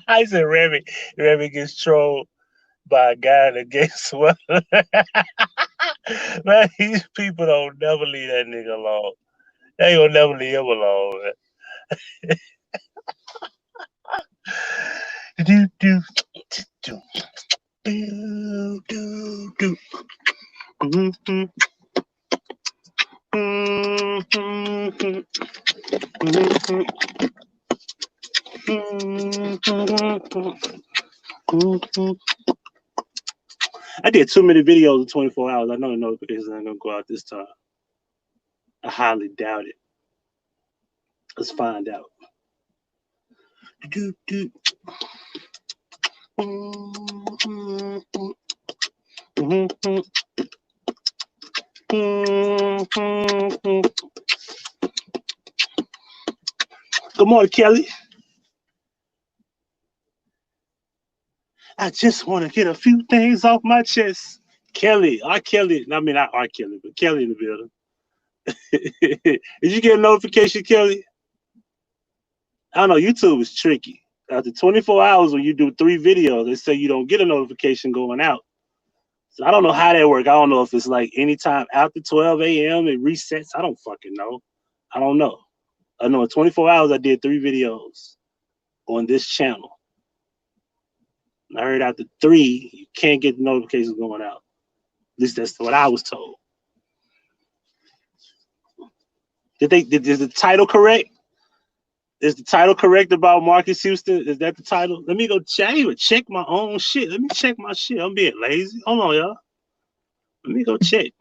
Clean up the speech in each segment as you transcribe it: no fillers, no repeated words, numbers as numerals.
I said Remy gets trolled by a guy that gets what? Man, these people don't never leave that nigga alone. They ain't gonna never leave him alone, man. do do do do do do. I did too many videos in 24 hours. I know the notifications aren't gonna go out this time. I highly doubt it. Let's find out. Do, do. Good morning, Kelly. I just want to get a few things off my chest. Kelly, not Kelly, but Kelly in the building. Did you get a notification, Kelly? I don't know, YouTube is tricky. After 24 hours, when you do 3 videos, they say you don't get a notification going out. So I don't know how that works. I don't know if it's like anytime after 12 a.m. it resets. I don't fucking know. I don't know. I know in 24 hours I did 3 videos on this channel. And I heard after 3, you can't get the notifications going out. At least that's what I was told. Is the title correct? Is the title correct about Marques Houston? Is that the title? Let me go check. I even check my own shit. Let me check my shit. I'm being lazy. Hold on, y'all. Let me go check.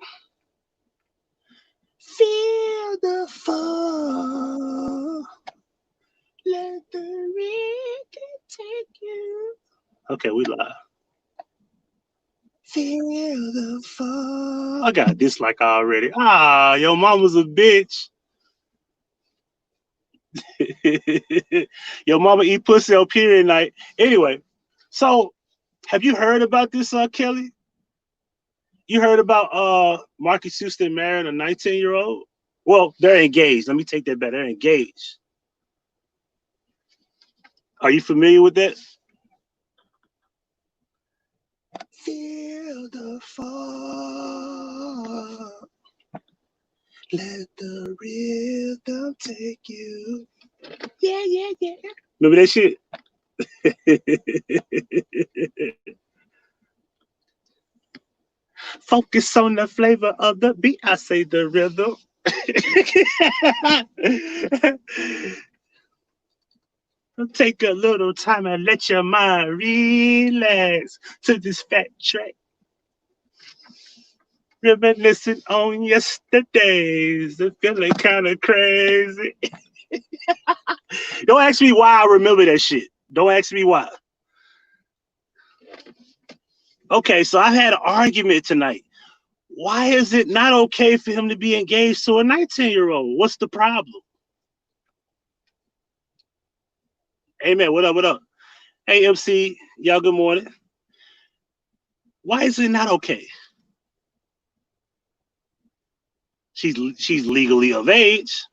Feel the fall. Let the rhythm take you. Okay, we live. Feel the fall. I got a dislike already. Ah, your mama's a bitch. Your mama eat pussy on period night. Anyway, so have you heard about this, Kelly? You heard about Marques Houston marrying a 19-year-old? Well, they're engaged. Let me take that back. They're engaged. Are you familiar with that? Feel the fall. Let the rhythm take you. Yeah, yeah, yeah. Remember that shit? Focus on the flavor of the beat. I say the rhythm. Take a little time and let your mind relax to this fat track. Reminiscing on yesterdays, the feeling kind of crazy. Don't ask me why I remember that shit. Don't ask me why. Okay, so I had an argument tonight. Why is it not okay for him to be engaged to a 19-year-old? What's the problem? Hey, man, what up, what up? Hey, MC, y'all, good morning. Why is it not okay? She's legally of age.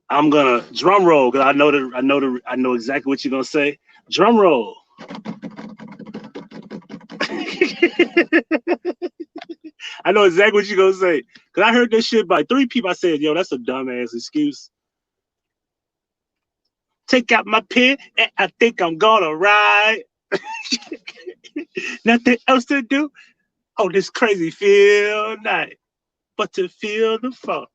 I'm gonna drum roll because I know exactly what you're gonna say. Drum roll. I know exactly what you're gonna say because I heard this shit by 3 people. I said, "Yo, that's a dumbass excuse." Take out my pen and I think I'm gonna ride. Nothing else to do. Oh, this crazy feel night, but to feel the funk.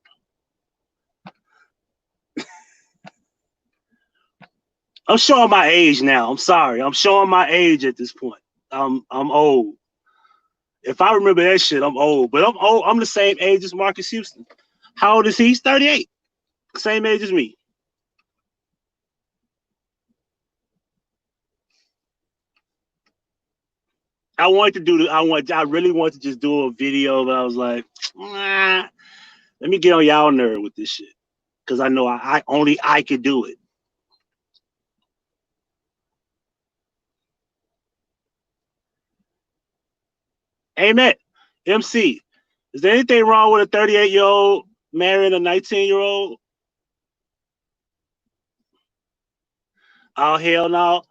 I'm showing my age now. I'm sorry. I'm showing my age at this point. I'm old. If I remember that shit, I'm old. But I'm old. I'm the same age as Marques Houston. How old is he? He's 38. Same age as me. I really wanted to just do a video, but I was like, nah, let me get on y'all nerve with this shit. Because I know only I could do it. Amen. MC, is there anything wrong with a 38-year-old marrying a 19-year-old? Oh, hell no.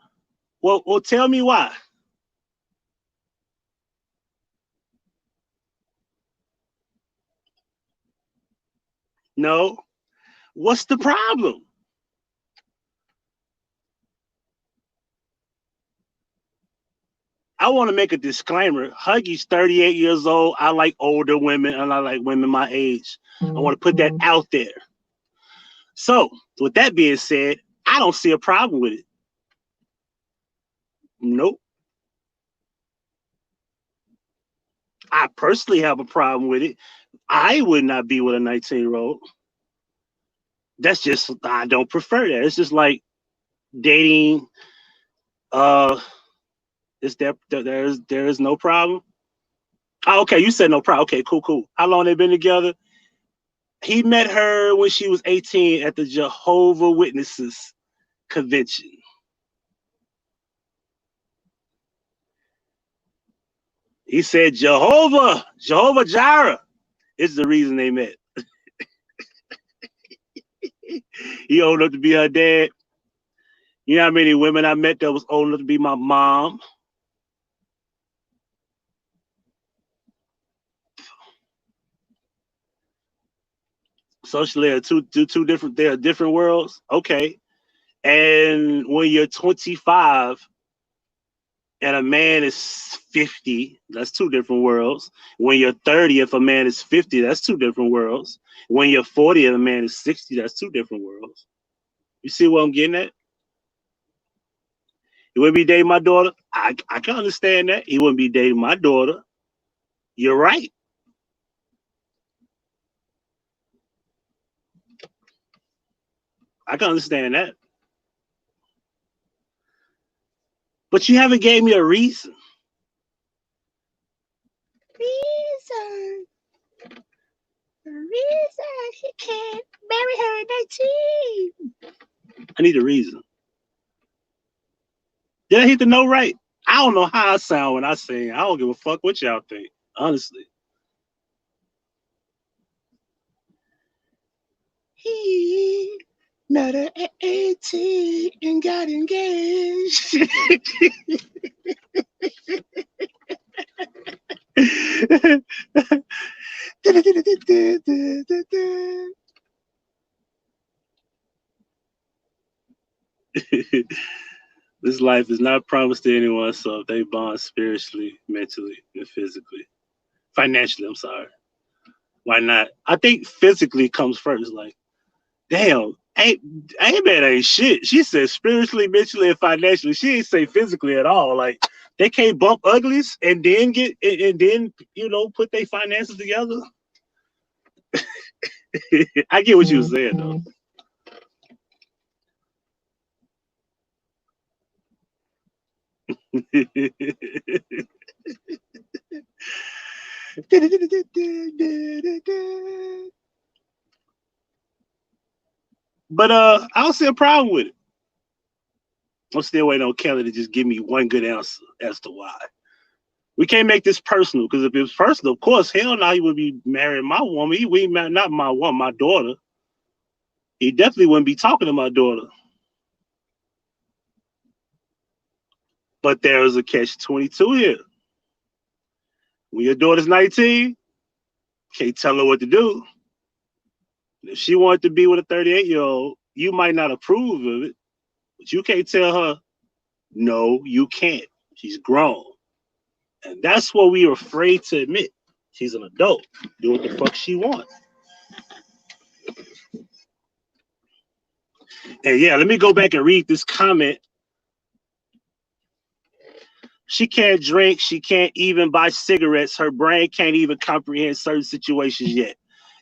Well, tell me why. No. What's the problem? I want to make a disclaimer. Huggie's 38 years old. I like older women, and I like women my age. I want to put that out there. So, with that being said, I don't see a problem with it. Nope. I personally have a problem with it. I would not be with a 19-year-old. That's just, I don't prefer that. It's just like dating. Is there is no problem? Oh, okay, you said no problem. Okay, cool. How long they been together? He met her when she was 18 at the Jehovah Witnesses convention. He said Jehovah Jireh is the reason they met. He old enough to be her dad. You know how many women I met that was old enough to be my mom? Socially, they are different worlds. Okay. And when you're 25 and a man is 50, that's two different worlds. When you're 30, if a man is 50, that's two different worlds. When you're 40 and a man is 60, that's two different worlds. You see what I'm getting at? He wouldn't be dating my daughter. I can understand that. He wouldn't be dating my daughter. You're right. I can understand that. But you haven't gave me a reason. Reason he can't marry her at 19. I need a reason. Did I hit the note right? I don't know how I sound when I sing. I don't give a fuck what y'all think, honestly. He met her at 18 and got engaged. This life is not promised to anyone, so if they bond spiritually, mentally, and physically. Financially, I'm sorry. Why not? I think physically comes first. Like, damn, ain't shit. She said spiritually, mentally, and financially. She ain't say physically at all. Like, they can't bump uglies and then put their finances together. I get what you were saying though. But I don't see a problem with it. I'm still waiting on Kelly to just give me one good answer as to why. We can't make this personal, because if it was personal, of course, hell no, he would be marrying my woman. Not my woman, my daughter. He definitely wouldn't be talking to my daughter. But there is a catch-22 here. When your daughter's 19, can't tell her what to do. If she wanted to be with a 38-year-old, you might not approve of it, but you can't tell her, no, you can't. She's grown. And that's what we are afraid to admit. She's an adult. Do what the fuck she wants. And yeah, let me go back and read this comment. She can't drink. She can't even buy cigarettes. Her brain can't even comprehend certain situations yet.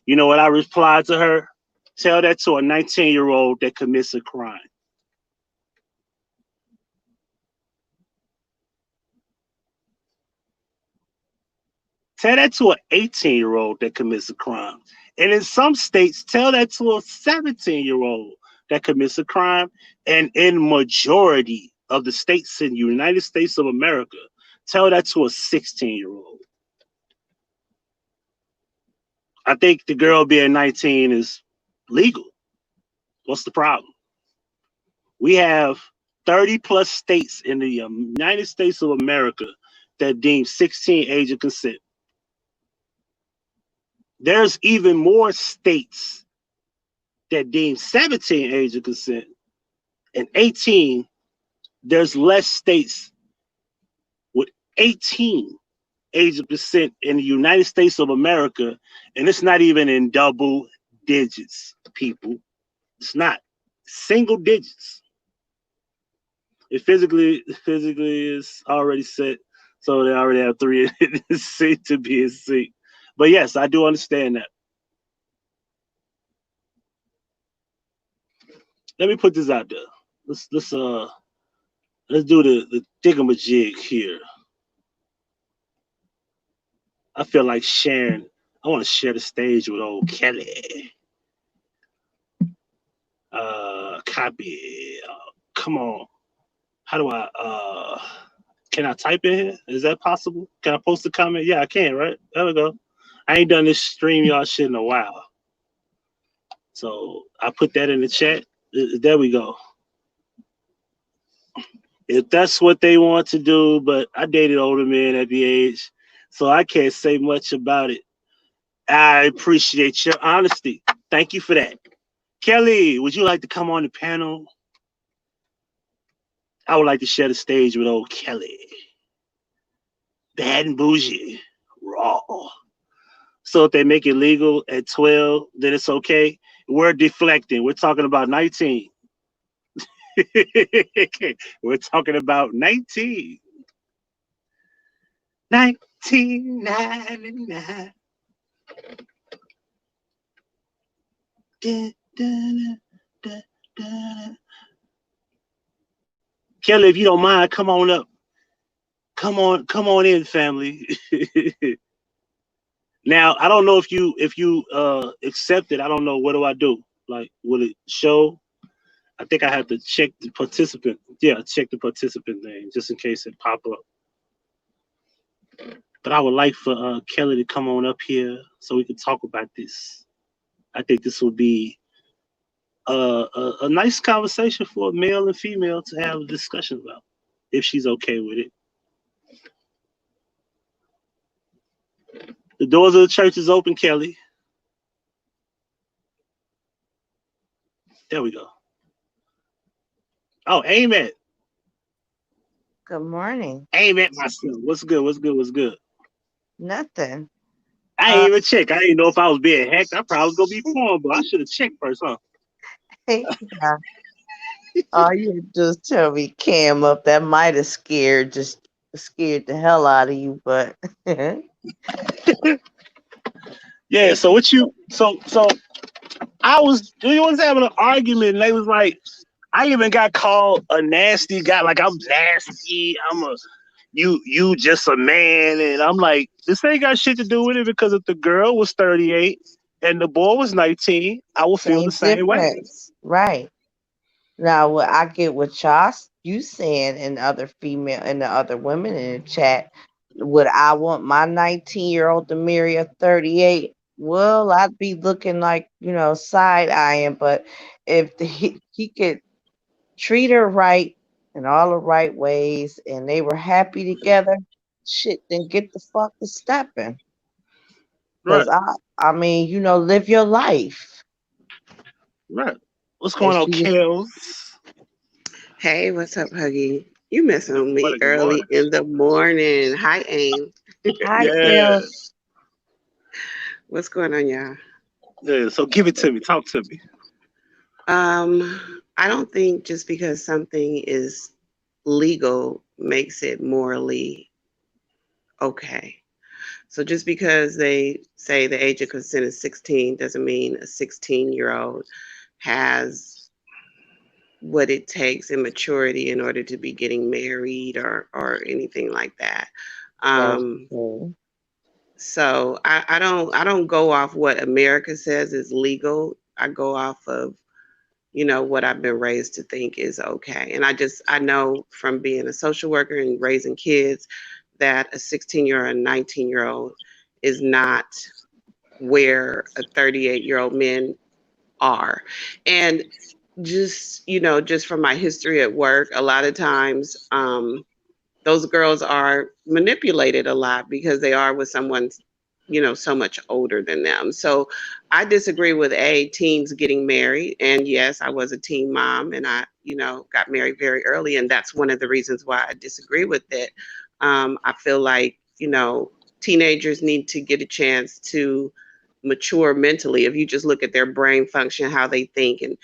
You know what I replied to her? Tell that to a 19-year-old that commits a crime. Tell that to an 18-year-old that commits a crime. And in some states, tell that to a 17-year-old that commits a crime. And in majority of the states in the United States of America, tell that to a 16-year-old. I think the girl being 19 is legal. What's the problem? We have 30 plus states in the United States of America that deem 16 age of consent. There's even more states that deem 17 age of consent, and 18, there's less states with 18 age of consent in the United States of America, and it's not even in double digits, people. It's not single digits. It physically is already set, so they already have 3 in the seat to be in seat. But yes, I do understand that. Let me put this out there. Let's do the thingamajig here. I feel like sharing. I want to share the stage with old Kelly. Copy. Come on. How do I? Can I type in here? Is that possible? Can I post a comment? Yeah, I can. Right there we go. I ain't done this StreamYard shit in a while, so I put that in the chat. There we go. If that's what they want to do, but I dated older men at the age, so I can't say much about it. I appreciate your honesty. Thank you for that. Kelly, would you like to come on the panel? I would like to share the stage with old Kelly. Bad and bougie, raw. So if they make it legal at 12, then it's okay. We're deflecting. We're talking about 19. We're talking about 19. 1999. Da, da, da, da. Kelly, if you don't mind, come on up. Come on in, family. Now, I don't know if you accept it. I don't know. What do I do? Like, will it show? I think I have to check the participant. Yeah, check the participant name just in case it pop up. But I would like for Kelly to come on up here so we can talk about this. I think this will be a nice conversation for a male and female to have a discussion about, if she's okay with it. The doors of the church is open, Kelly. There we go. Oh, Aimat. Good morning. Aimatmyself. What's good? What's good? What's good? Nothing. I ain't even check. I didn't know if I was being hacked. I probably was gonna be porn, but I should have checked first, huh? Hey, yeah. All you just tell me cam up. That might have scared the hell out of you, but Yeah. So what you? So we was having an argument, and they was like, I even got called a nasty guy. Like I'm nasty. You just a man, and I'm like, this ain't got shit to do with it, because if the girl was 38 and the boy was 19, I would feel the same way. Right. Now, what I get what you saying and the other women in the chat, would I want my 19-year-old to marry a 38? Well, I'd be looking like, side eyeing, but if he could treat her right in all the right ways and they were happy together, shit, then get the fuck to stepping. Right. Because I mean, live your life. Right. What's going on, Kellz? Hey, what's up, Huggie? You messing with me early in the morning. Hi, Aim. Hi, Kellz. What's going on, y'all? Yeah, so give it to me. Talk to me. I don't think just because something is legal makes it morally okay. So just because they say the age of consent is 16 doesn't mean a 16-year-old has what it takes in maturity in order to be getting married or anything like that. So I don't go off what America says is legal. I go off of, what I've been raised to think is okay. And I know from being a social worker and raising kids that a 16-year-old and 19-year-old is not where a 38-year-old men are. And just, just from my history at work, a lot of times those girls are manipulated a lot because they are with someone, so much older than them. So I disagree with teens getting married. And yes, I was a teen mom and I, got married very early. And that's one of the reasons why I disagree with it. I feel like, teenagers need to get a chance to mature mentally. If you just look at their brain function, how they think, and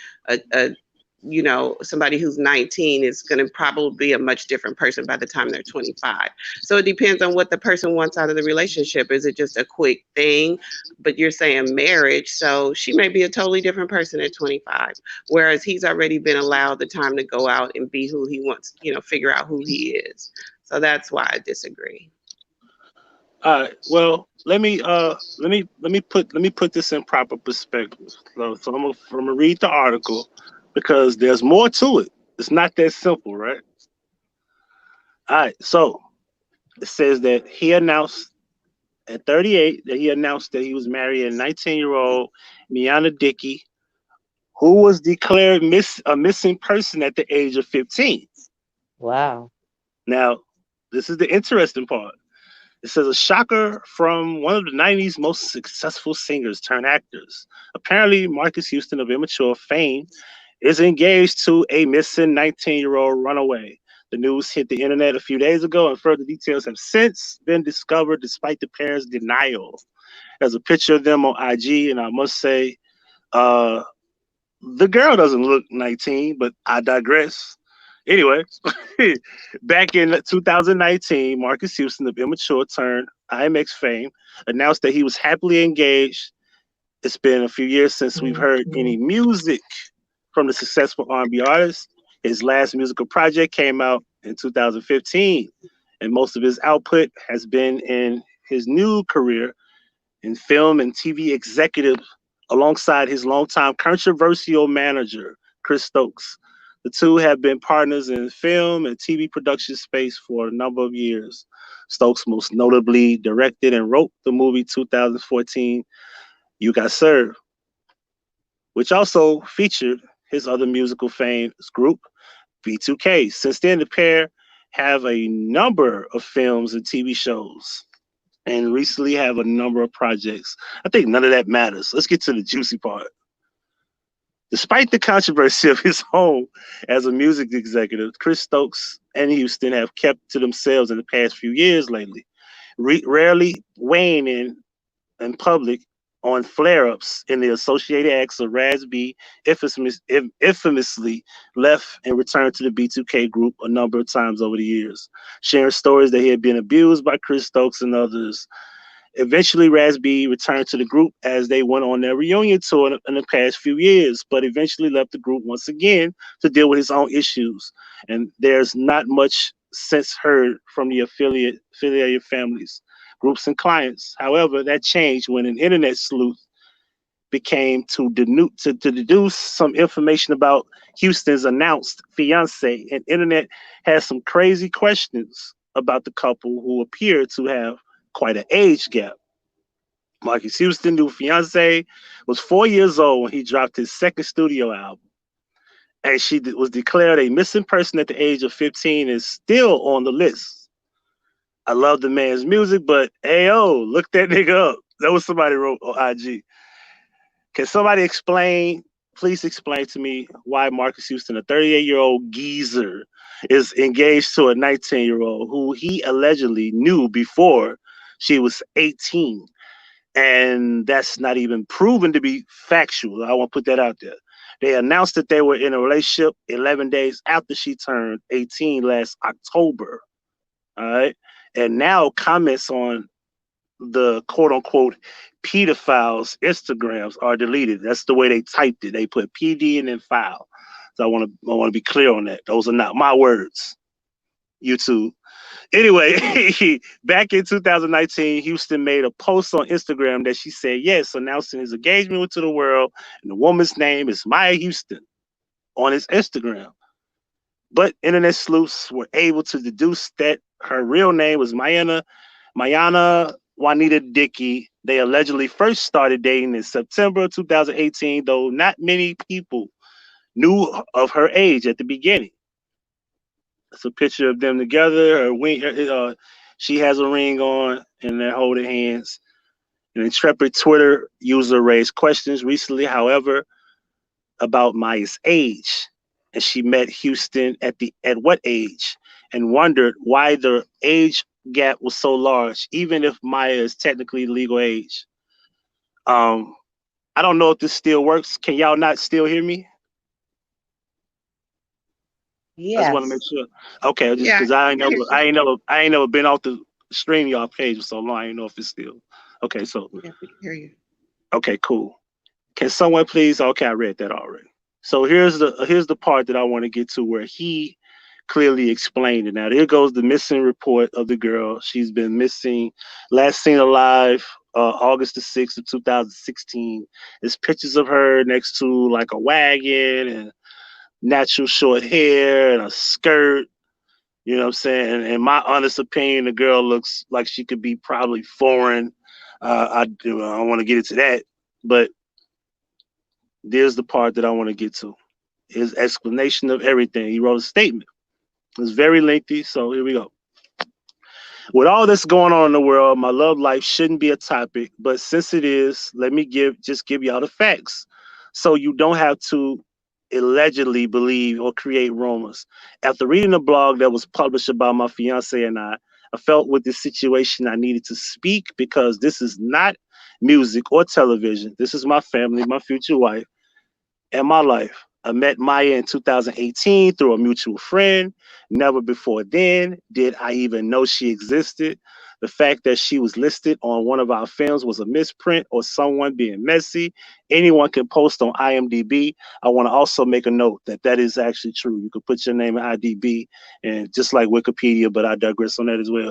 somebody who's 19 is going to probably be a much different person by the time they're 25. So it depends on what the person wants out of the relationship. Is it just a quick thing? But you're saying marriage, so she may be a totally different person at 25, whereas he's already been allowed the time to go out and be who he wants, figure out who he is. So that's why I disagree. All right. Well, let me put this in proper perspective. So I'm gonna read the article because there's more to it. It's not that simple, right? All right. So it says that he announced at 38 that he announced that he was marrying a 19-year-old Miana Dickey, who was declared a missing person at the age of 15. Wow. Now, this is the interesting part. It says a shocker from one of the 90s most successful singers turned actors. Apparently, Marques Houston of Immature fame is engaged to a missing 19-year-old runaway. The news hit the internet a few days ago, and further details have since been discovered despite the parents' denial. There's a picture of them on IG, and I must say, uh, the girl doesn't look 19, but I digress. Anyway, back in 2019, Marques Houston of Immature turned IMX fame announced that he was happily engaged. It's been a few years since we've heard any music from the successful R&B artist. His last musical project came out in 2015, and most of his output has been in his new career in film and TV executive alongside his longtime controversial manager, Chris Stokes. The two have been partners in film and TV production space for a number of years. Stokes most notably directed and wrote the movie 2014, You Got Served, which also featured his other musical fame's group, B2K. Since then, the pair have a number of films and TV shows and recently have a number of projects. I think none of that matters. Let's get to the juicy part. Despite the controversy of his home as a music executive, Chris Stokes and Houston have kept to themselves in the past few years lately, rarely weighing in public on flare-ups in the associated acts of Raz B infamously left and returned to the B2K group a number of times over the years, sharing stories that he had been abused by Chris Stokes and others. Eventually, Raz B returned to the group as they went on their reunion tour in the past few years, but eventually left the group once again to deal with his own issues. And there's not much since heard from the affiliated families, groups, and clients. However, that changed when an internet sleuth became to deduce some information about Houston's announced fiance, and internet has some crazy questions about the couple who appear to have quite an age gap. Marques Houston's new fiance was 4 years old when he dropped his second studio album, and she was declared a missing person at the age of 15 and still on the list. I love the man's music, but ayo, look that nigga up. That was somebody wrote on IG. Can somebody please explain to me why Marques Houston, a 38-year-old geezer, is engaged to a 19-year-old who he allegedly knew before she was 18. And that's not even proven to be factual. I want to put that out there. They announced that they were in a relationship 11 days after she turned 18 last October. All right. And now comments on the quote unquote pedophiles Instagrams are deleted. That's the way they typed it. They put PD and then file. So I want to be clear on that. Those are not my words. YouTube. Anyway, back in 2019, Houston made a post on Instagram that she said yes, announcing his engagement to the world, and the woman's name is Maya Houston on his Instagram. But internet sleuths were able to deduce that her real name was Mayana Juanita Dickey, They allegedly first started dating in September 2018, though not many people knew of her age at the beginning. It's a picture of them together. She has a ring on, and they're holding hands. An intrepid Twitter user raised questions recently, however, about Maya's age, and she met Houston at what age, and wondered why the age gap was so large, even if Maya is technically legal age. Um, I don't know if this still works. Can y'all not still hear me? I just want to make Yes. sure. Okay, just Yeah, because I ain't never been off the stream y'all page for so long. I ain't know if it's still okay. So yeah, we can hear you. okay, cool. Can someone please? Okay, I read that already. So here's the part that I want to get to where he clearly explained it. Now here goes the missing report of the girl. She's been missing, last seen alive August the 6th of 2016. There's pictures of her next to like a wagon and natural short hair and a skirt. You know what I'm saying? And in my honest opinion, the girl looks like she could be probably foreign. I don't want to get into that, but there's the part that I want to get to. His explanation of everything. He wrote a statement. It's very lengthy, so here we go. With all this going on in the world, my love life shouldn't be a topic, but since it is, let me give y'all the facts, so you don't have to allegedly believe or create rumors. After reading a blog that was published about my fiance and I felt with this situation I needed to speak because this is not music or television. This is my family, my future wife, and my life. I met Maya in 2018 through a mutual friend. Never before then did I even know she existed. The fact that she was listed on one of our films was a misprint or someone being messy. Anyone can post on IMDb. I want to also make a note that that is actually true. You can put your name in IMDb and just like Wikipedia, but I digress on that as well.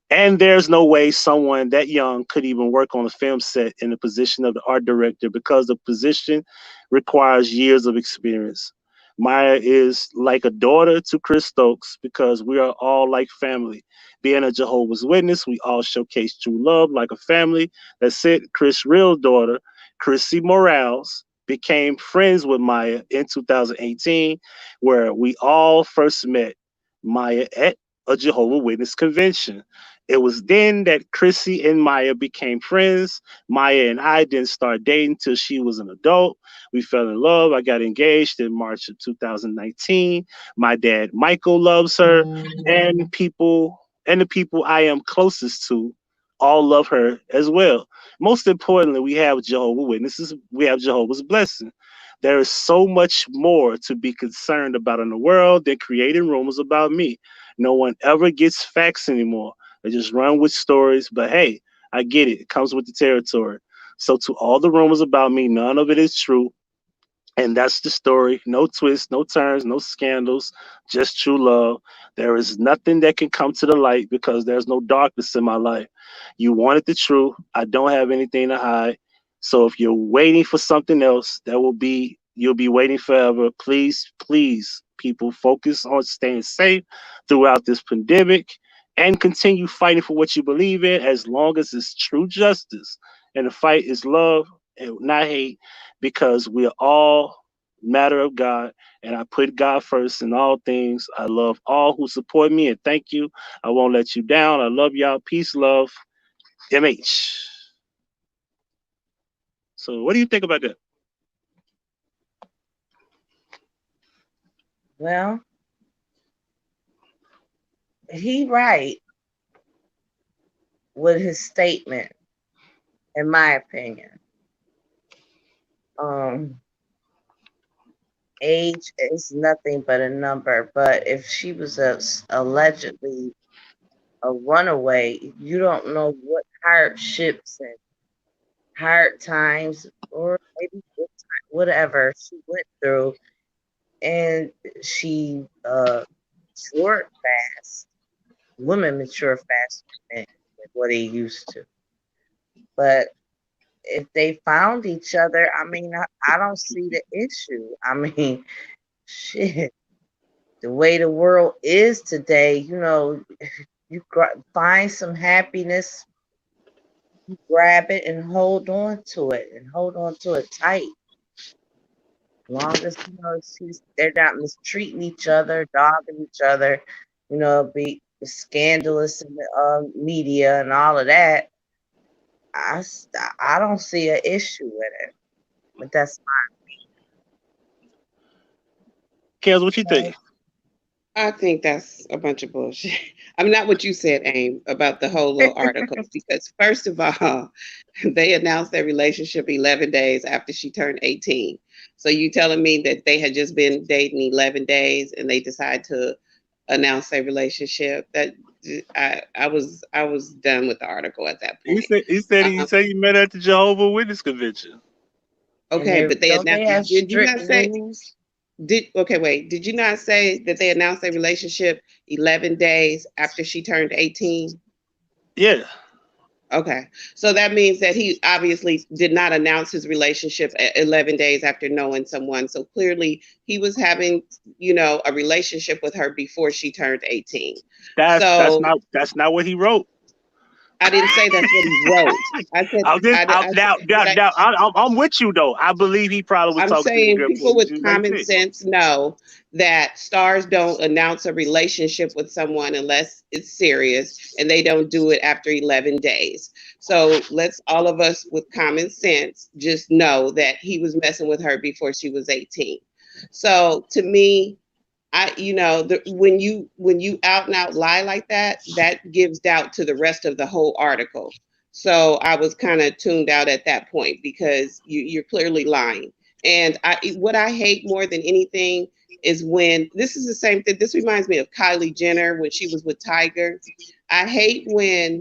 And there's no way someone that young could even work on a film set in the position of the art director because the position requires years of experience. Maya is like a daughter to Chris Stokes because we are all like family. Being a Jehovah's Witness, we all showcase true love like a family. That's it. Chris' real daughter, Chrissy Morales, became friends with Maya in 2018, where we all first met Maya at a Jehovah's Witness convention. It was then that Chrissy and Maya became friends. Maya and I didn't start dating till she was an adult. We fell in love. I got engaged in March of 2019. My dad, Michael, loves her, and the people I am closest to all love her as well. Most importantly, we have Jehovah's Witnesses. We have Jehovah's blessing. There is so much more to be concerned about in the world than creating rumors about me. No one ever gets facts anymore. They just run with stories. But hey, I get it. It comes with the territory. So to all the rumors about me, none of it is true. And that's the story. No twists, no turns, no scandals, just true love. There is nothing that can come to the light because there's no darkness in my life. You wanted the truth. I don't have anything to hide. So if you're waiting for something else, you'll be waiting forever. Please, please, people, focus on staying safe throughout this pandemic and continue fighting for what you believe in as long as it's true justice. And the fight is love and not hate because we are all matter of God, and I put God first in all things. I love all who support me, and thank you. I won't let you down. I love y'all. Peace, love, MH. So, what do you think about that? Well, he right with his statement, in my opinion. Um, age is nothing but a number, but if she was allegedly a runaway, you don't know what hardships and hard times or maybe whatever she went through, and she matured fast. Women mature faster than what they used to. But if they found each other, I mean, I don't see the issue. I mean, shit, the way the world is today, you know, you find some happiness grab it and hold on to it and hold on to it tight. Long as they're not mistreating each other, dogging each other, be scandalous in the media and all of that. I don't see an issue with it, but that's Kellz, what you think? I think that's a bunch of bullshit. I mean, not what you said, Aim, about the whole little article, because first of all, they announced their relationship 11 days after she turned 18. So you telling me that they had just been dating 11 days and they decided to announce their relationship? That I was done with the article at that He point. said he met at the Jehovah Witness convention. and Okay, they but they don't announced. they have Did you strict not say? rules? Did you not say that they announced their relationship 11 days after she turned 18? Yeah. Okay. So that means that he obviously did not announce his relationship 11 days after knowing someone. So clearly he was having, a relationship with her before she turned 18. That's So not what he wrote. I didn't say that's what he wrote. I said, I said, what I, I'm with you though. I believe he probably was I'm talking to the saying girl before people with she was common 18. sense know that stars don't announce a relationship with someone unless it's serious, and they don't do it after 11 days. So let's all of us with common sense just know that he was messing with her before she was 18. So to me, when you out and out lie like that, that gives doubt to the rest of the whole article. So I was kind of tuned out at that point because you're clearly lying. And what I hate more than anything is when this is the same thing. This reminds me of Kylie Jenner when she was with Tiger. I hate when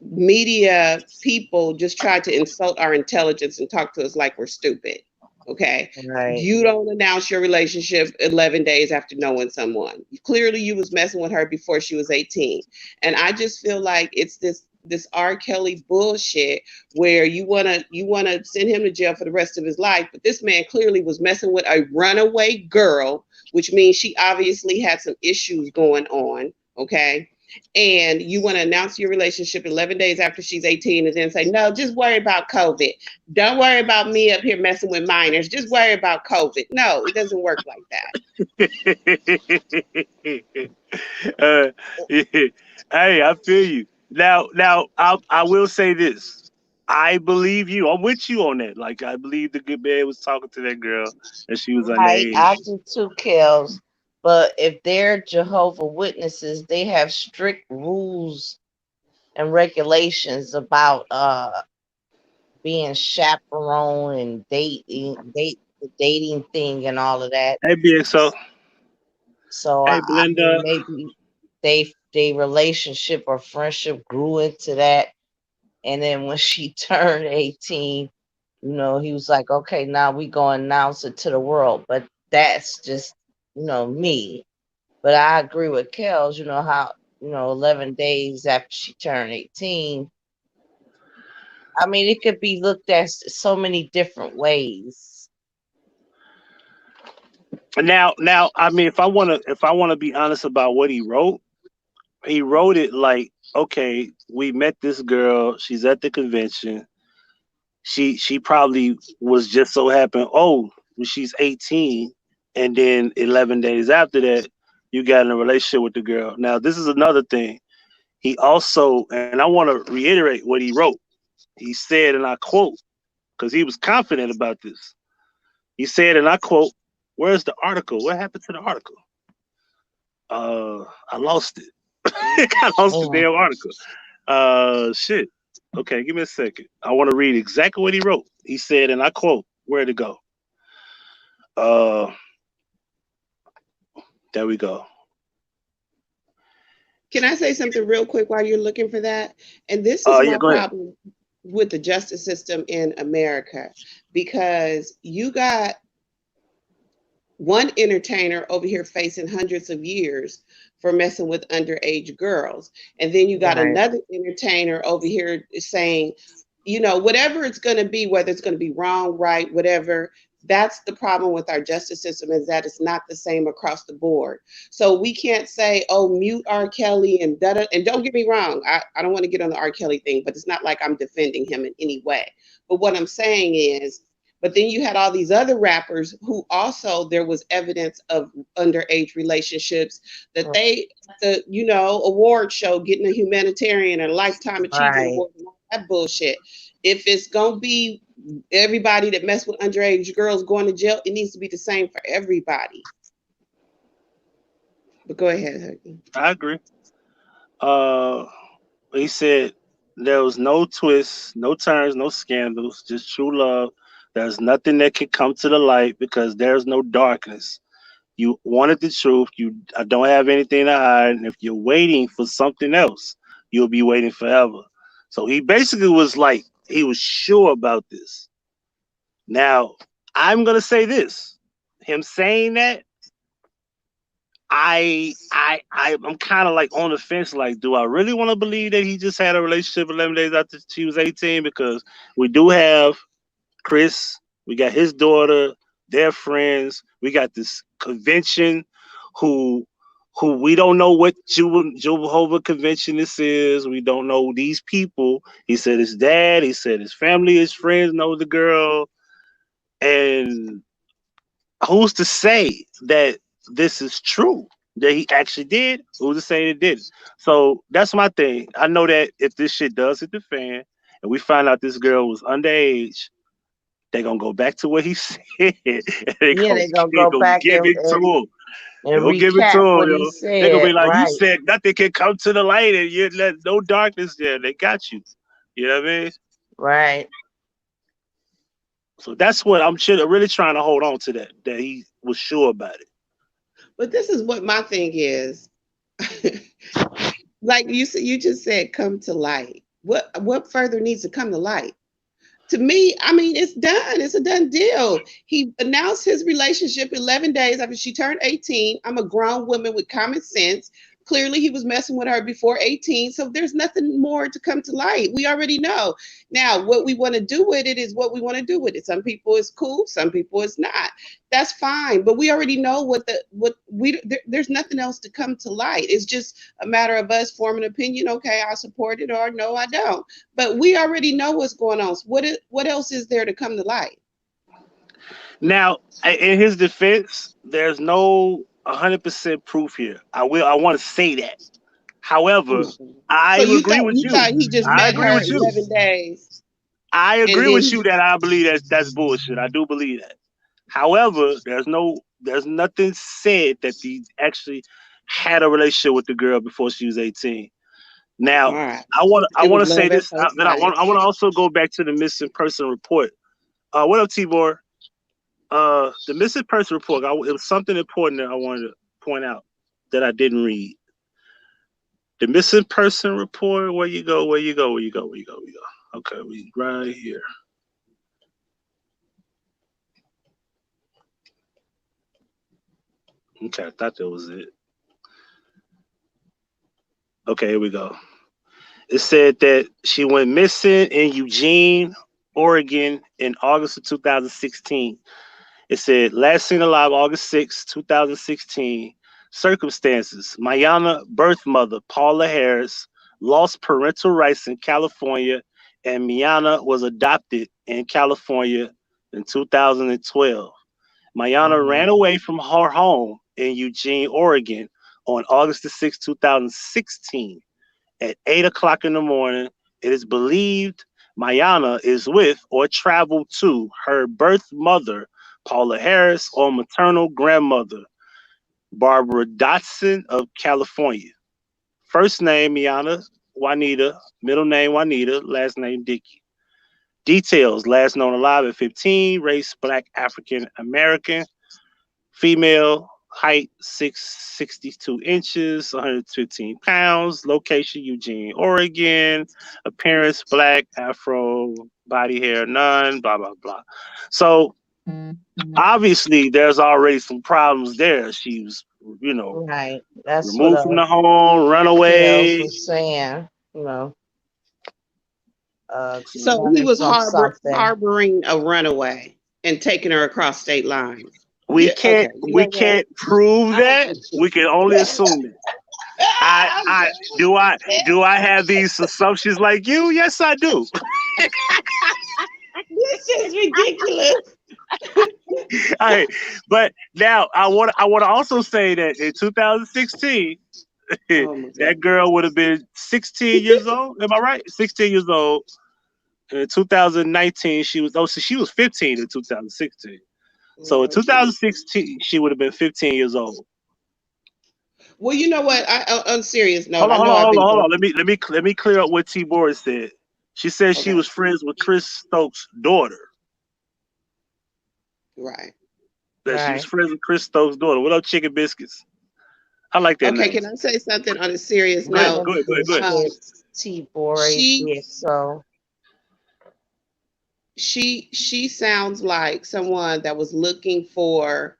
media people just try to insult our intelligence and talk to us like we're stupid. Okay. Right. You don't announce your relationship 11 days after knowing someone. Clearly you was messing with her before she was 18. And I just feel like it's this R. Kelly bullshit where you wanna send him to jail for the rest of his life, but this man clearly was messing with a runaway girl, which means she obviously had some issues going on. Okay, and you want to announce your relationship 11 days after she's 18 and then say, no, just worry about COVID. Don't worry about me up here messing with minors. Just worry about COVID. No, it doesn't work like that. uh, hey, I feel you. Now, I will say this. I believe you. I'm with you on that. Like, I believe the good man was talking to that girl and she was Right, underage. I do too, Kells. But if they're Jehovah Witnesses, they have strict rules and regulations about being chaperone and the dating thing and all of that. Hey, BXO. So Hey, I mean, Belinda. maybe they relationship or friendship grew into that, and then when she turned 18, he was like, okay, now we gonna announce it to the world. But that's just me. But I agree with Kels. How 11 days after she turned 18. I mean, it could be looked at so many different ways. Now, I mean, if I wanna be honest about what he wrote it like, okay, we met this girl. She's at the convention. She probably was just so happened. Oh, when she's 18, and then 11 days after that, you got in a relationship with the girl. Now, this is another thing. He also, and I want to reiterate what he wrote. He said, and I quote, because he was confident about this. He said, and I quote, "Where's the article? What happened to the article? I lost it. I lost the Mm. damn article. Shit. Okay, give me a second. I want to read exactly what he wrote. He said, and I quote, where'd it go? Uh, there we go. Can I say something real quick while you're looking for that? And this is Yeah, my go ahead. problem with the justice system in America, because you got one entertainer over here facing hundreds of years for messing with underage girls. And then you got Right. another entertainer over here saying, whatever it's going to be, whether it's going to be wrong, right, whatever, That's the problem with our justice system, is that it's not the same across the board. So we can't say, oh, mute R. Kelly and da da. And don't get me wrong, I don't want to get on the R. Kelly thing, but it's not like I'm defending him in any way. But what I'm saying is, but then you had all these other rappers who also, there was evidence of underage relationships, that they, the award show, getting a humanitarian and a lifetime achievement Right. award and all that bullshit. If it's gonna be everybody that mess with underage girls going to jail, it needs to be the same for everybody. But go ahead, Huggie. I agree. Uh, he said there was no twists, no turns, no scandals, just true love. There's nothing that can come to the light because there's no darkness. You wanted the truth. You I don't have anything to hide. And if you're waiting for something else, you'll be waiting forever. So he basically was like, he was sure about this. Now, I'm gonna say this. Him saying that, I'm kind of like on the fence. Like, do I really want to believe that he just had a relationship 11 days after she was 18? Because we do have Chris, we got his daughter, their friends. We got this convention, who we don't know what Jehovah convention this is. We don't know these people. He said his dad. He said his family, his friends know the girl, and who's to say that this is true? That he actually did? Who's to say it didn't? So that's my thing. I know that if this shit does hit the fan and we find out this girl was underage, they're gonna go back to what he said and they're Yeah, gonna, they're gonna they go gonna back give it to him. They're and gonna give it to recap him, what he yo. They're gonna be said. like, you Right, said nothing can come to the light and you let no darkness there. They got you. You know what I mean? right. So that's what I'm really trying to hold on to, that he was sure about it. But this is what my thing is. Like you said, you just said, come to light. What further needs to come to light? To me, I mean, it's done. It's a done deal. He announced his relationship 11 days after she turned 18. I'm a grown woman with common sense. Clearly, he was messing with her before 18. So there's nothing more to come to light. We already know. Now, what we want to do with it is what we want to do with it. Some people it's cool, some people it's not. That's fine. But we already know there's nothing else to come to light. It's just a matter of us forming an opinion. Okay, I support it, or no, I don't. But we already know what's going on. So what else is there to come to light? Now, in his defense, there's no 100% proof here. I want to say that. However, I So you agree thought with you you. thought he just I met agree her with you. 11 days I and agree then with you that I believe that's bullshit. I do believe that. However, there's nothing said that he actually had a relationship with the girl before she was 18. all Now, right. I It want was to say love at this, first but I sight. want to also go back to the missing person report. What up, Tibor? The missing person report. It was something important that I wanted to point out that I didn't read. The missing person report. Where you go? Where you go? Where you go? Where you go? Where you go? Okay, we right here. Okay, I thought that was it. Okay, here we go. It said that she went missing in Eugene, Oregon in August of 2016. It said last seen alive August 6, 2016. Circumstances: Mayana birth mother Paula Harris lost parental rights in California, and Mayana was adopted in California in 2012. Mayana ran Mhm. away from her home in Eugene, Oregon on August 6, 2016 at 8 o'clock in the morning. It is believed Mayana is with or traveled to her birth mother, Paula Harris, or maternal grandmother, Barbara Dotson of California. First name Mayana Juanita, middle name Juanita, last name Dickey. Details: last known alive at 15, race Black African American, female, height 6'62", 115 pounds, location Eugene, Oregon, appearance Black, Afro, body hair none, blah blah blah. So obviously there's already some problems there. She was, you know, Right. That's what removed from the home, run Kellz away. was saying. You know, So he running was from something. harboring a runaway. and taking her across state lines. We Yeah, can't okay. we can't prove that. We can only assume it. I have these assumptions like you? Yes, I do. This is ridiculous. All right, but now I want to also say that in 2016, Oh my that God. girl would have been 16 years old. Am I right? 16 years old. In 2019, so she was 15 in 2016. So in Lord Jesus. 2016, she would have been 15 years old. Well, you know what? On serious note, Hold I on, hold know on, I've hold been on, hold on. joking. Let me clear up what T. Boris said. She said she Okay, was friends with Chris Stokes' daughter. right. That she was Right. friends with Chris Stokes' daughter. What up, chicken biscuits? I like that Okay, name. can I say something on a serious Go ahead, None note? of go ahead, go ahead, go this ahead. Um, shit. T. Boy she did so. she sounds like someone that was looking for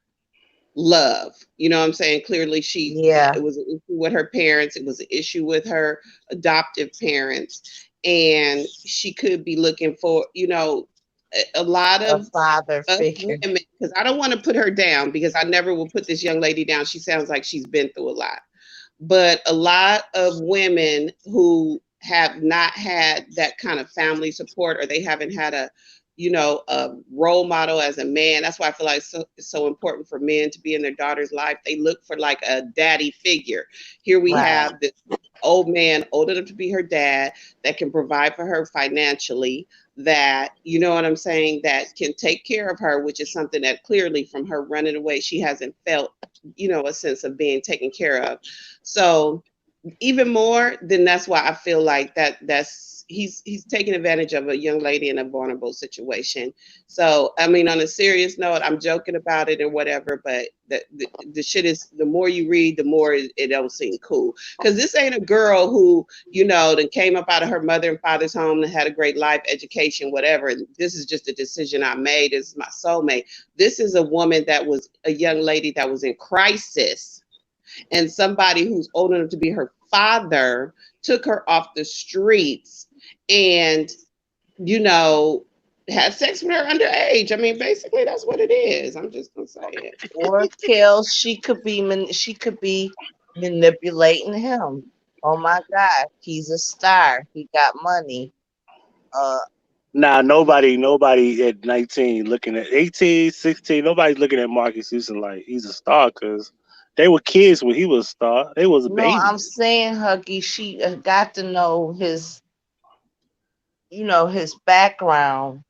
love. You know what I'm saying? Clearly Yeah. it was an issue with her parents, it was an issue with her adoptive parents, and she could be looking for, a lot A of father us figure. women, because I don't want to put her down, because I never will put this young lady down. She sounds like she's been through a lot. But a lot of women who have not had that kind of family support, or they haven't had a role model as a man. That's why I feel like it's so important for men to be in their daughter's life. They look for like a daddy figure. Here we Right. have this old man, old enough to be her dad, that can provide for her financially, that, you know what I'm saying, that can take care of her, which is something that clearly from her running away, she hasn't felt, a sense of being taken care of. So even more, then that's why I feel like that's he's taking advantage of a young lady in a vulnerable situation. So I mean, on a serious note, I'm joking about it or whatever, but the shit is, the more you read, the more it don't seem cool. Because this ain't a girl who, then came up out of her mother and father's home and had a great life, education, whatever. This is just a decision I made. This is my soulmate. This is a woman that was a young lady that was in crisis, and somebody who's old enough to be her father took her off the streets and, you know, had sex with her underage. I mean, basically, that's what it is. I'm just gonna say it. Or Kellz, she could be manipulating him. Oh my God, he's a star. He got money. Uh, Nah, nobody at 19 looking at 18, 16. Nobody's looking at Marcus Houston like he's a star because they were kids when he was a star. They was no, I'm babies. saying, Huggy, she got to know his background.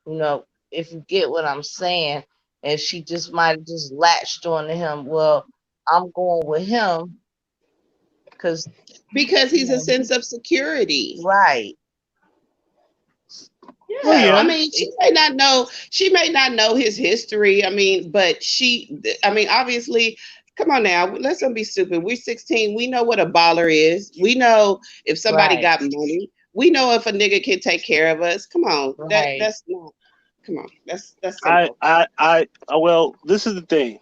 If you get what I'm saying, and she just might have just latched on to him. Well, I'm going with him because Because you he's a know, sense of security. right. Well, Yeah, I yeah. mean, she may not know his history. I mean, but obviously, come on now, let's not be stupid. We're 16. We know what a baller is. We know if somebody Right, got money. We know if a nigga can take care of us. Come on, right. that's not. Come on, that's simple. Well, this is the thing.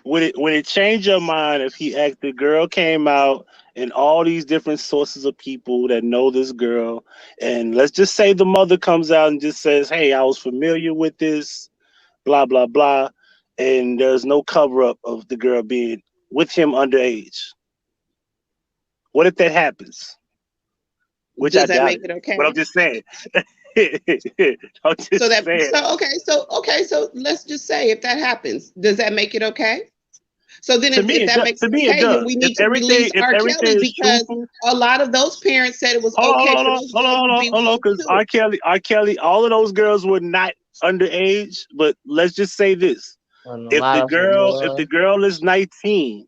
Would it change your mind if the girl came out and all these different sources of people that know this girl, and let's just say the mother comes out and just says, "Hey, I was familiar with this, blah blah blah," and there's no cover up of the girl being with him underage. What if that happens? Which I Does that doubt make it. it But I'm okay? just saying. I'm So just that saying. so okay, so let's just say if that happens, does that make it okay? So then To if me, that makes to it me it okay, then does. we If need to release everything if R. everything Kelly, is because truthful. a lot of those parents said it was Hold on, hold okay on, for hold on, those hold on, girls hold to on, be with hold on, them because too. R. Kelly, all of those girls were not underage. But let's just say this: And a if lot the of them girl, if were. the girl is 19,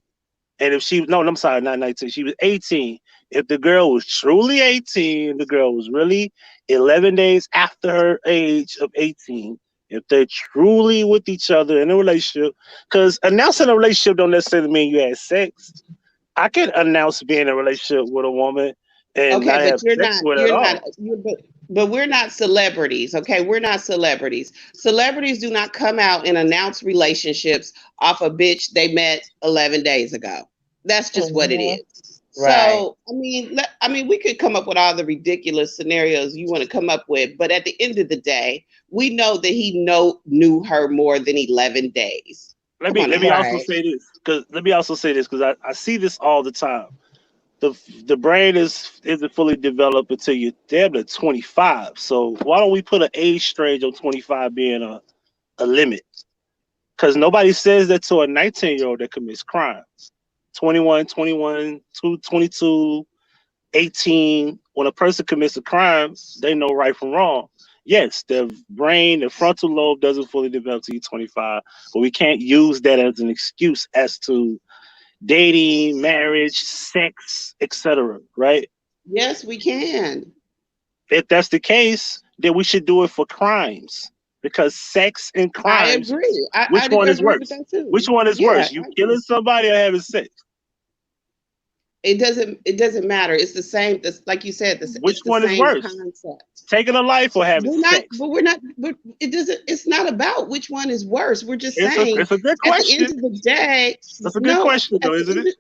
and if she, no, I'm sorry, not 19, she was 18. If the girl was truly 18, the girl was really 11 days after her age of 18. If they're truly with each other in a relationship, because announcing a relationship don't necessarily mean you had sex. I can announce being in a relationship with a woman and Okay, not but have sex with her at all. but we're not celebrities. Okay, we're not celebrities. Celebrities do not come out and announce relationships off a bitch they met 11 days ago. That's just what it Mhm. is. So, I mean, we could come up with all the ridiculous scenarios you want to come up with, but at the end of the day, we know that he knew her more than 11 days. Let me also say this because I see this all the time. The brain isn't fully developed until you're damn near 25. So why don't we put an age range on 25 being a limit? Because nobody says that to a 19-year-old that commits crimes. 21, 22, 18. When a person commits a crime, they know right from wrong. Yes, the brain, the frontal lobe doesn't fully develop till you're 25, but we can't use that as an excuse as to dating, marriage, sex, etc. Right? Yes, we can. If that's the case, then we should do it for crimes because sex and crimes. I agree. Which one is agree worse? with that too. Which one is worse? You killing somebody or having sex? It doesn't matter. It's the same. Like you said, which one is worse? Concept. Taking a life or having sex? But we're not. But it doesn't. It's not about which one is worse. We're just saying. It's a good question. At the end of the day, that's a good question, though, isn't it?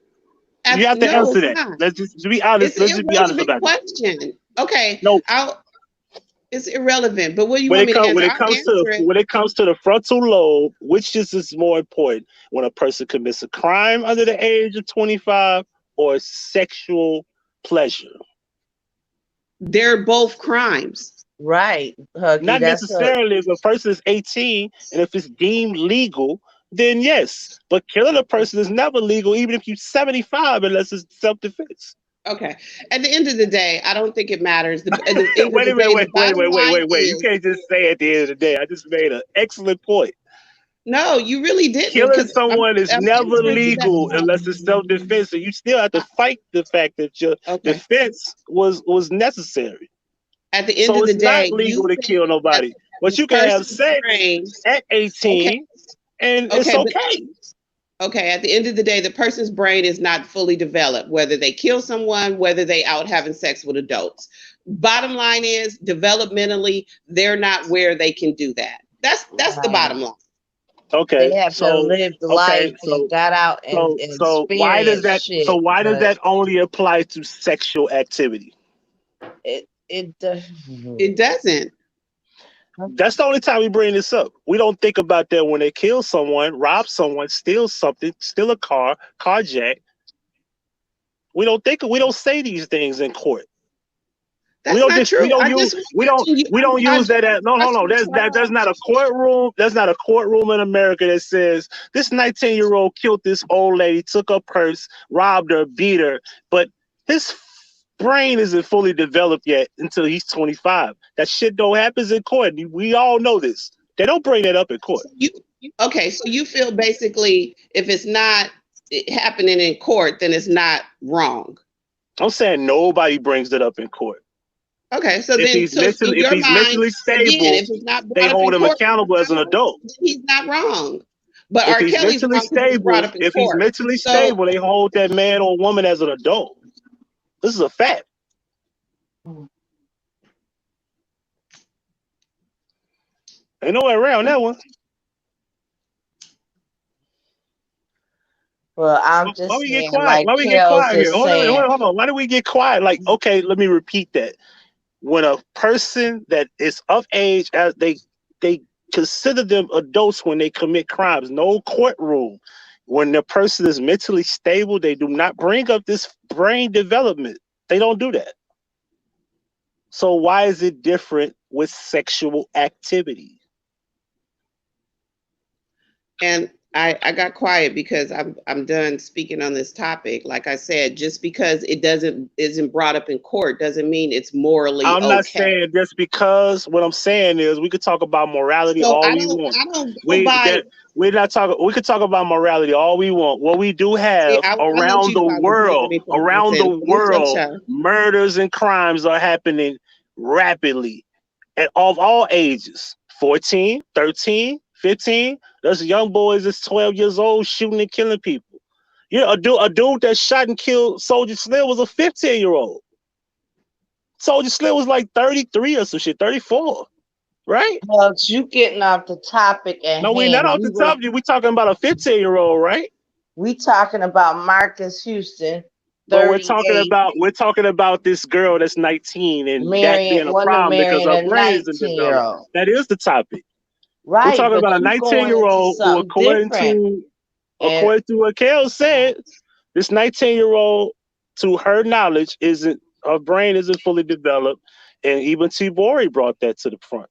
You have to answer that. Not. Let's just be honest. Let's just be honest about it. Question. Okay. No. It's irrelevant. But what do you want me to answer? When it comes to the frontal lobe, which is more important when a person commits a crime under the age of 25 or sexual pleasure? They're both crimes. Right. Huggie, not necessarily if a person is 18 and if it's deemed legal, then yes. But killing a person is never legal, even if you're 75, unless it's self-defense. Okay. At the end of the day, I don't think it matters. Wait a minute. You can't just say at the end of the day. I just made an excellent point. No, you really didn't. Killing someone is never legal unless it's self-defense. So you still have to fight the fact that your defense was necessary. At the end of the day, it's not legal to kill nobody. But you can have sex at 18 and it's okay. Okay, at the end of the day, the person's brain is not fully developed, whether they kill someone, whether they out having sex with adults. Bottom line is, developmentally, they're not where they can do that. That's the bottom line. Okay, they have to live the life and got out and why does that? Why does that only apply to sexual activity? It doesn't. That's the only time we bring this up. We don't think about that when they kill someone, rob someone, steal something, steal a car, carjack. We don't say these things in court. That's not true. We don't use that as no. That's not a courtroom. That's not a courtroom in America that says this 19-year-old killed this old lady, took her purse, robbed her, beat her, but his brain isn't fully developed yet until he's 25. That shit don't happen in court. We all know this. They don't bring that up in court. So you feel basically if it's not happening in court, then it's not wrong. I'm saying nobody brings it up in court. Okay, so if he's mentally stable, they hold him accountable as an adult. He's not wrong. But if he's mentally stable, they hold that man or woman as an adult. This is a fact. Ain't no way around that one. Well, I'm just why we get quiet? Why we get quiet here? Hold on. Why do we get quiet? Like, okay, let me repeat that. When a person that is of age, as they consider them adults when they commit crimes. No courtroom. When the person is mentally stable, they do not bring up this brain development. They don't do that. So why is it different with sexual activity? And I got quiet because I'm done speaking on this topic. Like I said, just because it isn't brought up in court doesn't mean it's morally okay. I'm not saying just because. What I'm saying is we could talk about morality all we want. We could talk about morality all we want. What we do have around the world, murders and crimes are happening rapidly of all ages. 14, 13, 15. There's young boys that's 12 years old shooting and killing people. A dude that shot and killed Soldier Slim was a 15-year-old. Soldier Slim was like 33 or some shit, 34, right? Well, you getting off the topic and no, we're not off the topic. We talking about a 15-year-old, right? We talking about Marques Houston But 38, we're talking about this girl that's 19 and that being a wanting to problem because marry her a brain isn't 19 year developed. old. That is the topic. We're Right, talking but about a you going into 19-year-old who, something different. And according to what Kellz said, this 19-year-old, to her knowledge, her brain isn't fully developed, and even Tibori brought that to the front.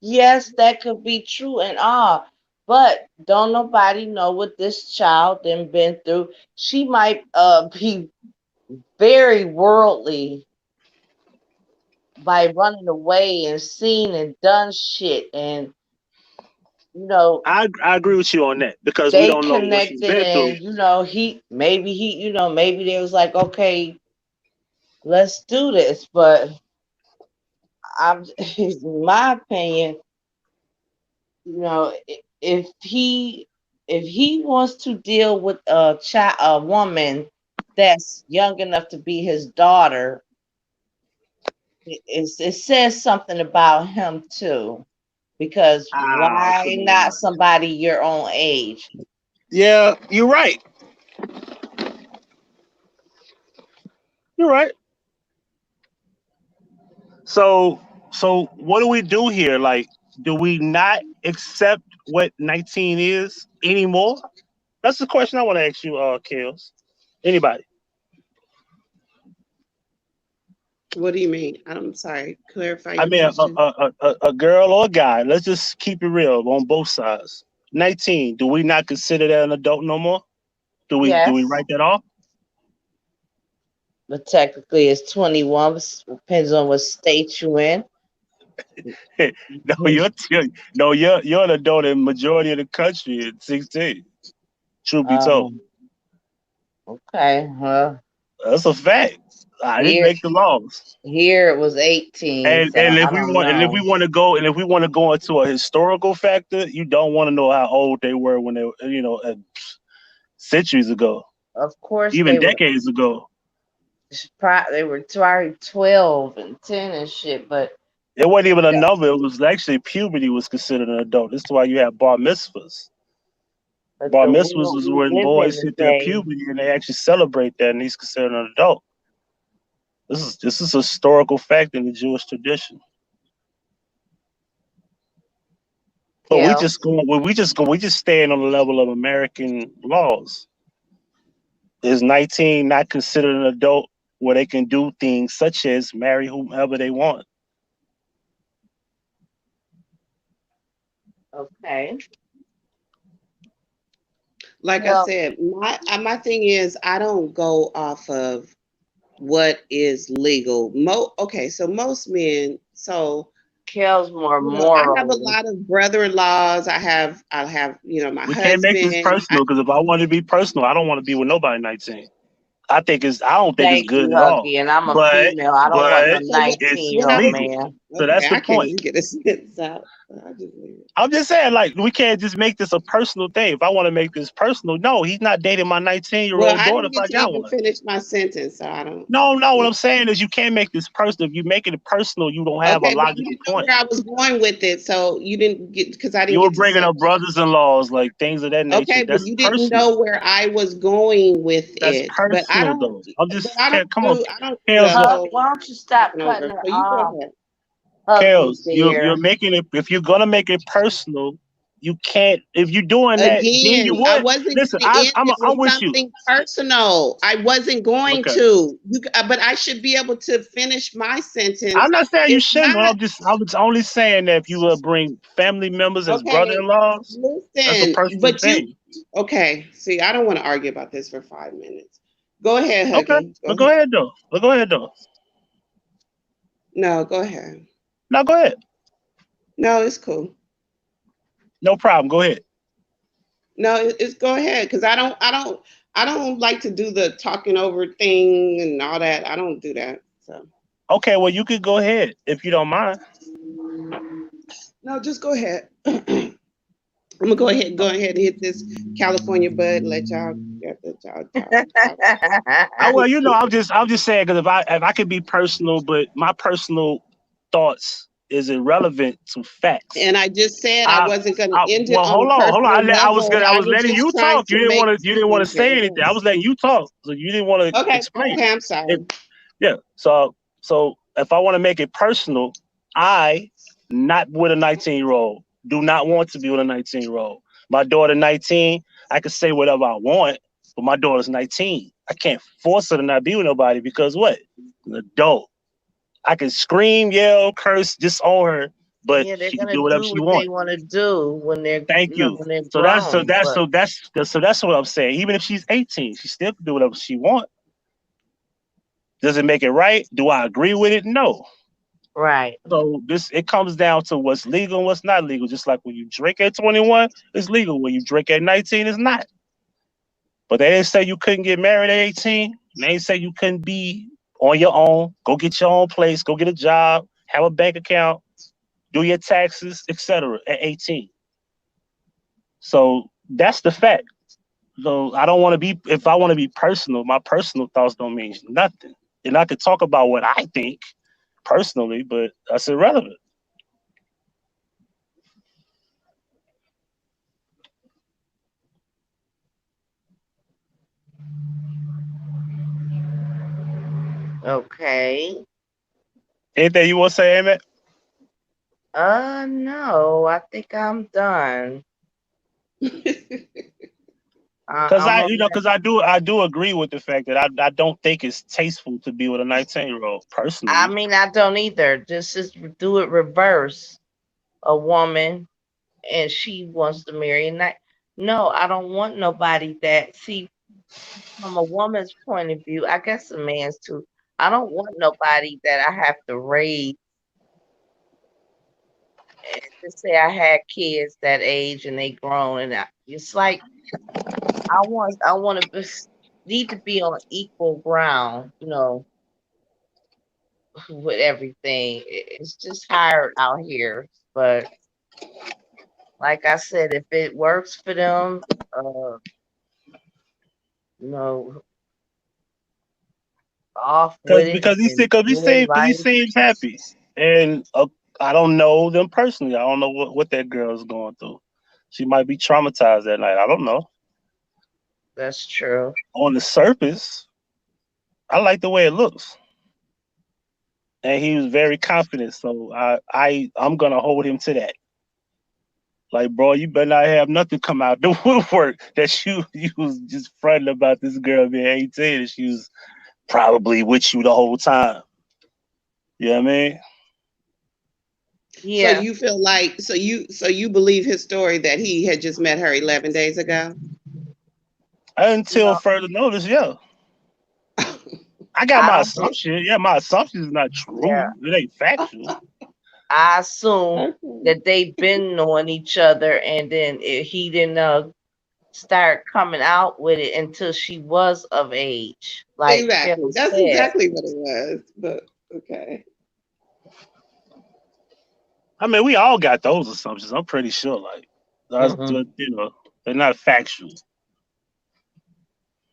yes, that could be true and all, but don't nobody know what this child then been through. She might be very worldly by running away and seen and done shit, and you know I agree with you on that because we they don't know what she's connected, been through. and maybe they was like, okay, let's do this. But I'm in my opinion, if he wants to deal with a woman that's young enough to be his daughter, it says something about him too. Because Ah, why come not on. somebody your own age? Yeah, you're right. You're right. So, what do we do here? Like, do we not accept what 19 is anymore? That's the question I want to ask you, Kellz. Anybody? What do you mean? I'm sorry. Clarify I your mean, question. a girl or a guy. Let's just keep it real on both sides. 19. Do we not consider that an adult no more? Do we Yes, write that off? but technically it's 21. Depends on what state you in. No, you're an adult in majority of the country at 16. Truth be told, Um, okay, well, that's a fact. I didn't here make the laws. here it was 18, so And I if we don't want, and if know. we want to go, and if we want to go into a historical factor, you don't want to know how old they were when they, centuries ago, Of course, even decades ago. they were probably 12 and 10 and shit, but It wasn't even a number. It was actually puberty was considered an adult. This is why you have bar mitzvahs. Bar the mitzvahs world is we when live in boys hit their today. puberty and they actually celebrate that, and he's considered an adult. This is a historical fact in the Jewish tradition. But we Hell, just go. We just staying on the level of American laws. Is 19 not considered an adult where they can do things such as marry whomever they want? okay. Like I Well, said, my thing is I don't go off of what is legal. Okay, so most men, so Kell's more I have a moral. lot of brother-in-laws. I have, my We can't make this husband. personal because if I want to be personal, I don't want to be with nobody 19. I don't think it's Thank you, good at all. Huggy. And I'm a But female. I don't want no but So it's 19 year when I old was legal. man. So that's okay, the I can't point. even get a sentence out. I just leave it. I'm just saying, like, we can't just make this a personal thing. If I want to make this personal, no, he's not dating my 19-year-old Well, I daughter didn't if get I to got even one. finish my sentence, so I don't. No, no, what I'm saying is you can't make this personal. If you make it personal, you don't have a Okay, but you logical didn't know point. where I was going with it, so you didn't get because I You didn't were get to bringing say. up brothers-in-laws, like things of that nature. Okay, but That's you didn't personal. know where I was going with That's it. But I personal, don't. though. I'm But just I don't come on, do. I don't do the Kales. Hug, whole why don't you stop talking cutting over. her So you go off? ahead. Huggy Kales, you're dear. making it. If you're gonna make it personal, you can't. If you're doing that, then you Again, I would wasn't going listen. to end it I'm with with you. something personal. I wasn't going Okay. to. But I should be able to finish my sentence. I'm not saying you If shouldn't. not, I was only saying that if you will bring family members as okay. brother-in-laws, that's a Listen, personal but you thing. okay. See, I don't want to argue about this for 5 minutes. Go ahead, Okay, Huggy. Go but go ahead. ahead though. But go ahead though. No, go ahead. No, go ahead. No, it's cool. No problem. Go ahead. No, it's go ahead because I don't like to do the talking over thing and all that. I don't do that. So Okay, well you could go ahead if you don't mind. no, just go ahead. I'm gonna go ahead and hit this California bud and let y'all talk. Well, I'm just saying because if I could be personal, but my personal thoughts is irrelevant to facts. And I just said I wasn't going to end it well, on hold on. I was letting just you trying talk. You didn't want to to say anything. I was letting you talk, so you didn't want to explain. Okay, I'm sorry. Yeah. So if I want to make it personal, I not with a 19-year-old. Do not want to be with a 19-year-old. My daughter 19. I can say whatever I want, but my daughter's 19. I can't force her to not be with nobody because what? An adult. I can scream, yell, curse, disown her, but yeah, they're she can gonna do whatever do she what wants. they want to do when they're Thank you. when they're So grown. that's what I'm saying. Even if she's 18, she still can do whatever she wants. Does it make it right? Do I agree with it? No. Right. So it comes down to what's legal and what's not legal. Just like when you drink at 21, it's legal. When you drink at 19, it's not. But they didn't say you couldn't get married at 18. They didn't say you couldn't be on your own, go get your own place, go get a job, have a bank account, do your taxes, etc. at 18. So that's the fact. So I don't want to be, if I want to be personal, my personal thoughts don't mean nothing. And I could talk about what I think personally, but that's irrelevant. Okay. Anything you want to say, Emmett? No, I think I'm done. Because I do agree with the fact that I don't think it's tasteful to be with a 19-year-old personally. I mean, I don't either. Just do it reverse. A woman and she wants to marry a night. No, I don't want nobody that, see, from a woman's point of view, I guess a man's too. I don't want nobody that I have to raise. And to say I had kids that age and they grown, and it's like I want to need to be on equal ground, with everything. It's just hard out here, but like I said, if it works for them, you know, off with it Because and he seems happy, and I don't know them personally. I don't know what that girl is going through. She might be traumatized that night. I don't know. That's true. On the surface, I like the way it looks, and he was very confident. So I'm gonna hold him to that. Like, bro, you better not have nothing come out the woodwork that you was just fronting about this girl being 18 and she was probably with you the whole time. You know what I mean? Yeah. So you feel like so you believe his story that he had just met her 11 days ago? Until further notice, yeah. I got my assumption. Yeah, my assumption is not true. Yeah. It ain't factual. I assume that they've been knowing each other, and then he didn't start coming out with it until she was of age. Like exactly. That's exactly what it was. But okay. I mean, we all got those assumptions. I'm pretty sure. Like, they're not factual.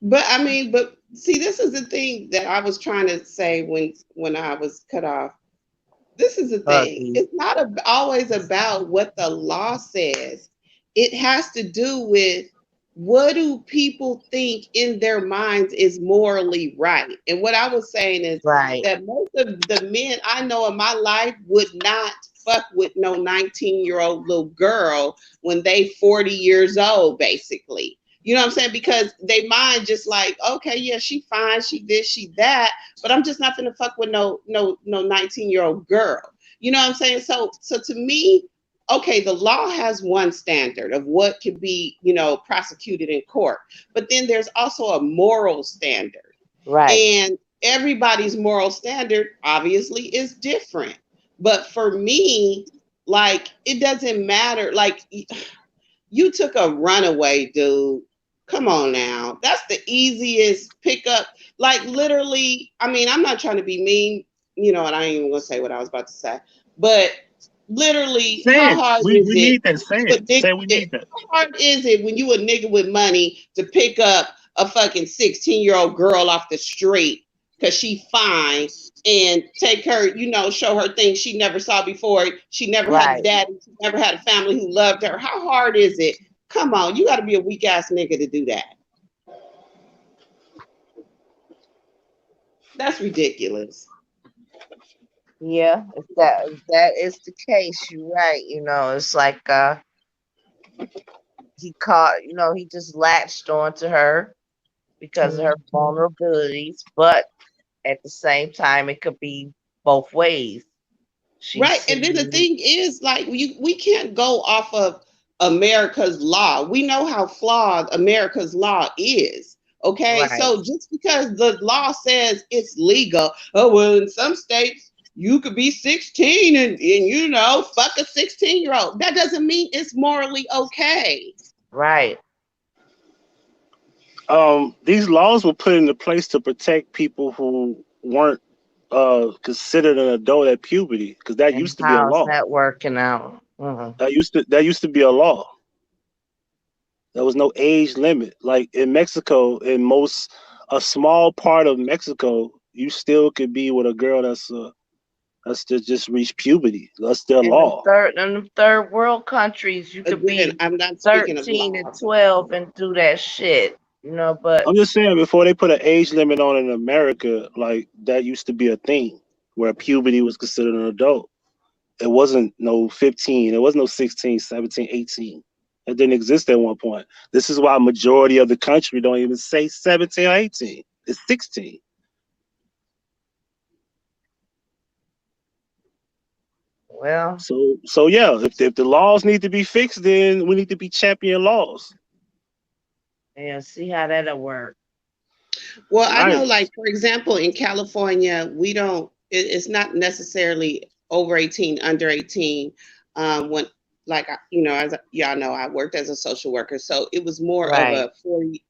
But I mean, see, this is the thing that I was trying to say when I was cut off. This is the thing. It's not always about what the law says. It has to do with what do people think in their minds is morally right. And what I was saying is that most of the men I know in my life would not fuck with no 19-year-old little girl when they 40 years old, basically. You know what I'm saying? Because they mind just like, okay, yeah, she fine, she this, she that, but I'm just not gonna fuck with no 19-year-old girl. You know what I'm saying? So to me, okay, the law has one standard of what can be, prosecuted in court, but then there's also a moral standard. Right. And everybody's moral standard obviously is different. But for me, like, it doesn't matter. Like, you took a runaway, dude. Come on now. That's the easiest pickup. Like, literally, I mean, I'm not trying to be mean, and I ain't even gonna say what I was about to say. But literally, how hard is it? How hard is it when you a nigga with money to pick up a fucking 16-year-old girl off the street because she fine and take her, you know, show her things she never saw before. She never had a daddy. She never had a family who loved her. How hard is it? Come on, you got to be a weak ass nigga to do that. That's ridiculous. Yeah, if that is the case, you're right. You know, it's like he caught, you know, he just latched onto her because of her vulnerabilities, but at the same time, it could be both ways. Right. And then the thing is, like, we can't go off of America's law. We know how flawed America's law is. Okay. Right. So just because the law says it's legal, oh, well, in some states, you could be 16 and you know, fuck a 16-year-old. That doesn't mean it's morally okay. Right. These laws were put into place to protect people who weren't considered an adult at puberty, because that used to be a law. How's that working out? That used to be a law. There was no age limit. Like in Mexico, a small part of Mexico, you still could be with a girl that's just reached puberty. That's their law. In the third world countries, you could be I'm not speaking 13 of and 12 and do that shit. You know, but I'm just saying, before they put an age limit on in America, like that used to be a thing where puberty was considered an adult. It wasn't no 15, it wasn't no 16, 17, 18. It didn't exist at one point. This is why a majority of the country don't even say 17 or 18. It's 16. Well, so yeah, if the laws need to be fixed, then we need to be champion laws. Yeah, see how that'll work. Well, I know, like, for example, in California, we don't, it's not necessarily over 18, under 18. When, like, you know, as y'all know, I worked as a social worker, so it was more of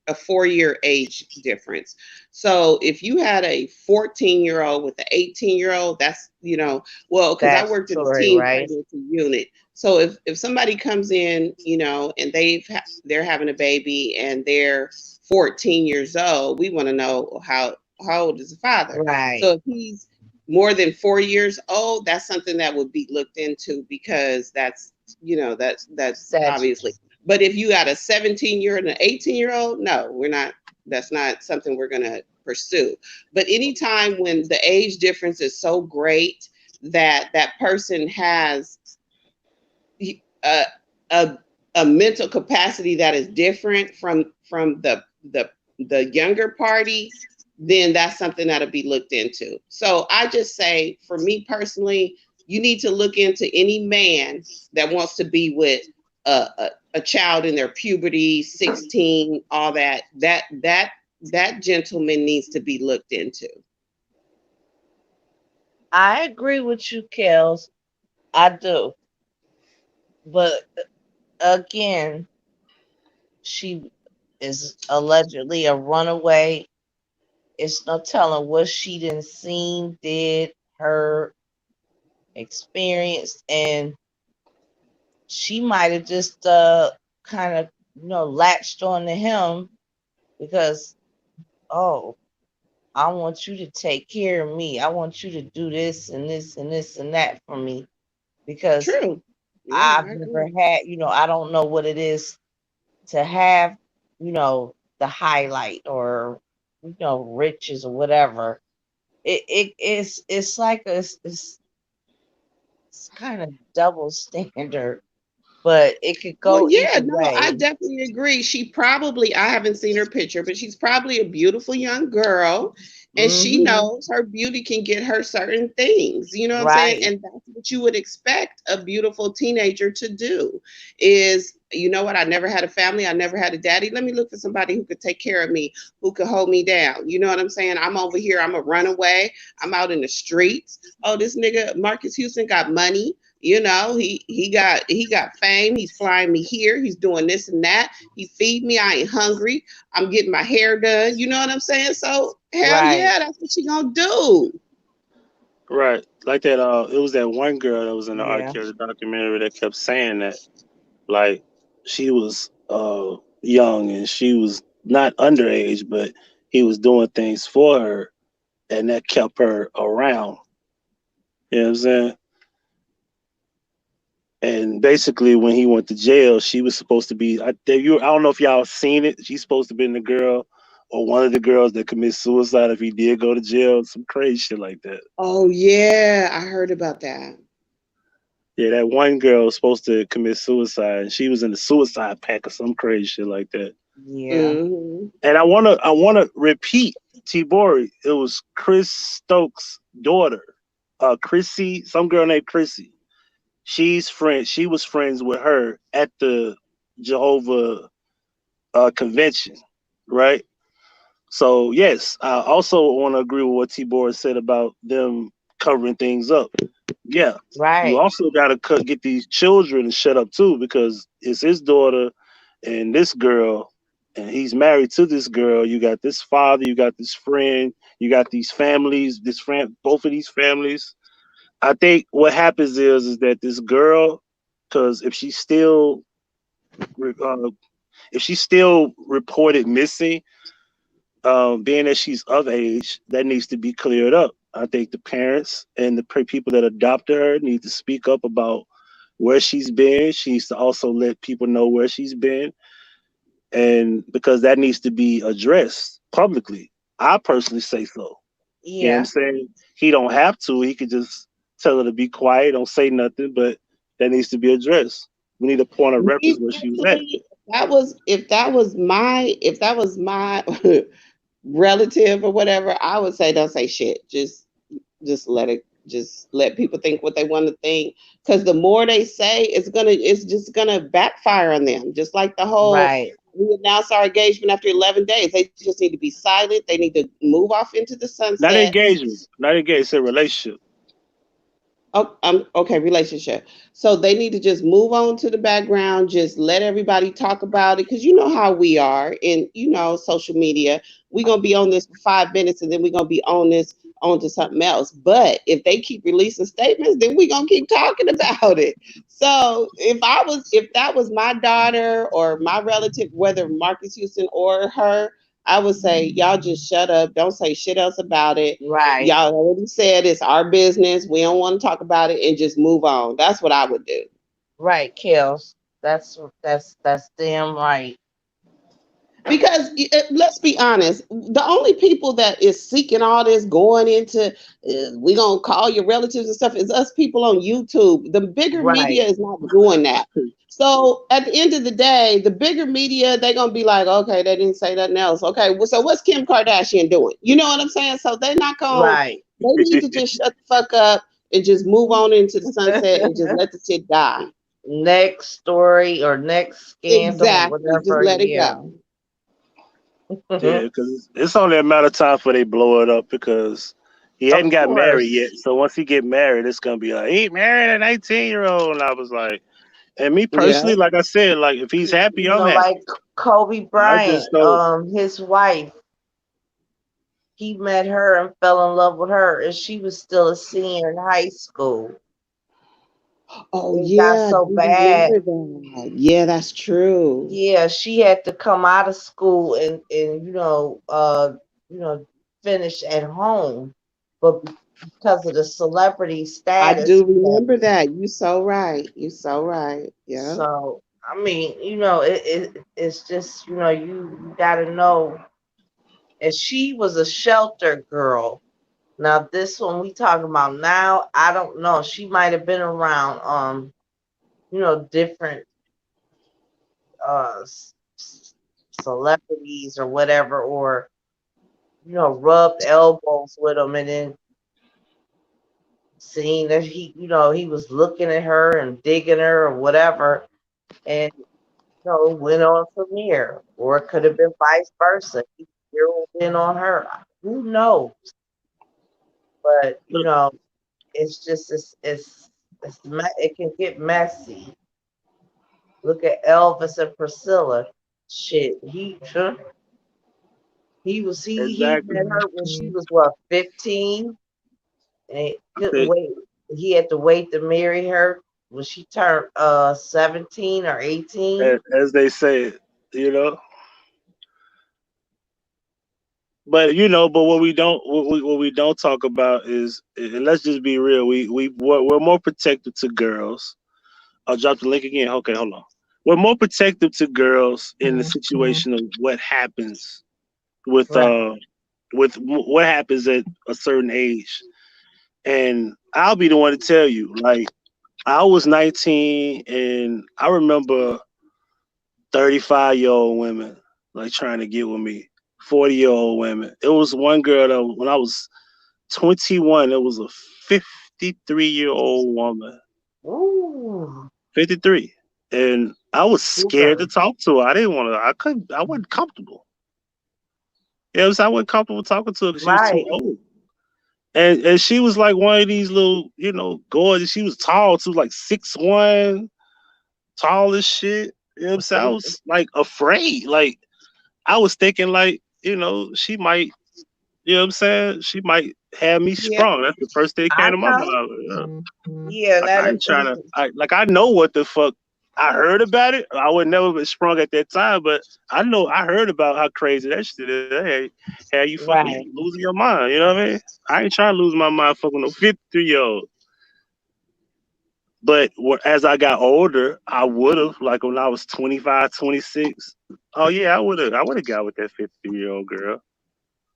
a 4-year age difference. So if you had a 14-year-old with an 18-year-old, that's, you know, well, because I worked in a teen pregnancy unit. So if somebody comes in, you know, and they're having a baby and they're 14 years old, we want to know how old is the father. Right. So if he's more than 4 years old, that's something that would be looked into, because that's, you know, that's obviously. But if you got a 17-year and an 18-year-old, no, we're not. That's not something we're going to pursue. But anytime when the age difference is so great that that person has a mental capacity that is different from the younger party, then that's something that'll be looked into. So I just say, for me personally, you need to look into any man that wants to be with a child in their puberty, 16, all that gentleman needs to be looked into. I agree with you, Kellz. I do. But again, she is allegedly a runaway. It's no telling what she didn't seen, did, heard, experienced, and she might have just kind of, you know, latched on to him because, oh, I want you to take care of me. I want you to do this and this and this and that for me, because True. Yeah, I've never had, you know, I don't know what it is to have, you know, the highlight or, you know, riches or whatever. It's like it's kind of double standard, but it could go either way. I definitely agree. I haven't seen her picture, but she's probably a beautiful young girl, and she knows her beauty can get her certain things. You know what I'm saying? And that's what you would expect a beautiful teenager to do is, you know what? I never had a family. I never had a daddy. Let me look for somebody who could take care of me, who could hold me down. You know what I'm saying? I'm over here. I'm a runaway. I'm out in the streets. Oh, this nigga, Marques Houston, got money. You know, he got fame. He's flying me here. He's doing this and that. He feed me. I ain't hungry. I'm getting my hair done. You know what I'm saying? So hell yeah, that's what she gonna do. Right. Like that. It was that one girl that was in the R. Kelly documentary that kept saying that, like, she was young and she was not underage, but he was doing things for her, and that kept her around. You know what I'm saying? And basically, when he went to jail, she was supposed to be. I don't know if y'all seen it. She's supposed to be the girl or one of the girls that commits suicide if he did go to jail. Some crazy shit like that. Oh yeah, I heard about that. Yeah, that one girl was supposed to commit suicide, and she was in the suicide pack or some crazy shit like that. Yeah. Hmm. And I wanna repeat, T-Bori. It was Chris Stokes' daughter, Chrissy, some girl named Chrissy. She was friends with her at the Jehovah convention, right? So yes, I also want to agree with what T-Bori said about them covering things up. Yeah, you Right. also got to get these children to shut up too, because it's his daughter and this girl, and he's married to this girl. You got this father, you got this friend, you got these families, both of these families. I think what happens is that this girl, because uh, if she's still reported missing, being that she's of age, that needs to be cleared up. I think the parents and the people that adopted her need to speak up about where she's been. She needs to also let people know where she's been, and because that needs to be addressed publicly. I personally say so. You know what I'm Yeah. saying? He don't have to. He could just tell her to be quiet, don't say nothing, but that needs to be addressed. We need a point of reference Me where she was at. personally, if that was my relative or whatever, I would say don't say shit. Just let it. Just let people think what they want to think. Because the more they say, it's just gonna backfire on them. Just like the whole Right. we announce our engagement after 11 days. They just need to be silent. They need to move off into the Not sunset. engagement, not engaged. It's a relationship. Oh, okay, relationship. So they need to just move on to the background, just let everybody talk about it. Cause you know how we are in, social media. We're gonna be on this for 5 minutes and then we're gonna be on to something else. But if they keep releasing statements, then we're gonna keep talking about it. So if that was my daughter or my relative, whether Marcus Houston or her, I would say, y'all just shut up. Don't say shit else about it. Right. Y'all already said it's our business. We don't want to talk about it and just move on. That's what I would do. Right, Kellz. That's damn right. Because let's be honest, the only people that is seeking all this going into, we gonna call your relatives and stuff, is us people on YouTube. The bigger Right. media is not doing that. So at the end of the day, the bigger media, they're gonna be like, okay, they didn't say nothing else. Okay, well, so what's Kim Kardashian doing? You know what I'm saying? So they're not gonna. Right. They need to just shut the fuck up and just move on into the sunset and just let the shit die. Next story or next scandal, Exactly. Just whatever. let it Yeah. go. Yeah, because it's only a matter of time before they blow it up, because he hadn't Of got married yet. course. So once he get married, it's gonna be like he married a 19-year-old. And I was like, and me Yeah. personally, like I said, like if he's happy, I'm Like happy. Kobe I just Bryant, don't. his wife, he met her and fell in love with her, and she was still a senior in high school. Oh It got yeah, I so do bad. remember that. Yeah, that's true. Yeah, she had to come out of school and you know, finish at home, but because of the celebrity I status, do remember that. You so right. You so right. Yeah. so I mean, it's just you got to know. And she was a shelter girl. Now this one we talking about now, I don't know. She might have been around different uh celebrities or whatever, or rubbed elbows with him, and then seeing that he was looking at her and digging her or whatever, and went on from there. Or it could have been vice versa. He zeroed in on her. Who knows? But it's just it can get messy. Look at Elvis and Priscilla. Shit, he Exactly. met her when she was what, 15, and he couldn't It- wait. He had to wait to marry her when she turned 17 or 18. as they say, you know. But but what we don't talk about is, and let's just be real, we're more protective to girls. I'll drop the link again. Okay, hold on. We're more protective to girls in the Mhm. situation of what happens with Right. what happens at a certain age. And I'll be the one to tell you, like, I was 19 and I remember 35-year-old women like trying to get with me. 40-year-old women. It was one girl that when I was 21, it was a 53-year-old woman. Ooh. 53. And I was scared to Super. talk to her. I didn't want to, I wasn't comfortable. I wasn't comfortable talking to her because she was too Right. old. And she was like one of these little, gorgeous. She was tall too, like 6'1", tall as shit. You know what I'm saying? I was like afraid. Like I was thinking like, she might, what I'm saying? She might have me Yeah, sprung. That's the first thing that I came to my know. mind. Yeah, Like I that ain't trying is. to. I know what the fuck. I heard about it. I would never been sprung at that time, but I know I heard about how crazy that shit is. Hey, how you fucking Right. losing your mind? You know what I mean? I ain't trying to lose my mind fucking no 53-year-old. But as I got older, I would have, like when I was 25, 26. Oh yeah, I would have. I would have got with that 53-year-old girl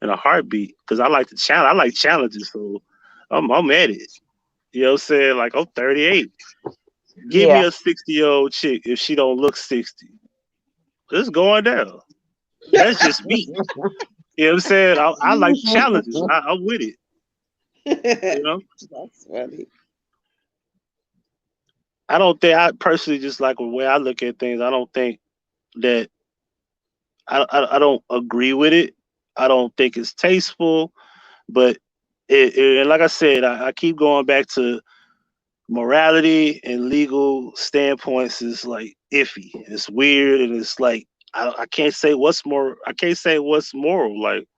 in a heartbeat because I like to challenge. I like challenges, so I'm at it. You know what I'm saying? Like I'm 38. Give me Yeah. a 60-year-old chick if she don't look 60. It's going down. That's just me. You know what I'm saying? I like challenges. I'm with it. You know? that's funny. I don't think I personally just like the way I look at things. I don't think that I don't agree with it. I don't think it's tasteful, but and like I said, I keep going back to morality and legal standpoints is like iffy. It's weird and it's like I can't say what's more. I can't say what's moral. Like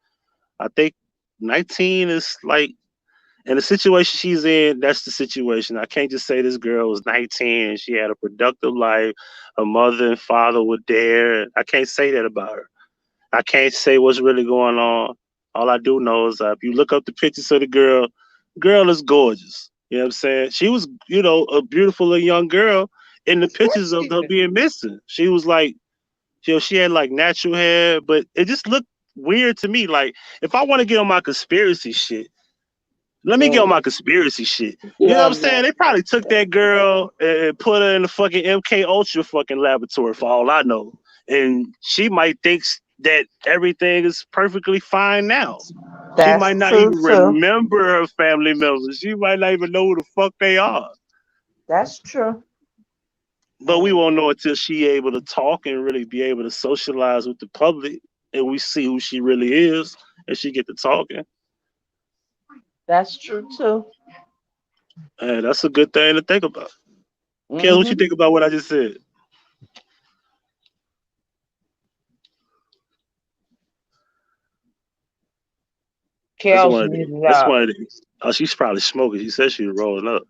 I think 19 is like in the situation she's in. That's the situation. I can't just say this girl was 19 and she had a productive life. Her mother and father were there. I can't say that about her. I can't say what's really going on. All I do know is if you look up the pictures of the girl is gorgeous. You know what I'm saying? She was, a beautiful little young girl in the Of course pictures of she her did. being missing. She was like, she had like natural hair, but it just looked weird to me. Like, if I want to get on my conspiracy shit, let me get on Oh, my conspiracy shit. You know what I'm love saying? that. They probably took that girl and put her in the fucking MK Ultra fucking laboratory for all I know. And she might think that everything is perfectly fine now. She That's might not true even too. remember her family members. She might not even know who the fuck they are. That's true. But we won't know until she able to talk and really be able to socialize with the public and we see who she really is and she get to talking. That's true too. And that's a good thing to think about. Kel, what you Mhm. think about what I just said? That's Kellz one of the. muted That's up. one of the. Oh, she's probably smoking. She said she was rolling up.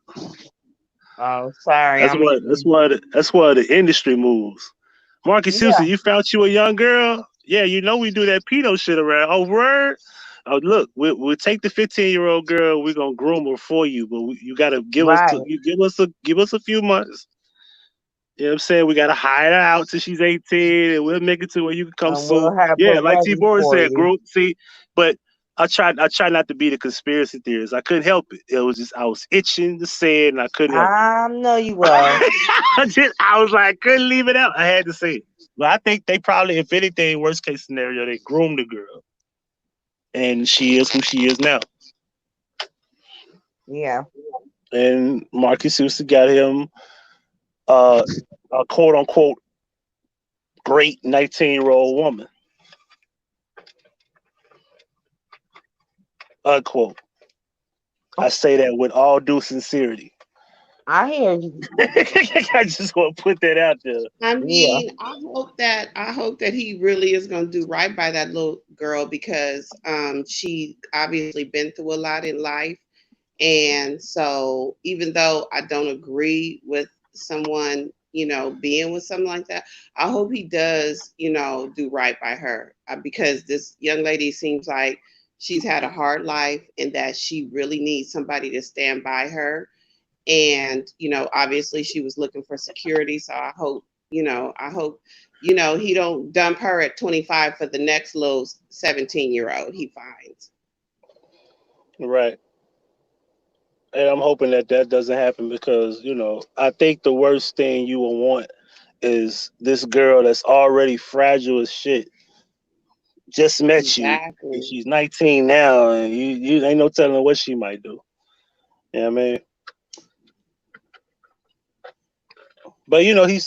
Oh, sorry, That's I'm one. That's eating. one. That's one of the industry moves. Marques Yeah. Houston, you found you a young girl. Yeah, we do that pedo shit around. Oh, word. Oh, look, we'll take the 15-year-old girl. We're gonna groom her for you, but you gotta Right. give us a few months. You know what I'm saying? We gotta hire her out till she's 18, and we'll make it to where you can come And soon. we'll have Yeah, her like T. ready Boris for said, you. group. See, but I try not to be the conspiracy theorist. I couldn't help it. It was just I was itching to say it, and I couldn't help it. I know you was. I was like, I couldn't leave it out. I had to say it. But I think they probably, if anything, worst case scenario, they groomed the girl, and she is who she is now. Yeah. And Marcus Houston got him a quote unquote great 19-year-old woman. Unquote. I say that with all due sincerity. I hear you. I just want to put that out there. I Yeah. mean, I hope that he really is going to do right by that little girl because she obviously been through a lot in life, and so even though I don't agree with someone you know, being with something like that. I hope he does, you know, do right by her, because this young lady seems like she's had a hard life and that she really needs somebody to stand by her. And, you know, obviously she was looking for security. So I hope, you know, he don't dump her at 25 for the next little 17-year-old he finds. Right. And I'm hoping that that doesn't happen because, you know, I think the worst thing you will want is this girl that's already fragile as shit just met you. And Exactly. she's 19 now, and you ain't no telling what she might do. You know what I mean? But you know, and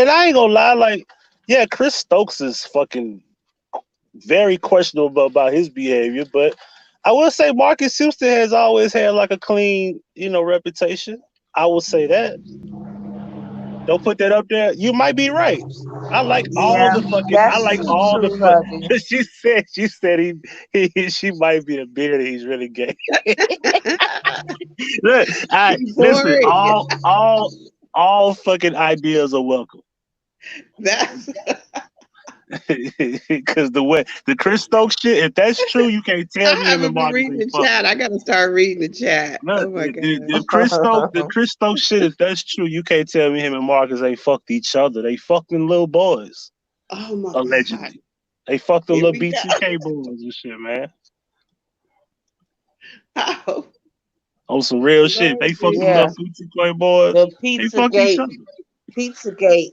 I ain't gonna lie, like, yeah, Chris Stokes is fucking very questionable about his behavior, but I will say Marcus Houston has always had like a clean, you know, reputation. I will say that. Don't put that up there. You might be right. I like all Yeah, the fucking. I that's like all the true, fuck. Huggy. She said she might be a beard. He's really gay. Look, I He listen. bored. All fucking ideas are welcome. That's Because the Chris Stokes shit, if that's true, you can't tell I me him and haven't been Marcus reading ain't the fucking. chat. I gotta start reading the chat. Look, Oh my the gosh. Chris Stokes shit, if that's true, you can't tell me him and Marcus ain't fucked each other. They fucking little boys, Oh my God. allegedly. They fucked them Here little we go. B2K boys and shit, man. Oh, On some real shit. Lord They fucked them Yeah, little B2K boys. the They fucked each Pizzagate, other. Pizzagate.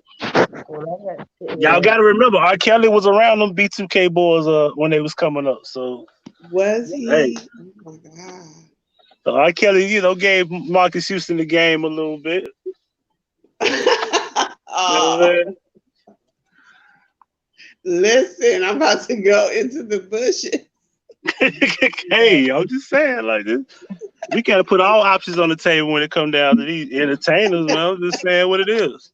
Well, I got Y'all to- gotta remember, R. Kelly was around them B2K boys when they was coming up. So was hey, he? Oh my God. R. Kelly, you know, gave Marcus Houston the game a little bit. You know what I'm Oh, saying? listen, I'm about to go into the bushes. Hey, I'm just saying, like this. We gotta put all options on the table when it come down to these entertainers, man. I'm just saying what it is.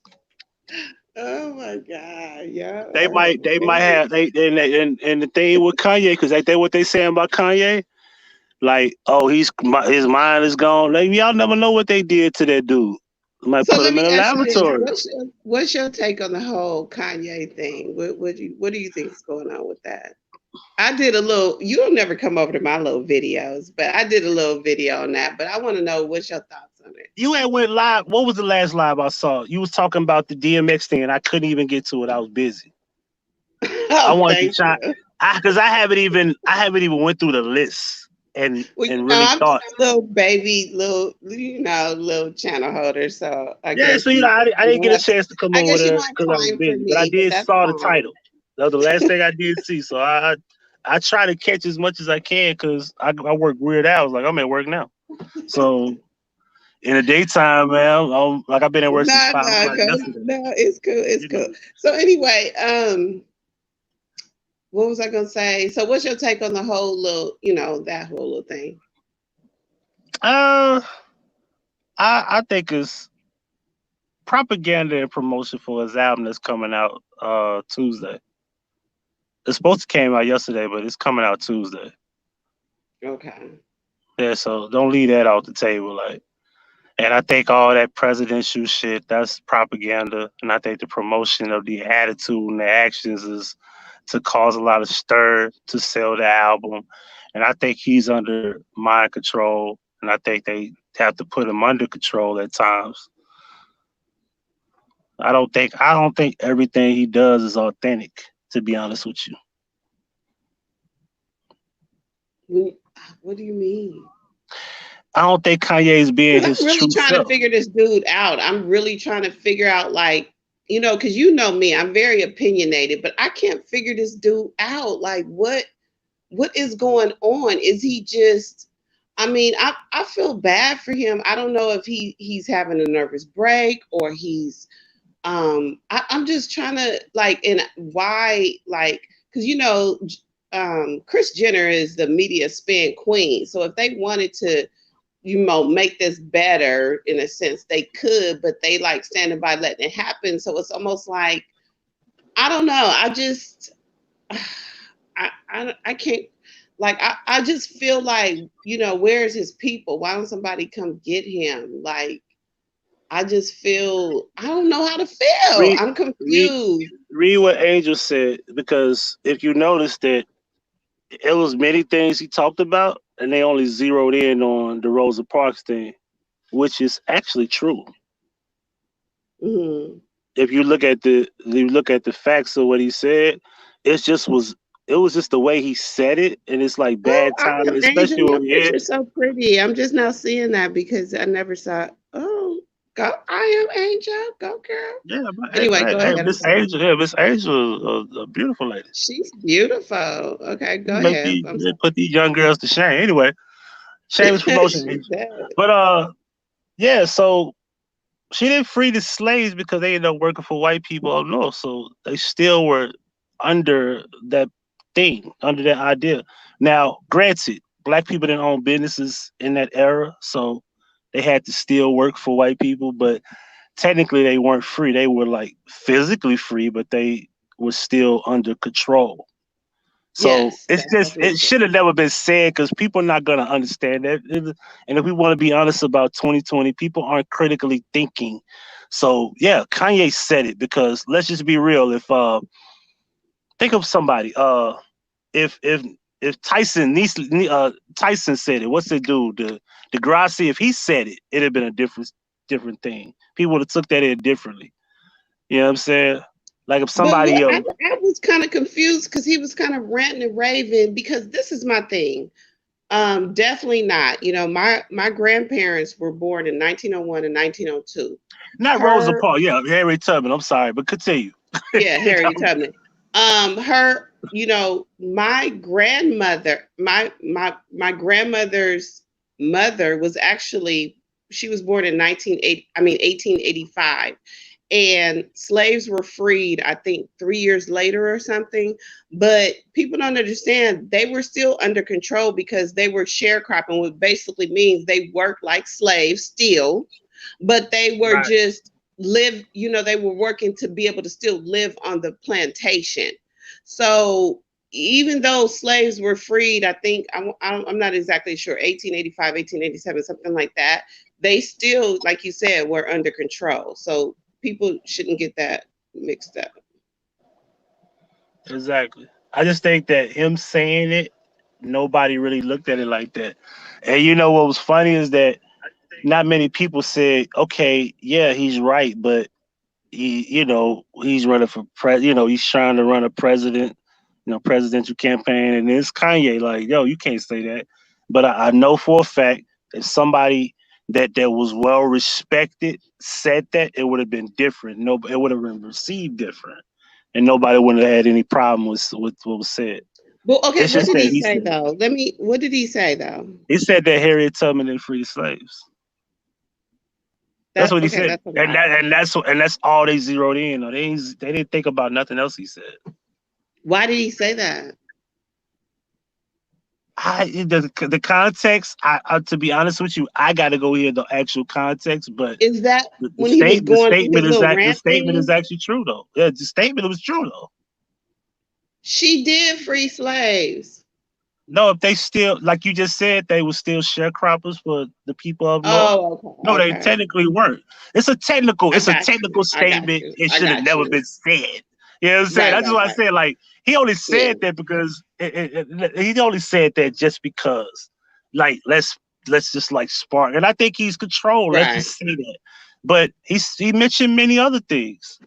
Oh my God. Yeah. They might have and the thing with Kanye, because they what they saying about Kanye, like, oh, his mind is gone. Like, y'all never know what they did to that dude. Might So put let him in me a ask you this: laboratory. what's your take on the whole Kanye thing? What do you think is going on with that? I did a little. You don't never come over to my little videos, but I did a little video on that. But I want to know what's your thoughts on it. You had went live. What was the last live I saw? You was talking about the DMX thing, and I couldn't even get to it. I was busy. I Oh, wanted to thank try, you. because I haven't even went through the list and Well, you know, really I'm just thought. a little baby, little channel holder. So I Yeah, so guess you know, I you didn't don't get a have to. chance to come I over guess you there don't have because I was time for busy, but I me, but did that's saw the fine. title. That was the last thing I did see. So I try to catch as much as I can because I work weird hours. Like, I'm at work now, so in the daytime, man, like I've been at work since No, 5 o'clock go. yesterday. No, it's cool. It's You know, cool. So anyway, what was I gonna say? So what's your take on the whole little, that whole little thing? uh, I think it's propaganda and promotion for his album that's coming out Tuesday. It's supposed to came out yesterday, but it's coming out Tuesday. Okay. Yeah, so don't leave that off the table, like. And I think all that presidential shit, that's propaganda. And I think the promotion of the attitude and the actions is to cause a lot of stir to sell the album. And I think he's under mind control. And I think they have to put him under control at times. I don't think everything he does is authentic, to be honest with you. When, what do you mean? I don't think Kanye's being Because his I'm really true trying to self. figure this dude out. I'm really trying to figure out, like, because you know me, I'm very opinionated, but I can't figure this dude out. Like, what is going on? Is he just? I mean, I feel bad for him. I don't know if he's having a nervous break or he's. I'm just trying to, like, and why, like, because Kris Jenner is the media spin queen. So if they wanted to make this better in a sense, they could, but they like standing by letting it happen. So it's almost like, I don't know. I just, I can't, like, I just feel like, where's his people? Why don't somebody come get him? Like, I just feel, I don't know how to feel. Read, I'm read, confused. read what Angel said, because if you notice that it was many things he talked about, and they only zeroed in on the Rosa Parks thing, which is actually true. Hmm. If you look at the facts of what he said, it was just the way he said it, and it's like Oh, bad I timing, am Angel. especially Your when we had. picture's so pretty. I'm just now seeing that because I never saw. Oh, go! I am Angel. Go, girl. Yeah, but Anyway, go ahead. I'm sorry. Miss Angel, a beautiful lady. She's beautiful. Okay, go Make ahead. I'm they put these young girls to shame. Anyway, shameless sorry. promotion. She Angel. does. But yeah. So she didn't free the slaves because they ended up working for white people up north. So they still were under that thing, under that idea. Now, granted, black people didn't own businesses in that era, so they had to still work for white people, but technically they weren't free. They were like physically free, but they were still under control. So Yes, it's that's just definitely it true. should have never been said because people are not gonna understand that. And if we want to be honest about 2020, people aren't critically thinking. So yeah, Kanye said it because let's just be real. If think of somebody, if if if Tyson said it, what's the dude? The Degrassi, if he said it, it'd have been a different thing. People would have took that in differently. You know what I'm saying? Like if But what somebody else. I was kind of confused because he was kind of ranting and raving because this is my thing. Definitely not. You know, my grandparents were born in 1901 and 1902. Not Rosa Her, Parks, yeah, Harry Tubman. I'm sorry, but continue. yeah, Harriet Tubman. Her, you know, my grandmother, my grandmother's mother was actually, she was born in 1980, I mean 1885. And slaves were freed, I think 3 years later or something. But people don't understand, they were still under control because they were sharecropping, which basically means they worked like slaves still, but they were Right. just live, you know, they were working to be able to still live on the plantation. So even though slaves were freed, I think I'm not exactly sure, 1885, 1887, something like that, they still, like you said, were under control. So people shouldn't get that mixed up. Exactly. I just think that him saying it, nobody really looked at it like that. And you know what was funny is that not many people said, okay, yeah, he's right, but he's running for he's trying to run a presidential campaign, and it's Kanye like, yo, you can't say that. But I know for a fact if somebody that was well respected said that, it would have been different. No, it would have been received different, and nobody would have had any problem with what was said. Well, okay, It's what just did that he he say said it. though? What did he say though? He said that Harriet Tubman didn't free the slaves. That's That, what he okay, said, that's a lie. and that's all they zeroed in on. They didn't think about nothing else he said. Why did he say that? The context. To be honest with you, I got to go hear the actual context. But Is that the when he was the going through his statement little the rant statement is thing? actually true though. Yeah, the statement was true though. She did free slaves. No, if they still, like you just said, they were still sharecroppers for the people up north. Oh, No, okay, they okay. technically weren't. I It's a got you. technical I got statement. you. It I should have got never you. been said. You know what I'm saying? Right, That's right, why I right. said like he only Yeah, said that because he only said that just because. Like let's just like spark, and I think he's controlled. Let's right. just say that. But he mentioned many other things.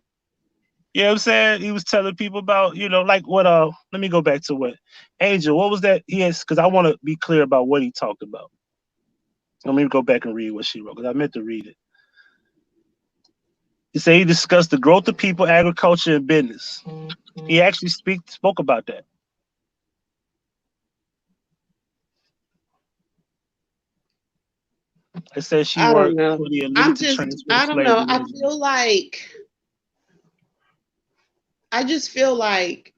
You know what I'm saying? He was telling people about, like what let me go back to what Angel, what was that? He has, because I want to be clear about what he talked about. Let me go back and read what she wrote, because I meant to read it. He said he discussed the growth of people, agriculture, and business. He actually spoke about that. It says she I don't worked know. for the elite I'm to just, transfer I don't slaves know. and I originally. feel like, I just feel like,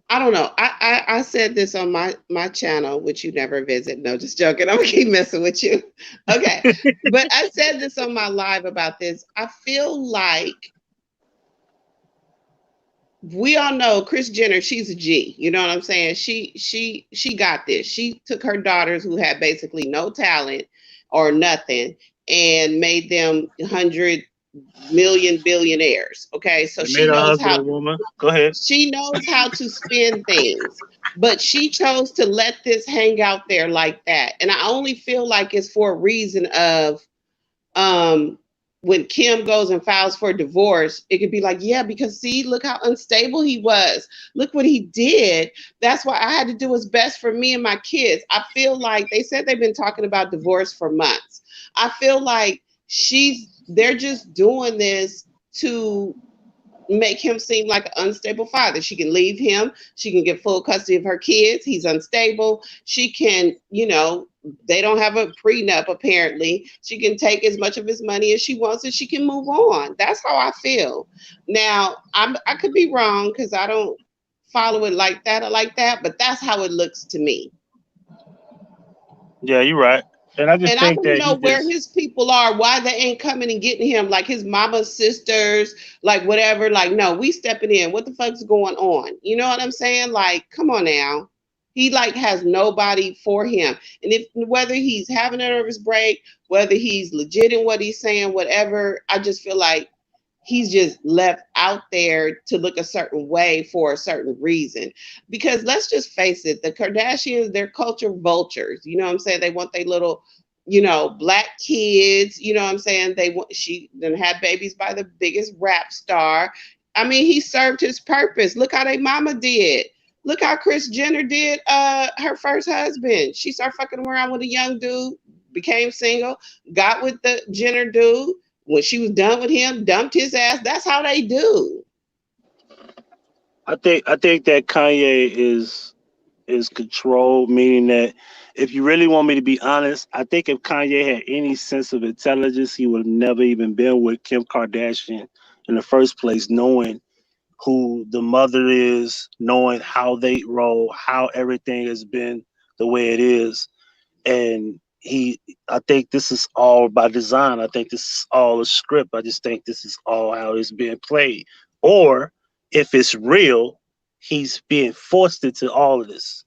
I don't know. I said this on my channel, which you never visit. No, just joking. I'm gonna keep messing with you. Okay, but I said this on my live about this. I feel like we all know Kris Jenner. She's a G. You know what I'm saying? She got this. She took her daughters who had basically no talent or nothing, and made them 100 million billionaires. Okay, so They made her husband a woman. Go ahead. she knows how to spin things, but she chose to let this hang out there like that. And I only feel like it's for a reason of when Kim goes and files for divorce, it could be like, yeah, because see, look how unstable he was. Look what he did. That's why I had to do what's best for me and my kids. I feel like they said they've been talking about divorce for months. I feel like they're just doing this to make him seem like an unstable father. She can leave him. She can get full custody of her kids. He's unstable. She can, they don't have a prenup apparently. She can take as much of his money as she wants and she can move on. That's how I feel. Now, I could be wrong because I don't follow it like that, but that's how it looks to me. Yeah, you're right. And I just think I that don't know where his people are, why they ain't coming and getting him, like his mama's sisters, like whatever. Like, no, we stepping in. What the fuck's going on? You know what I'm saying? Like, come on now. He like has nobody for him. And whether he's having a nervous break, whether he's legit in what he's saying, whatever, I just feel like he's just left out there to look a certain way for a certain reason. Because let's just face it, the Kardashians, they're culture vultures. You know what I'm saying? They want their little, black kids. You know what I'm saying? She then had babies by the biggest rap star. I mean, he served his purpose. Look how they mama did. Look how Kris Jenner did her first husband. She started fucking around with a young dude, became single, got with the Jenner dude. When she was done with him, dumped his ass. That's how they do. I think that Kanye is controlled, meaning that if you really want me to be honest, I think if Kanye had any sense of intelligence, he would have never even been with Kim Kardashian in the first place, knowing who the mother is, knowing how they roll, how everything has been the way it is. And I think this is all by design. I think this is all a script. I just think this is all how it's being played. Or if it's real, he's being forced into all of this.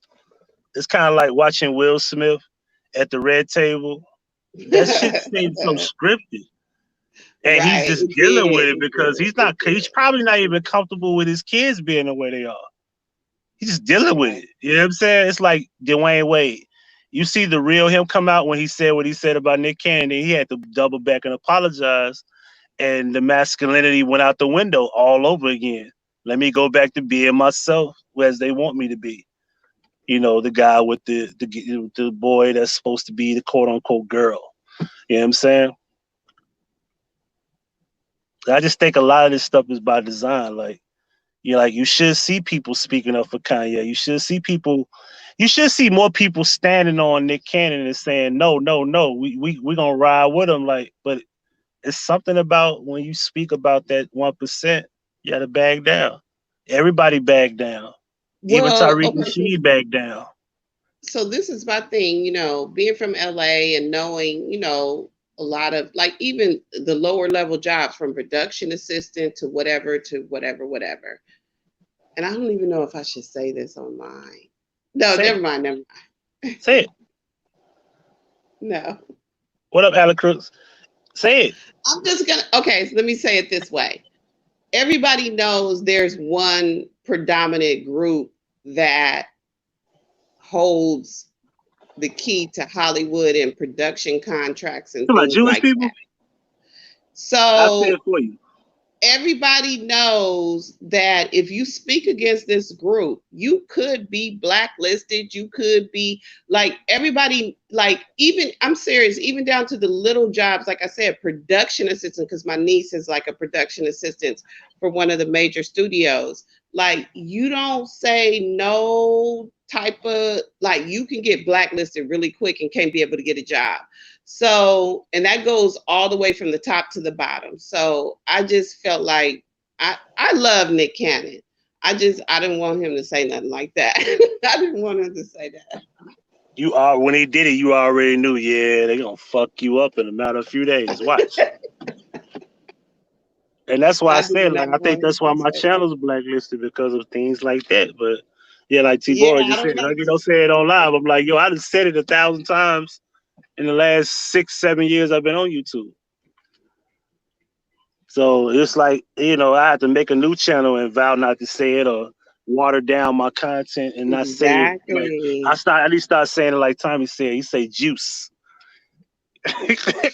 It's kind of like watching Will Smith at the red table. That shit seems so scripted. And he's just dealing with it because he's probably not even comfortable with his kids being the way they are. He's just dealing with it. You know what I'm saying? It's like Dwayne Wade. You see the real him come out when he said what he said about Nick Cannon. He had to double back and apologize. And the masculinity went out the window all over again. Let me go back to being myself as they want me to be. The guy with the boy that's supposed to be the quote unquote girl. You know what I'm saying? I just think a lot of this stuff is by design. Like you should see people speaking up for Kanye. You should see more people standing on Nick Cannon and saying, no, we gonna ride with him. But it's something about when you speak about that 1%, you gotta back down. Everybody back down. Even Tariq Nasheed back down. So this is my thing, being from LA and knowing, a lot of like even the lower level jobs from production assistant to whatever. And I don't even know if I should say this online. No, never mind. Say it. No. What up, Alec Crooks? Say it. I'm just gonna so let me say it this way. Everybody knows there's one predominant group that holds the key to Hollywood and production contracts and things Jewish like people? that. So I'll say it for you. Everybody knows that if you speak against this group, you could be blacklisted. You could be like everybody, like even, I'm serious, even down to the little jobs, like I said, production assistant, because my niece is like a production assistant for one of the major studios. Like you don't say no type of, like you can get blacklisted really quick and can't be able to get a job. So, and that goes all the way from the top to the bottom. So I just felt like I love Nick Cannon. I didn't want him to say nothing like that. I didn't want him to say that. When he did it, you already knew, yeah, they're going to fuck you up in a matter of a few days. Watch. And that's why I said, like, I think that's why my channel's blacklisted because of things like that. But yeah, like T-Boy just said, like, you don't say it on live. I'm like, yo, I done said it 1,000 times. in the last 6-7 years I've been on YouTube. So it's like, you know, I have to make a new channel and vow not to say it or water down my content and not say it. Like I at least start saying it like Tommy said. He say juice.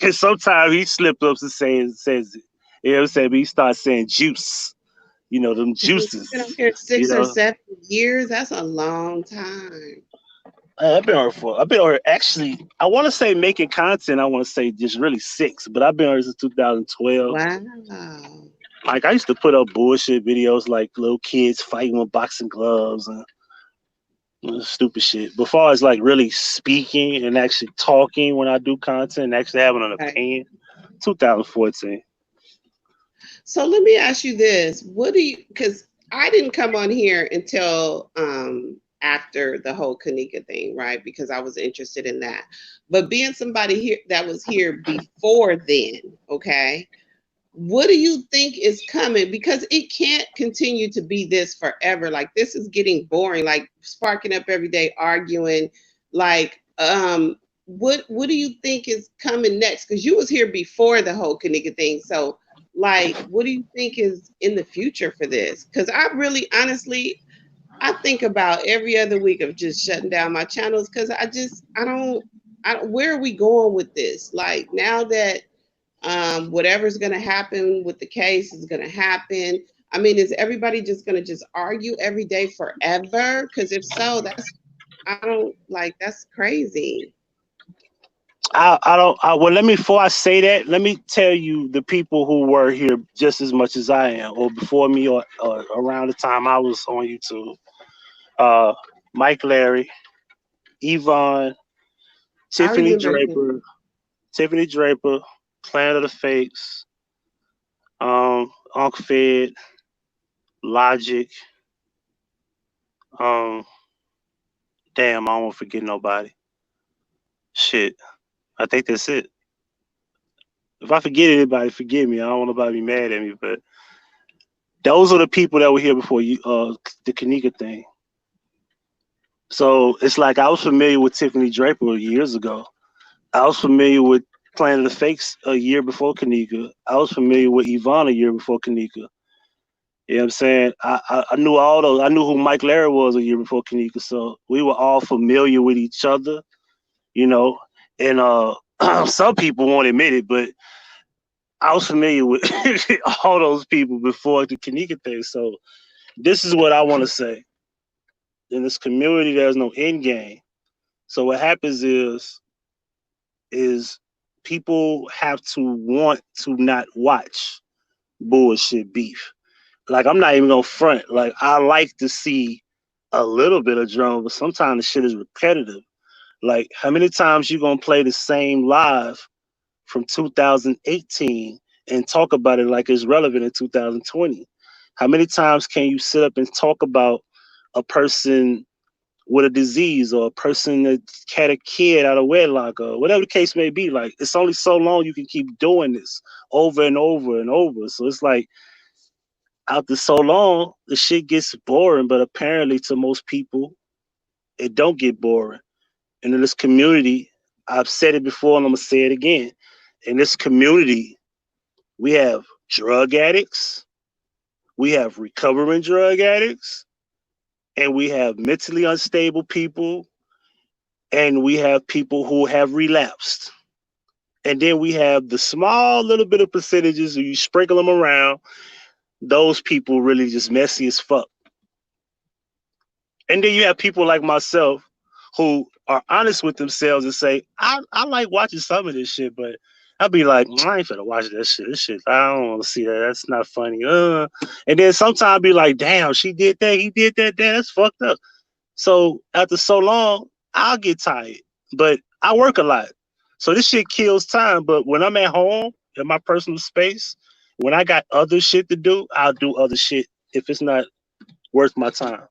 And sometimes he slips up and says it. You know what I'm saying? But he starts saying juice. You know, them juices. Been up here 6 you know? or 7 years. That's a long time. I've been on here actually, I want to say making content, I want to say just really 6, but I've been on here since 2012. Wow. Like, I used to put up bullshit videos like little kids fighting with boxing gloves and stupid shit. Before it's like really speaking and actually talking when I do content and actually having an opinion, 2014. So let me ask you this. What do you, because I didn't come on here until after the whole Kanika thing, right? Because I was interested in that. But being somebody here that was here before then, okay, what do you think is coming? Because it can't continue to be this forever. Like, this is getting boring, like sparking up every day, arguing. Like, what do you think is coming next? Because you was here before the whole Kanika thing. So, like, what do you think is in the future for this? Because I really, honestly, I think about every other week of just shutting down my channels because I don't, where are we going with this? Like, now that whatever's going to happen with the case is going to happen. I mean, is everybody just going to just argue every day forever? Because if so, that's crazy. Well, before I say that, let me tell you the people who were here just as much as I am, or before me, or around the time I was on YouTube. Mike Larry, Yvonne, Tiffany Draper, Planet of the Fakes, Unc Fed, Logic. Damn, I don't want to forget nobody. Shit, I think that's it. If I forget anybody, forgive me. I don't want nobody to be mad at me, but those are the people that were here before you, the Kanika thing. So it's like I was familiar with Tiffany Draper years ago. I was familiar with Planet of the Fakes a year before Kanika. I was familiar with Yvonne a year before Kanika. You know what I'm saying? I knew all those. I knew who Mike Larry was a year before Kanika. So we were all familiar with each other, you know. And some people won't admit it, but I was familiar with all those people before the Kanika thing. So this is what I want to say. In this community, there's no end game. So what happens is people have to want to not watch bullshit beef. Like, I'm not even gonna front. Like, I like to see a little bit of drama, but sometimes the shit is repetitive. Like, how many times you gonna play the same live from 2018 and talk about it like it's relevant in 2020? How many times can you sit up and talk about a person with a disease or a person that had a kid out of wedlock or whatever the case may be? Like, it's only so long you can keep doing this over and over and over. So it's like, after so long, the shit gets boring, but apparently to most people, it don't get boring. And in this community, I've said it before and I'm gonna say it again. In this community, we have drug addicts, we have recovering drug addicts, and we have mentally unstable people, and we have people who have relapsed. And then we have the small little bit of percentages who you sprinkle them around. Those people really just messy as fuck. And then you have people like myself who are honest with themselves and say, I like watching some of this shit, but I'll be like, I ain't finna watch that shit. This shit, I don't want to see that. That's not funny. And then sometimes I'll be like, damn, she did that. He did that. Damn, that's fucked up. So after so long, I'll get tired. But I work a lot. So this shit kills time. But when I'm at home, in my personal space, when I got other shit to do, I'll do other shit if it's not worth my time.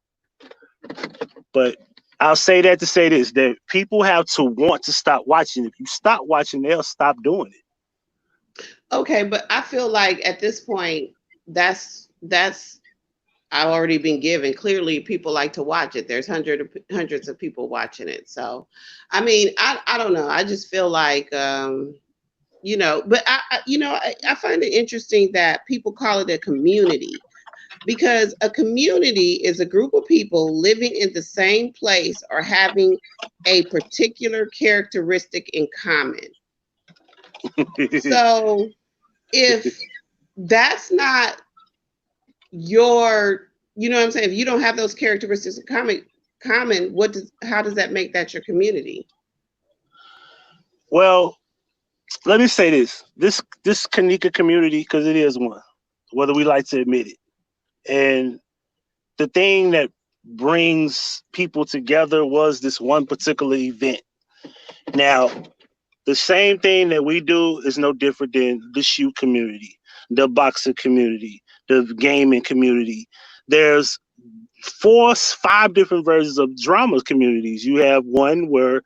But I'll say that to say this, that people have to want to stop watching. If you stop watching, they'll stop doing it. Okay, but I feel like at this point, that's I've already been given. Clearly, people like to watch it. There's hundreds of people watching it. So, I mean, I don't know. I just feel like, you know, but I find it interesting that people call it a community, because a community is a group of people living in the same place or having a particular characteristic in common. So if that's not your, you know what I'm saying? If you don't have those characteristics in common, how does that make that your community? Well, let me say this Kanika community, because it is one, whether we like to admit it. And the thing that brings people together was this one particular event. Now, the same thing that we do is no different than the shoe community, the boxing community, the gaming community. There's 5 different versions of drama communities. You have one where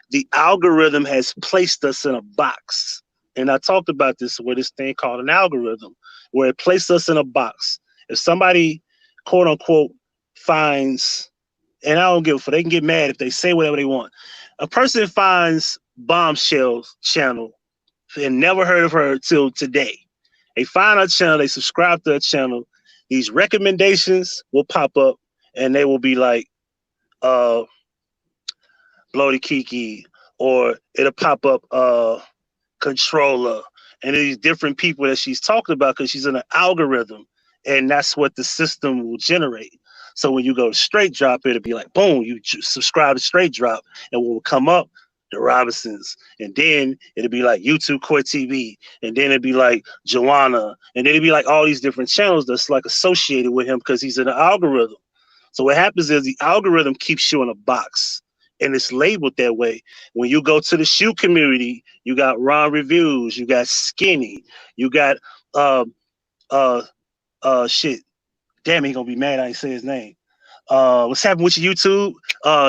the algorithm has placed us in a box. And I talked about this with this thing called an algorithm, where it placed us in a box. If somebody, quote unquote, finds, and I don't give a fuck, they can get mad if they say whatever they want. A person finds Bombshell's channel and never heard of her till today. They find our channel, they subscribe to our channel. These recommendations will pop up and they will be like, Bloody Kiki, or it'll pop up Controller, and these different people that she's talking about, because she's in an algorithm, and that's what the system will generate. So when you go to Straight Drop, it'll be like, boom, you subscribe to Straight Drop, and what will come up, the Robinsons, and then it'll be like YouTube Core TV, and then it'll be like Joanna, and then it'll be like all these different channels that's like associated with him because he's in an algorithm. So what happens is the algorithm keeps you in a box, and it's labeled that way. When you go to the shoe community, you got Ron Reviews, you got Skinny, you got shit. Damn, he gonna be mad I ain't say his name. What's happening with your YouTube?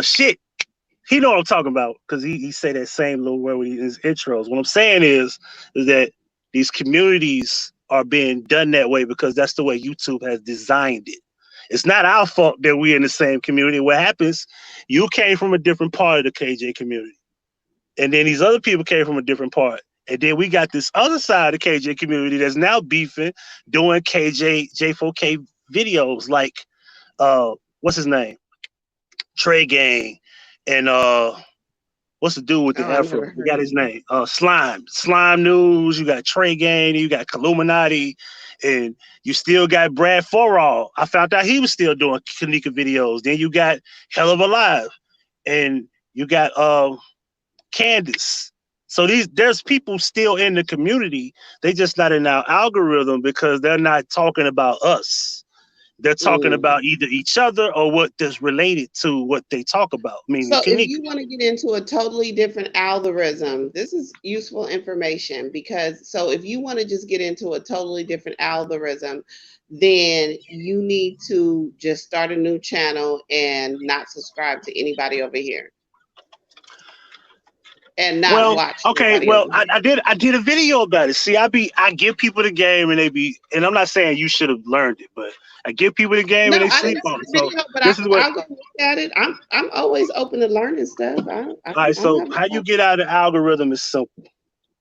Shit. He know what I'm talking about, because he say that same little word in his intros. What I'm saying is that these communities are being done that way because that's the way YouTube has designed it. It's not our fault that we're in the same community. What happens, you came from a different part of the KJ community. And then these other people came from a different part. And then we got this other side of the KJ community that's now beefing, doing KJ J4K videos like, what's his name? Trey Gang. And what's the dude with the afro? We got his name. Slime News. You got Trey Gang. You got Illuminati. And you still got Brad Forall. I found out he was still doing Kanika videos. Then you got Hell of Alive. And you got Candace. So there's people still in the community. They just not in our algorithm because they're not talking about us. They're talking about either each other or what is related to what they talk about. I mean, so if you want to get into a totally different algorithm, this is useful information, because so if you want to just get into a totally different algorithm, then you need to just start a new channel and not subscribe to anybody over here. And not watch. Okay, well, I did a video about it. See, I give people the game and and I'm not saying you should have learned it, but I give people the game and they sleep on it. So this is what I'll go look at it. I'm always open to learning stuff. All right, so how you get out of the algorithm is simple.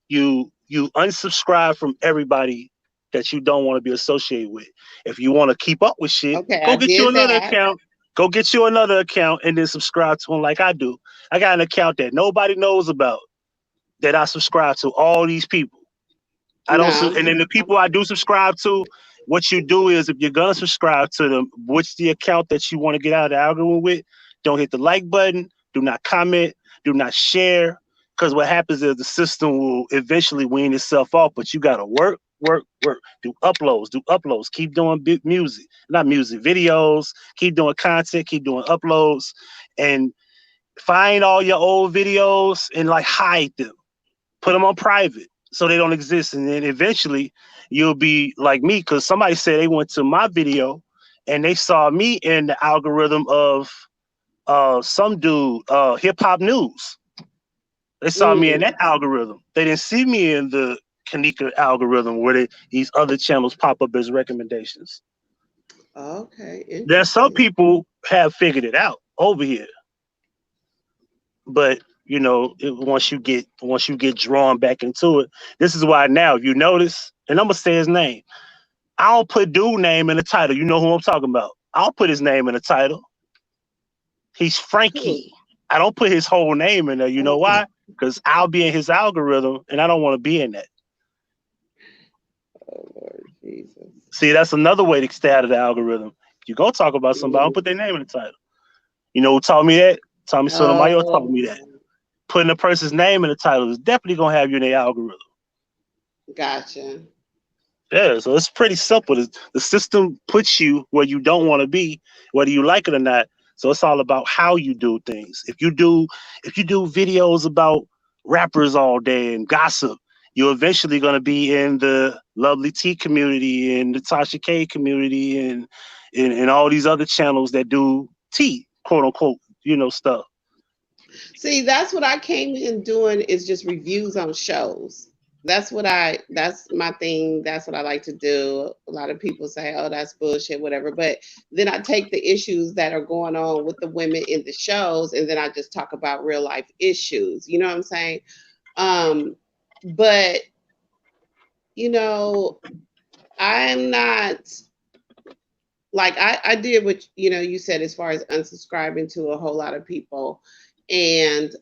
You unsubscribe from everybody that you don't want to be associated with. If you want to keep up with shit, go get you another account. Go get you another account and then subscribe to them like I do. I got an account that nobody knows about that I subscribe to all these people. And then the people I do subscribe to, what you do is if you're going to subscribe to them, which the account that you want to get out of the algorithm with, don't hit the like button, do not comment, do not share, because what happens is the system will eventually wean itself off, but you got to work, do uploads, keep doing videos, keep doing content, keep doing uploads, and find all your old videos and like hide them, put them on private so they don't exist. And then eventually you'll be like me, because somebody said they went to my video and they saw me in the algorithm of some dude, Hip Hop News. They saw me in that algorithm. They didn't see me in the Kanika algorithm where these other channels pop up as recommendations. Okay, There's some interesting. people have figured it out over here, but you know, once you get drawn back into it, this is why now if you notice, and I'm gonna say his name. I don't put dude name in the title. You know who I'm talking about. I don't put his name in the title. He's Cool. Frankie. I don't put his whole name in there. You know Okay. why? Because I'll be in his algorithm, and I don't want to be in that. Oh Lord Jesus. See, that's another way to stay out of the algorithm. If you go talk about somebody, don't Mhm. put their name in the title. You know who taught me that? Tommy Sotomayor taught me that. Oh, Putting a person's name in the title is definitely gonna have you in the algorithm. gotcha. Yeah, so it's pretty simple. The system puts you where you don't want to be, whether you like it or not. So it's all about how you do things. If you do videos about rappers all day and gossip, you're eventually gonna be in the Lovely T community and the Tasha K community and all these other channels that do tea, quote unquote, stuff. See, that's what I came in doing is just reviews on shows. That's my thing. That's what I like to do. A lot of people say, oh, that's bullshit, whatever. But then I take the issues that are going on with the women in the shows and then I just talk about real life issues. You know what I'm saying? Um, but you know, I'm not like I did what you said as far as unsubscribing to a whole lot of people, and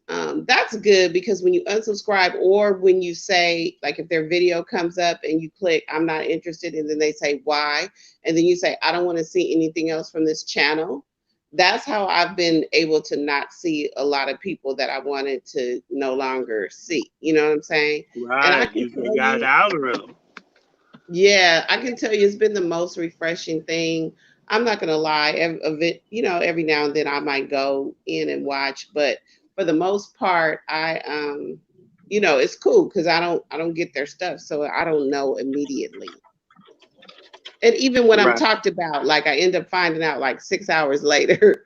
that's good because when you unsubscribe or when you say like if their video comes up and you click I'm not interested and then they say why and then you say I don't want to see anything else from this channel. That's how I've been able to not see a lot of people that I wanted to no longer see. You know what I'm saying? And I Right. can You tell got you, the algorithm. yeah, I can tell you it's been the most refreshing thing. I'm not gonna lie, every now and then I might go in and watch, but for the most part, it's cool because I don't get their stuff, so I don't know immediately. And even when I'm Right. talked about, like I end up finding out like 6 hours later,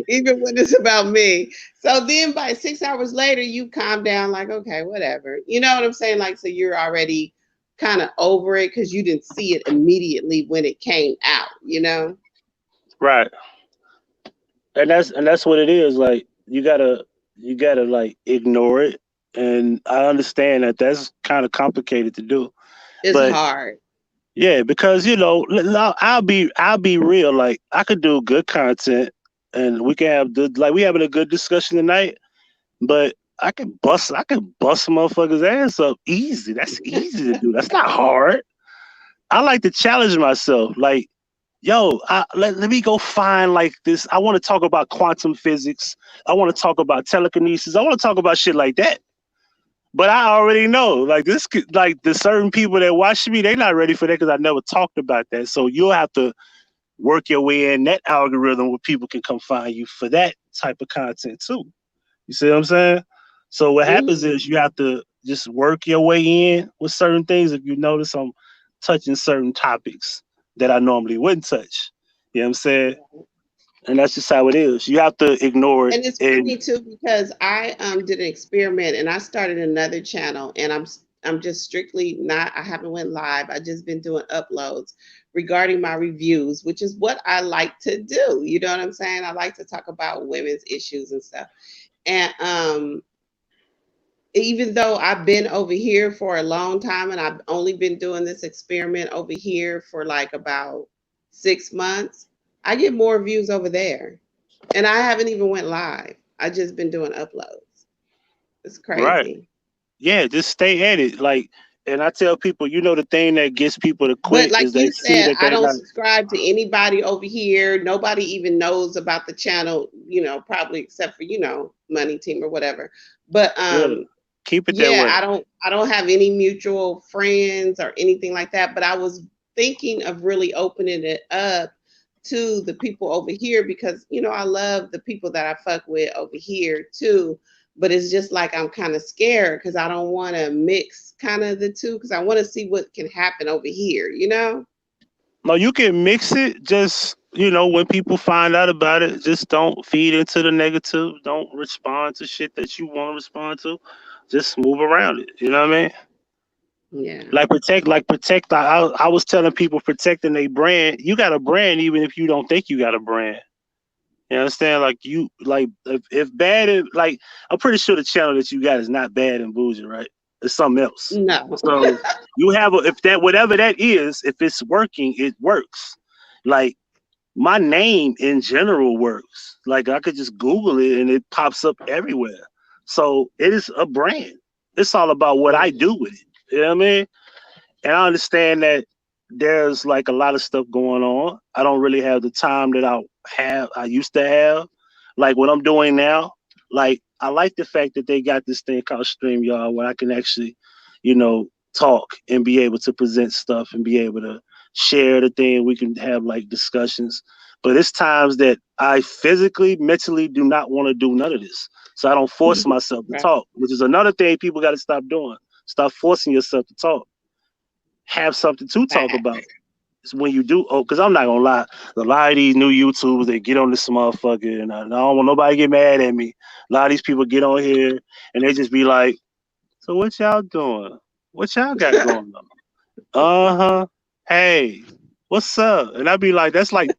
even when it's about me. So then by 6 hours later, you calm down, like, okay, whatever. You know what I'm saying? Like, so you're already kind of over it because you didn't see it immediately when it came out, you know? Right. And that's what it is. Like you gotta like ignore it. And I understand that that's kind of complicated to do. It's But hard. yeah, because I'll be real. Like I could do good content, and we can have good like we having a good discussion tonight. But I can bust motherfuckers ass up easy. That's easy to do. That's not hard. I like to challenge myself. Like, yo, let me go find like this. I want to talk about quantum physics. I want to talk about telekinesis. I want to talk about shit like that. But I already know, like like the certain people that watch me, they're not ready for that because I never talked about that. So you'll have to work your way in that algorithm where people can come find you for that type of content too. You see what I'm saying? So what happens Mhm. is you have to just work your way in with certain things. If you notice I'm touching certain topics that I normally wouldn't touch. You know what I'm saying? And that's just how it is. You have to ignore it. And it's And funny too because I did an experiment and I started another channel and I'm just strictly not I haven't went live. I just been doing uploads regarding my reviews, which is what I like to do. You know what I'm saying? I like to talk about women's issues and stuff. And even though I've been over here for a long time and I've only been doing this experiment over here for like about 6 months, I get more views over there. And I haven't even went live. I just been doing uploads. It's right. crazy. Yeah, just stay at it. Like, and I tell people, the thing that gets people to But quit like is they you see said, that I they're don't not subscribe to anybody over here. Nobody even knows about the channel, probably except for, Money Team or whatever. But good. Keep it that yeah, way. I don't have any mutual friends or anything like that, but I was thinking of really opening it up to the people over here because I love the people that I fuck with over here too, but it's just like I'm kind of scared because I don't want to mix kind of the two because I want to see what can happen over here. No, you can mix it. Just when people find out about it, just don't feed into the negative. Don't respond to shit that you want to respond to. Just move around it. You know what I mean? Yeah. Like protect. I was telling people protecting their brand. You got a brand even if you don't think you got a brand. You understand? Like you like if bad and like I'm pretty sure the channel that you got is not bad and bougie, right? It's something else. No. So you have if that whatever that is, if it's working, it works. Like my name in general works. Like I could just Google it and it pops up everywhere. So it is a brand. It's all about what I do with it. You know what I mean? And I understand that there's like a lot of stuff going on. I don't really have the time that I used to have. Like what I'm doing now, like I like the fact that they got this thing called StreamYard where I can actually, talk and be able to present stuff and be able to share the thing. We can have like discussions. But it's times that I physically, mentally do not want to do none of this. So I don't force myself to Right. talk, which is another thing people got to stop doing. Stop forcing yourself to talk. Have something to talk about. It's when you do, because I'm not gonna lie, a lot of these new YouTubers, they get on this motherfucker, and I don't want nobody to get mad at me. A lot of these people get on here and they just be like, "So what y'all doing? What y'all got going on?" Uh-huh. Hey, what's up? And I'd be like, that's like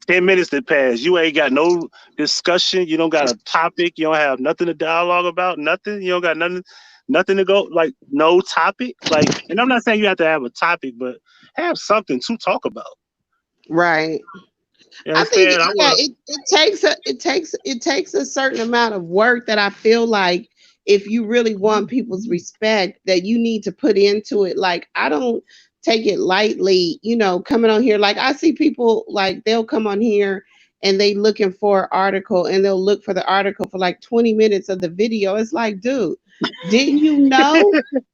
10 minutes that pass. You ain't got no discussion. You don't got a topic. You don't have nothing to dialogue about. Nothing. You don't got nothing to go, like no topic. Like, and I'm not saying you have to have a topic, but have something to talk about. Right. You I think understand? it takes a certain amount of work that I feel like if you really want people's respect that you need to put into it. Like I don't take it lightly, coming on here. Like I see people like they'll come on here and they looking for an article and they'll look for the article for like 20 minutes of the video. It's like, dude, didn't you know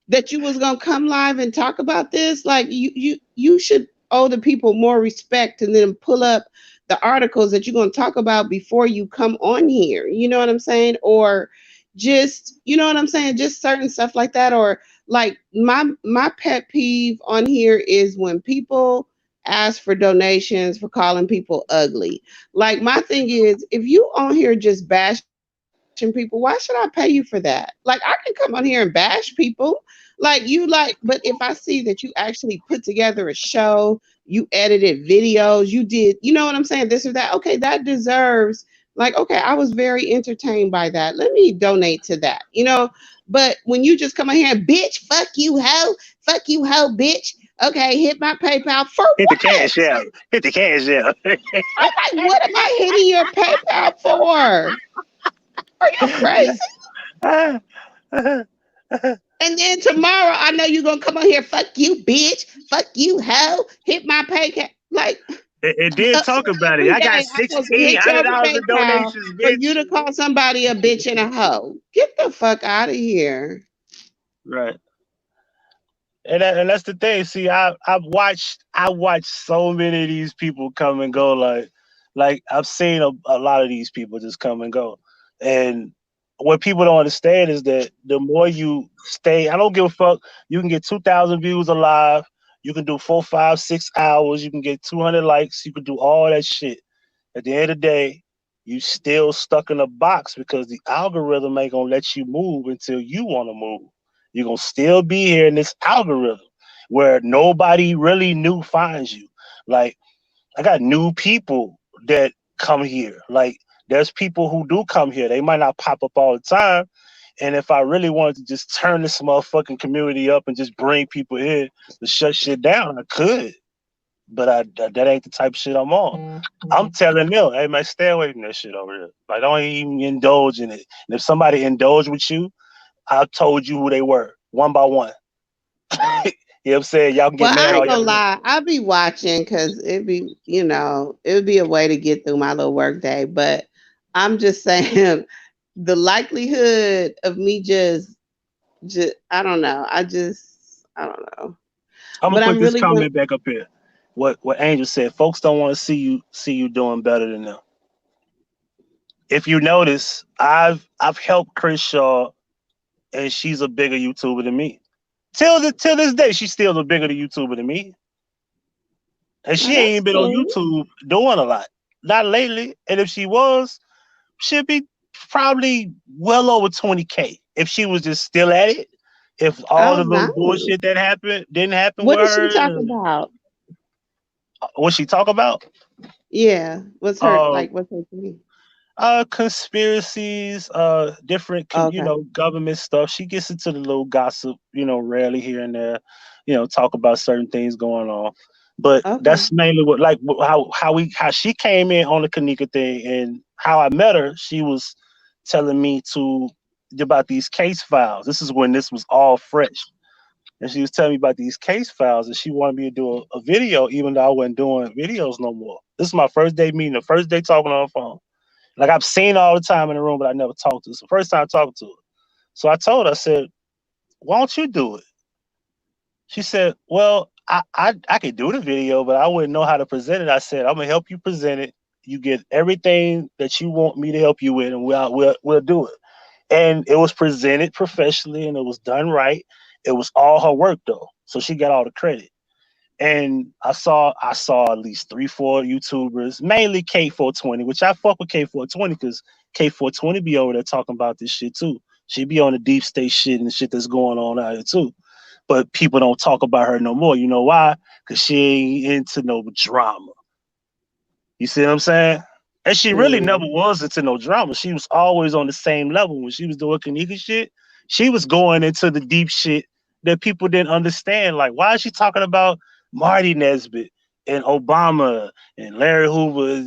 that you was gonna come live and talk about this? Like you should owe the people more respect and then pull up the articles that you're going to talk about before you come on here. You know what I'm saying? Or just, you know what I'm saying? Just certain stuff like that. Or like my pet peeve on here is when people ask for donations for calling people ugly. Like my thing is, if you on here just bashing people, why should I pay you for that? Like I can come on here and bash people. But if I see that you actually put together a show, you edited videos, you did, you know what I'm saying, this or that, okay, that deserves, like, okay, I was very entertained by that. Let me donate to that. But when you just come on here and bitch, fuck you, hoe, bitch. Okay, hit my PayPal for Hit the what? cash out. Hit the cash out. I'm like, what am I hitting your PayPal for? Are you crazy? And then tomorrow, I know you're gonna come on here, fuck you, bitch, fuck you, hoe, hit my PayPal. Like It did talk about it. every I got day, I'm supposed to hit your $1,600 in PayPal donations, for bitch. you to call somebody a bitch and a hoe. Get the fuck out of here. Right. And that's the thing. See, I watched so many of these people come and go. Like I've seen a lot of these people just come and go. And what people don't understand is that the more you stay, I don't give a fuck. You can get 2,000 views alive. You can do 4, 5, 6 hours. You can get 200 likes. You can do all that shit. At the end of the day, you still stuck in a box because the algorithm ain't gonna let you move until you want to move. You're gonna still be here in this algorithm where nobody really new finds you. Like I got new people that come here. Like there's people who do come here. They might not pop up all the time. And if I really wanted to just turn this motherfucking community up and just bring people in to shut shit down, I could. But that ain't the type of shit I'm on. I'm telling them, hey man, stay away from that shit over here. Like don't even indulge in it. And if somebody indulge with you, I told you who they were, one by one. You know what I'm saying? Y'all can get Well, mad I all ain't gonna y'all want. lie. I'll be watching because it would be a way to get through my little work day. But I'm just saying the likelihood of me just I don't know. I don't know. I'm gonna But put I'm this really going comment back up here. What Angel said, folks don't want to see you doing better than them. If you notice, I've helped Chris Shaw and she's a bigger YouTuber than me. Till this day, she's still a bigger YouTuber than me. And oh, she that's ain't been on cool. YouTube doing a lot. Not lately. And if she was, she'd be probably well over 20K if she was just still at it. if all Oh, the little nice. bullshit that happened didn't happen What with did she talk her. about? What she talk about? Yeah, what's her Uh, like? What's her thing? conspiracies, different, Okay, government stuff. She gets into the little gossip, rarely here and there, talk about certain things going on. But okay, that's mainly what, like, how she came in on the Kanika thing, and how I met her. She was telling me about these case files. This is when this was all fresh, and she was telling me about these case files, and she wanted me to do a video, even though I wasn't doing videos no more. This is my first day meeting, the first day talking on the phone. Like, I've seen her all the time in the room, but I never talked to her. It's the first time talking to her. So I told her, I said, why don't you do it? She said, well, I could do the video, but I wouldn't know how to present it. I said, I'm gonna help you present it. You get everything that you want me to help you with, and we'll do it. And it was presented professionally, and it was done right. It was all her work though, so she got all the credit. And I saw at least 3, 4 YouTubers, mainly K420, which I fuck with K420 because K420 be over there talking about this shit too. She be on the deep state shit and shit that's going on out here too. But people don't talk about her no more. You know why? Because she ain't into no drama. You see what I'm saying? And she really never mm. was into no drama. She was always on the same level. When she was doing Kanika shit, she was going into the deep shit that people didn't understand. Like, why is she talking about Marty Nesbitt and Obama and Larry Hoover?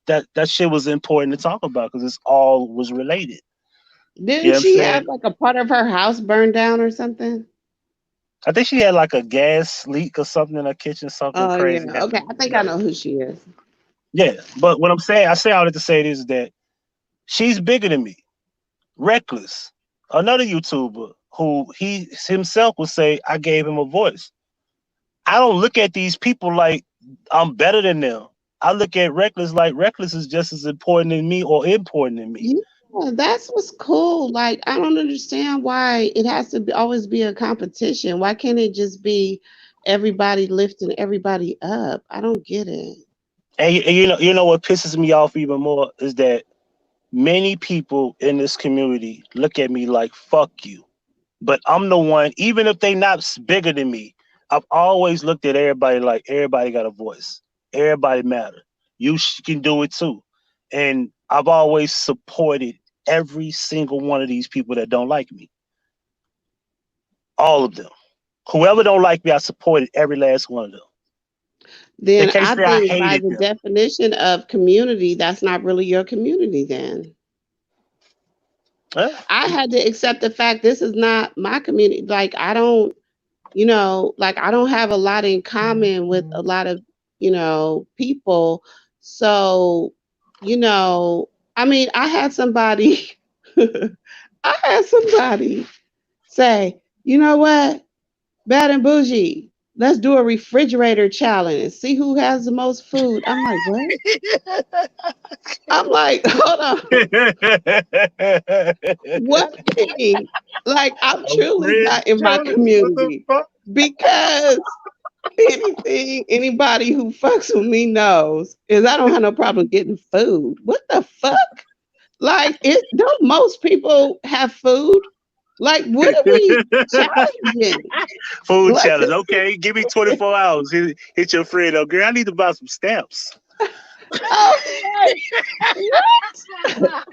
That shit was important to talk about because it's all was related. You Didn't know what I'm she saying? have like a part of her house burned down or something? I think she had like a gas leak or something in her kitchen, something Oh crazy yeah, okay. happened. I think I know who she is. Yeah. But what I'm saying, I say all that to say is that she's bigger than me. Reckless, another YouTuber who he himself would say, I gave him a voice. I don't look at these people like I'm better than them. I look at Reckless like Reckless is just as important than me or important than me. Yeah, that's what's cool. Like, I don't understand why it has to always be a competition. Why can't it just be everybody lifting everybody up? I don't get it. And you know what pisses me off even more is that many people in this community look at me like fuck you. But I'm the one, even if they not bigger than me, I've always looked at everybody like everybody got a voice. Everybody matter. You can do it too. And I've always supported every single one of these people that don't like me. All of them. Whoever don't like me, I supported every last one of them. They Then can't I say I think by hated the them. definition of community, that's not really your community then. Huh? I had to accept the fact this is not my community. Like I don't, like I don't have a lot in common with a lot of, people. So, you know, I mean, I had somebody I had somebody say, you know what? Bad and bougie. Let's do a refrigerator challenge and see who has the most food. I'm like, what? I'm like, hold on. What thing? Like, I'm A truly friend not in my challenge? What the community fuck? because anybody who fucks with me knows is I don't have no problem getting food. What the fuck? Like, don't most people have food? Like, what are we challenging? Food Let's challenge. just see. Okay, give me 24 hours. Hit your friend up. Girl, I need to buy some stamps. I was like, what?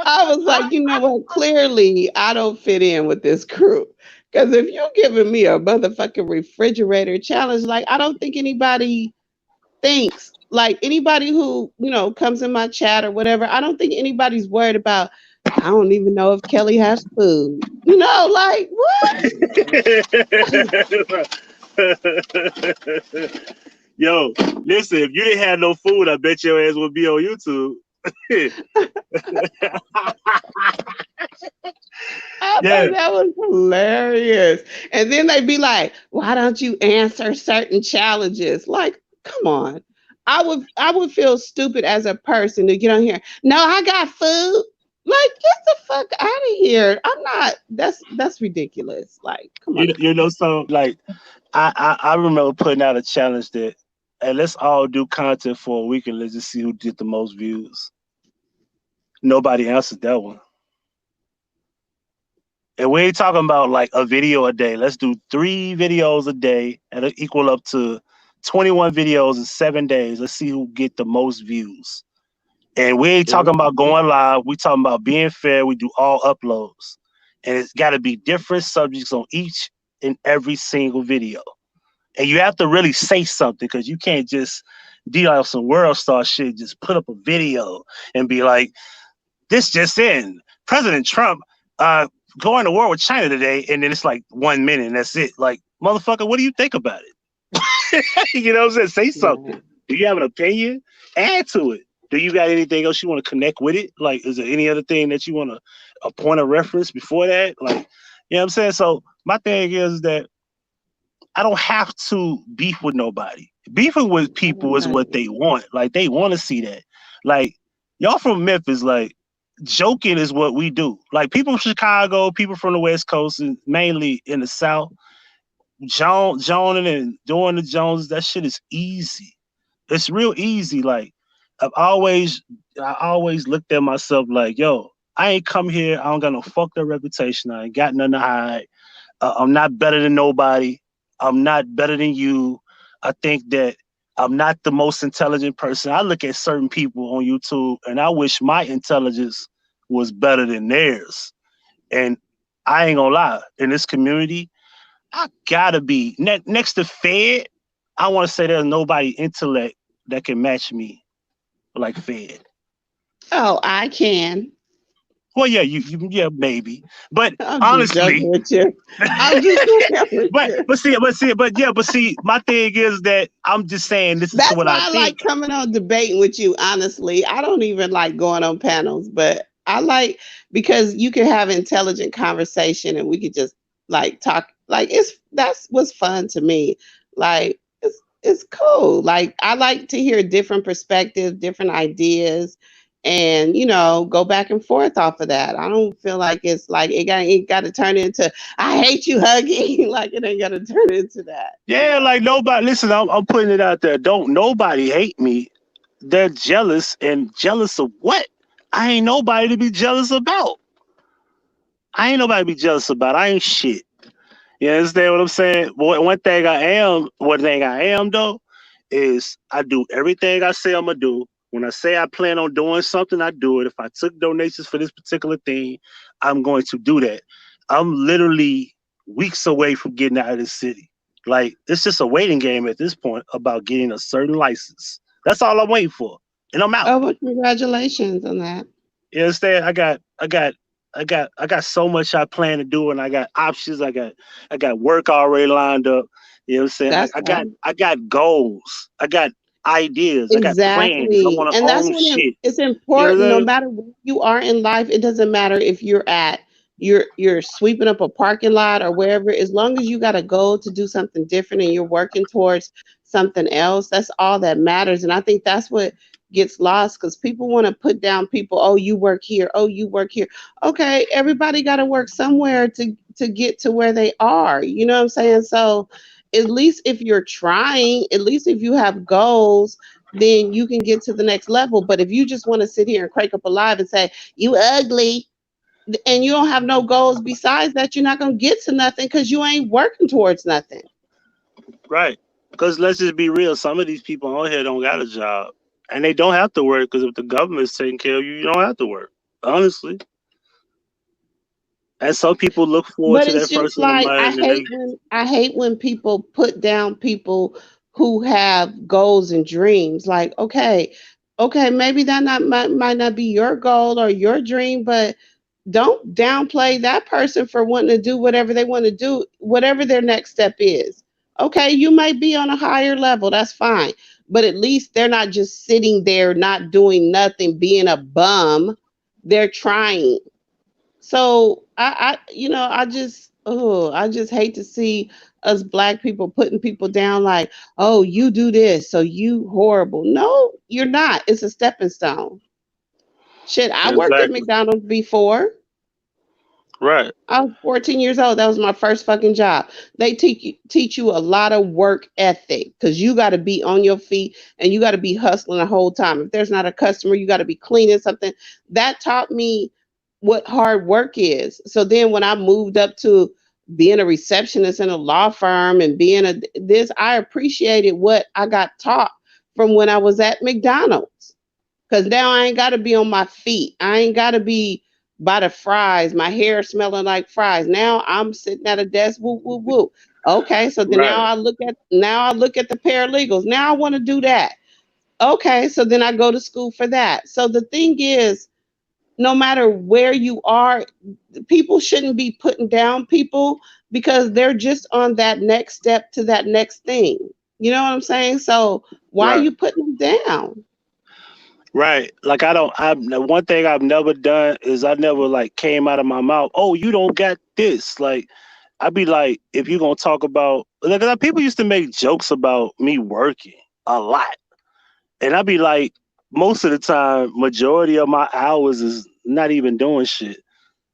I was like, you know what? Clearly, I don't fit in with this crew. Because if you're giving me a motherfucking refrigerator challenge, like, I don't think anybody thinks, like, anybody who, comes in my chat or whatever, I don't think anybody's worried about, I don't even know if Kelly has food. Like, what? Yo, listen, if you didn't have no food, I bet your ass would be on YouTube. I Yeah. thought that was hilarious. And then they'd be like, why don't you answer certain challenges? Like, come on. I would feel stupid as a person to get on here. No, I got food. Like, get the fuck out of here. I'm not that's ridiculous. Like, come on now. So like I remember putting out a challenge that, hey, let's all do content for a week and let's just see who did the most views. Nobody answered that one. And we ain't talking about like a video a day. Let's do 3 videos a day and it'll equal up to 21 videos in 7 days. Let's see who get the most views. And we ain't talking about going live. We talking about being fair. We do all uploads. And it's got to be different subjects on each and every single video. And you have to really say something because you can't just deal out some world star shit, just put up a video and be like, this just in. President Trump going to war with China today, and then it's like 1 minute and that's it. Like, motherfucker, what do you think about it? You know what I'm saying? Say something. Do you have an opinion? Add to it. Do you got anything else you want to connect with it? Like, is there any other thing that you want to a point of reference before that? Like, you know what I'm saying? So my thing is that I don't have to beef with nobody. Beefing with people is what they want. Like, they want to see that. Like, y'all from Memphis, like, joking is what we do. Like, people from Chicago, people from the West Coast, and mainly in the South, joning and doing the Joneses, that shit is easy. It's real easy. Like, I always looked at myself like, yo, I ain't come here. I don't got no fucked up reputation. I ain't got nothing to hide. I'm not better than nobody. I'm not better than you. I think that I'm not the most intelligent person. I look at certain people on YouTube and I wish my intelligence was better than theirs. And I ain't gonna lie, in this community, I gotta be next to Fed. I want to say there's nobody intellect that can match me like Fed. Oh, I can. Well, yeah, yeah, maybe, but I'm honestly, with you. I'm just but see, my thing is that I'm just saying this is That's what why I think. like coming on debating with you. Honestly, I don't even like going on panels, but I like because you can have intelligent conversation and we could just like talk. Like that's what's fun to me. Like it's cool. Like I like to hear different perspectives, different ideas, and go back and forth off of that. I don't feel like it's like it got to turn into I hate you, Huggie. Like it ain't got to turn into that. Yeah, like nobody. Listen, I'm putting it out there. Don't nobody hate me. They're jealous, and jealous of what? I ain't nobody to be jealous about. I ain't nobody to be jealous about. I ain't shit. You understand what I'm saying? One thing I am though, is I do everything I say I'm gonna do. When I say I plan on doing something, I do it. If I took donations for this particular thing, I'm going to do that. I'm literally weeks away from getting out of the city. Like, it's just a waiting game at this point about getting a certain license. That's all I'm waiting for. And I'm out. Oh, well, congratulations on that. You understand? I got so much I plan to do, and I got options. I got work already lined up. You know what I'm saying? I got goals. I got ideas. Exactly. I got plans. I want to And that's own when shit. it's important, no matter where you are in life. It doesn't matter if you're sweeping up a parking lot or wherever, as long as you got a goal to do something different and you're working towards something else, that's all that matters. And I think that's what gets lost because people want to put down people. Oh, you work here. Oh, you work here. Okay, everybody got to work somewhere to get to where they are. You know what I'm saying? So at least if you're trying, at least if you have goals, then you can get to the next level. But if you just want to sit here and crank up a live and say, you ugly, and you don't have no goals besides that, you're not going to get to nothing because you ain't working towards nothing. Right. Because let's just be real. Some of these people on here don't got a job. And they don't have to work because if the government's taking care of you, you don't have to work. Honestly. And some people look forward But to it's that just first of the like month. I hate when people put down people who have goals and dreams. Like, okay, maybe that might not be your goal or your dream, but don't downplay that person for wanting to do whatever they want to do, whatever their next step is. Okay, you might be on a higher level, that's fine. But at least they're not just sitting there not doing nothing, being a bum. They're trying. So I just hate to see us black people putting people down like, oh, you do this, so you horrible. No, you're not. It's a stepping stone. Shit, I worked at Exactly. McDonald's before. Right. I was 14 years old. That was my first fucking job. They teach you a lot of work ethic because you got to be on your feet and you got to be hustling the whole time. If there's not a customer, you got to be cleaning something. That taught me what hard work is. So then when I moved up to being a receptionist in a law firm and being I appreciated what I got taught from when I was at McDonald's. Cause now I ain't gotta be on my feet. I ain't gotta be by the fries, my hair smelling like fries. Now I'm sitting at a desk, woo, woo, woo. Okay, so then Right. now I look at the paralegals. Now I want to do that. Okay, so then I go to school for that. So the thing is, no matter where you are, people shouldn't be putting down people because they're just on that next step to that next thing. You know what I'm saying? So why are Right. you putting them down? Right. Like the one thing I've never done is I never like came out of my mouth, oh, you don't got this. Like I'd be like, if you're gonna talk about like people used to make jokes about me working a lot. And I'd be like, most of the time, majority of my hours is not even doing shit.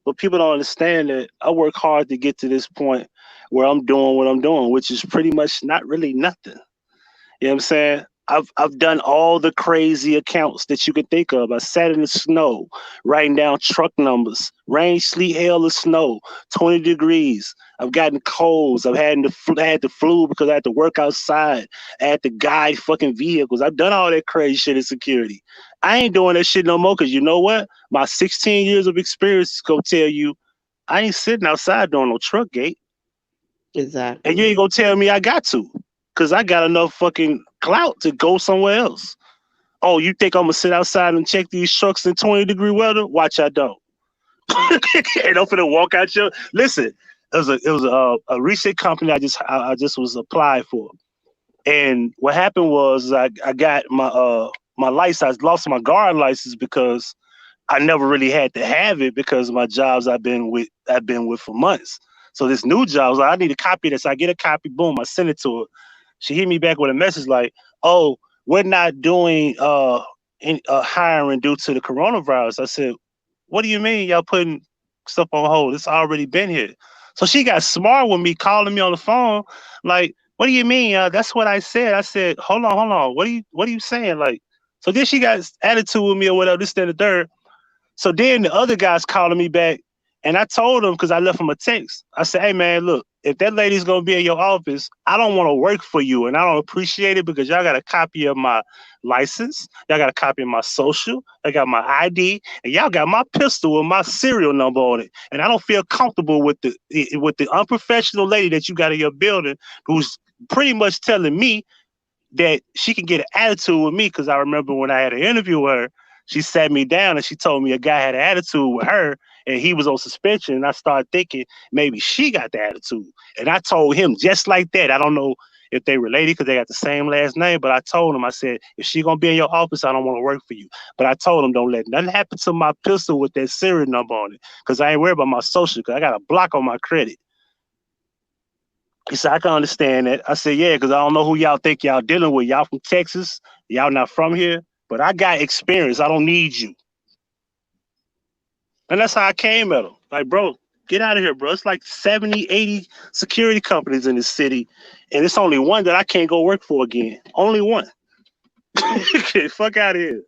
But people don't understand that I work hard to get to this point where I'm doing what I'm doing, which is pretty much not really nothing. You know what I'm saying? I've done all the crazy accounts that you could think of. I sat in the snow, writing down truck numbers, rain, sleet, hail, or snow, 20 degrees. I've gotten colds. Had the flu because I had to work outside. I had to guide fucking vehicles. I've done all that crazy shit in security. I ain't doing that shit no more because you know what? My 16 years of experience go tell you I ain't sitting outside doing no truck gate. And you Exactly. ain't gonna tell me I got to, cause I got enough fucking clout to go somewhere else. Oh, you think I'm gonna sit outside and check these trucks in 20-degree weather? Watch I don't. And I'm finna walk out your. Listen, it was a recent company I just was applied for, and what happened was I got my license. I lost my guard license because I never really had to have it because of my jobs I've been with for months. So this new job, I was like, I need a copy of this. I get a copy, boom, I send it to her. She hit me back with a message like, "Oh, we're not doing hiring due to the coronavirus." I said, "What do you mean y'all putting stuff on hold? It's already been here." So she got smart with me, calling me on the phone, like, "What do you mean? That's what I said." I said, hold on. What are you saying?" Like, so then she got attitude with me or whatever, this, that, and the third. So then the other guys calling me back, and I told them because I left them a text. I said, "Hey man, look, if that lady's gonna be in your office, I don't want to work for you, and I don't appreciate it because y'all got a copy of my license, y'all got a copy of my social, I got my ID, and y'all got my pistol with my serial number on it, and I don't feel comfortable with the unprofessional lady that you got in your building who's pretty much telling me that she can get an attitude with me because I remember when I had an interview with her, she sat me down and she told me a guy had an attitude with her and he was on suspension. And I started thinking maybe she got the attitude. And I told him just like that. I don't know if they related because they got the same last name, but I told him, I said, if she gonna be in your office, I don't want to work for you. But I told him, don't let nothing happen to my pistol with that serial number on it because I ain't worried about my social because I got a block on my credit. He said, I can understand that. I said, yeah, because I don't know who y'all think y'all dealing with. Y'all from Texas. Y'all not from here. But I got experience. I don't need you. And that's how I came at him. Like, bro, get out of here, bro. It's like 70, 80 security companies in this city. And it's only one that I can't go work for again. Only one. Fuck out of here.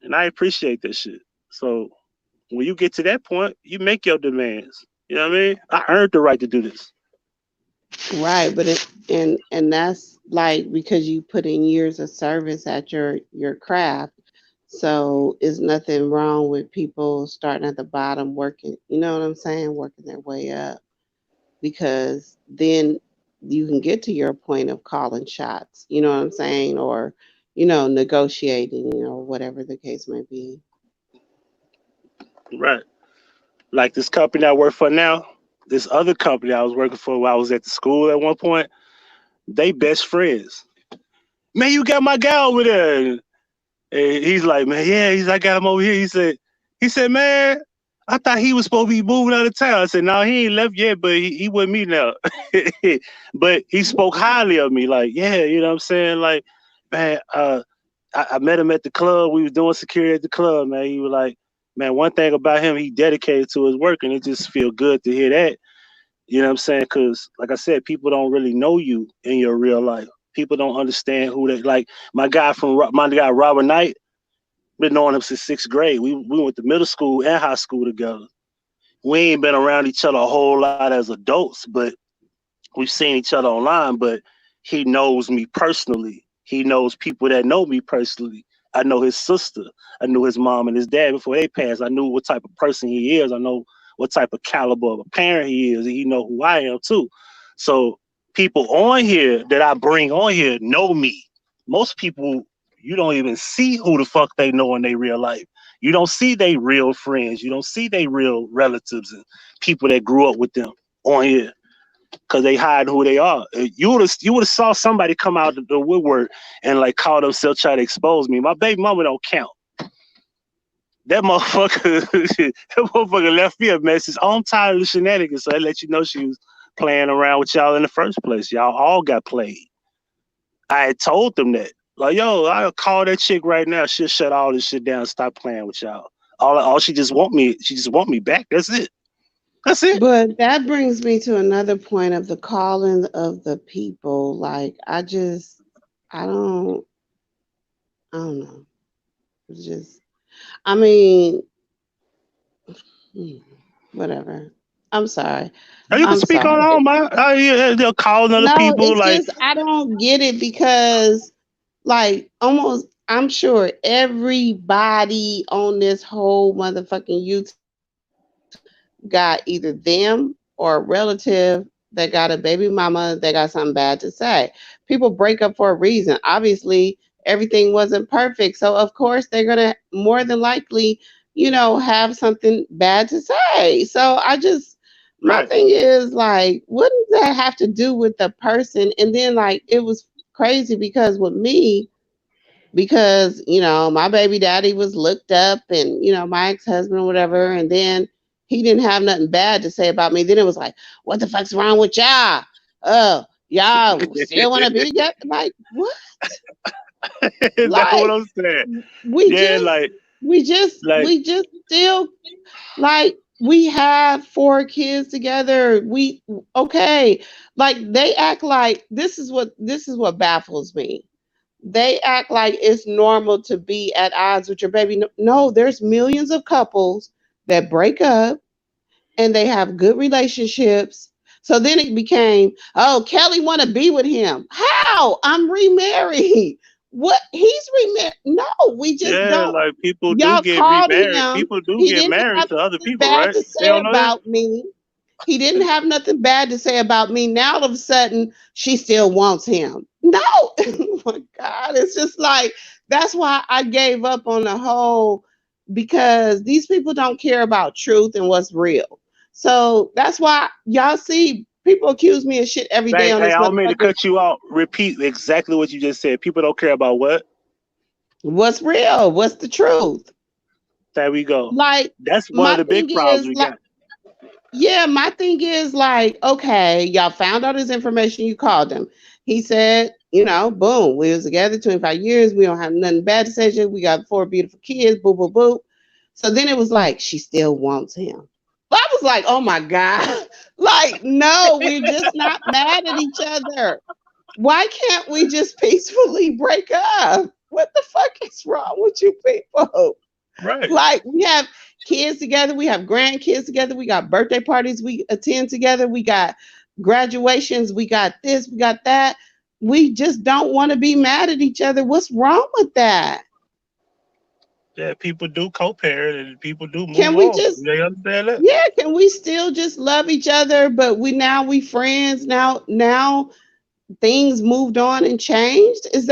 And I appreciate that shit. So when you get to that point, you make your demands. You know what I mean? I earned the right to do this. Right, but and that's like because you put in years of service at your craft. So it's nothing wrong with people starting at the bottom working, you know what I'm saying, working their way up because then you can get to your point of calling shots, you know what I'm saying, or negotiating, whatever the case may be. Right. Like this company I work for now, this other company I was working for while I was at the school at one point, they best friends. Man, you got my guy over there. And he's like, man, yeah, I got him over here. He said, man, I thought he was supposed to be moving out of town. I said, no, he ain't left yet, but he with me now. But he spoke highly of me, like, yeah, you know what I'm saying? Like, man, I met him at the club. We was doing security at the club, man. He was like, man, one thing about him, he dedicated to his work, and it just feel good to hear that. You know what I'm saying? Because, like I said, people don't really know you in your real life. People don't understand who they like. My guy Robert Knight. Been knowing him since 6th grade. We went to middle school and high school together. We ain't been around each other a whole lot as adults, but we've seen each other online. But he knows me personally. He knows people that know me personally. I know his sister. I knew his mom and his dad before they passed. I knew what type of person he is. I know what type of caliber of a parent he is, and he know who I am too. So people on here that I bring on here know me. Most people, you don't even see who the fuck they know in their real life. You don't see they real friends. You don't see they real relatives and people that grew up with them on here because they hide who they are. You would have saw somebody come out of the woodwork and like call themselves try to expose me. My baby mama don't count. That motherfucker, that motherfucker left me a message. Oh, I'm tired of the shenanigans, so I let you know she was playing around with y'all in the first place. Y'all all got played. I had told them that. Like, yo, I'll call that chick right now. She'll shut all this shit down and stop playing with y'all. All she just want me back. That's it. That's it. But that brings me to another point of the calling of the people. Like, I don't know. It's just, I mean, whatever. I'm sorry. You can speak on all my. They're calling other people. It's like, just I don't get it because, like, almost I'm sure everybody on this whole motherfucking YouTube got either them or a relative that got a baby mama that got something bad to say. People break up for a reason. Obviously, everything wasn't perfect. So, of course, they're going to more than likely, have something bad to say. So, my thing is, like, what does that have to do with the person? And then, like, it was crazy because with me, because, my baby daddy was looked up and, my ex-husband or whatever. And then he didn't have nothing bad to say about me. Then it was like, what the fuck's wrong with y'all? Oh, y'all still want to be together? Like, what? Is that what I'm saying? We just still, like, we have 4 kids together. Okay. Like, they act like this is what baffles me. They act like it's normal to be at odds with your baby. No, there's millions of couples that break up and they have good relationships. So then it became, oh, Kelly want to be with him. How? I'm remarried. What? He's remarried. No, we just don't. Like people Y'all do get called remarried. him. People do He get didn't married have to other nothing people, bad right? to say about me. He didn't have nothing bad to say about me. Now all of a sudden, she still wants him. No, oh my God, it's just like that's why I gave up on the whole, because these people don't care about truth and what's real. So that's why y'all see people accuse me of shit every day on Hey, this I don't mean to motherfucker. cut you out. Repeat exactly what you just said. People don't care about what? What's real? What's the truth? There we go. Like, that's one my of the big thing problems is we like, got. yeah, my thing is like, okay, y'all found out his information, you called him. He said, boom, we was together 25 years. We don't have nothing bad to say. We got 4 beautiful kids, boo, boo, boo. So then it was like, she still wants him. I was like, oh my God. Like, no, we're just not mad at each other. Why can't we just peacefully break up? What the fuck is wrong with you people? Right. Like, we have kids together, we have grandkids together, we got birthday parties we attend together, we got graduations, we got this, we got that. We just don't want to be mad at each other. What's wrong with that? Yeah, people do co-parent and people do move Can we on. just, They understand that? yeah, can we still just love each other? But we friends now. Things moved on and changed. Is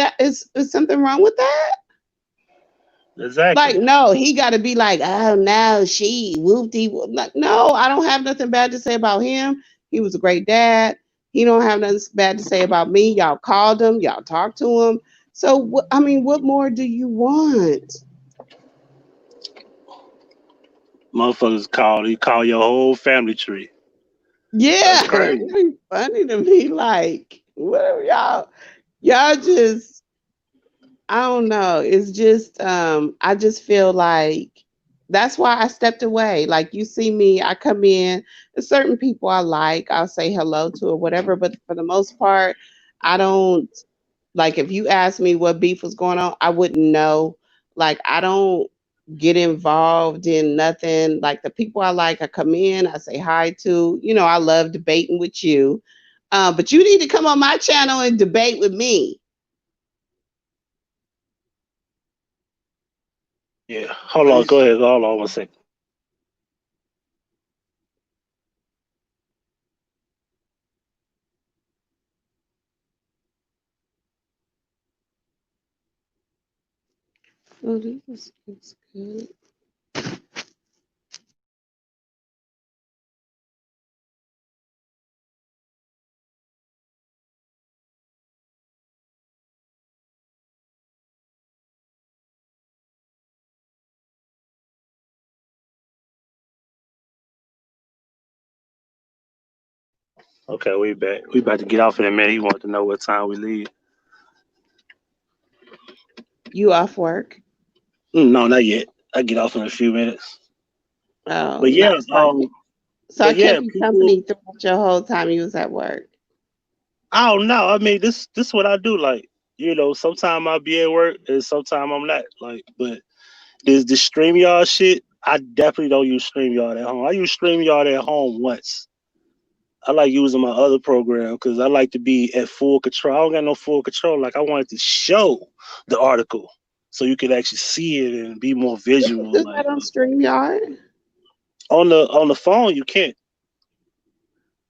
something wrong with that? Exactly. Like, no, he got to be like, oh, no, she whoopty. Like, no, I don't have nothing bad to say about him. He was a great dad. He don't have nothing bad to say about me. Y'all called him. Y'all talked to him. So, what more do you want? Motherfuckers call your whole family tree. Yeah, That's crazy. it's funny to me. Like, what are y'all just, I don't know. It's just I just feel like that's why I stepped away. Like, you see me, I come in, there's certain people I like, I'll say hello to or whatever, but for the most part, I don't, like, if you ask me what beef was going on, I wouldn't know. Like, I don't get involved in nothing. Like, the people I like, I come in, I say hi to. You know, I love debating with you. But you need to come on my channel and debate with me. Yeah. Hold on. Go ahead. Hold on 1 second. Oh, this looks good. Okay, we back. We about to get off in a minute. He want to know what time we leave. You off work? No, not yet. I get off in a few minutes. Oh, But yeah, nice. So I but yeah, kept you people. company throughout your whole time you was at work. I don't know. I mean, this what I do. Like, sometimes I'll be at work and sometimes I'm not. Like, but the StreamYard shit, I definitely don't use StreamYard at home. I use StreamYard at home once. I like using my other program because I like to be at full control. I don't got no full control. Like, I wanted to show the article so you could actually see it and be more You can visual. do Like, that on StreamYard. on the phone, you can't.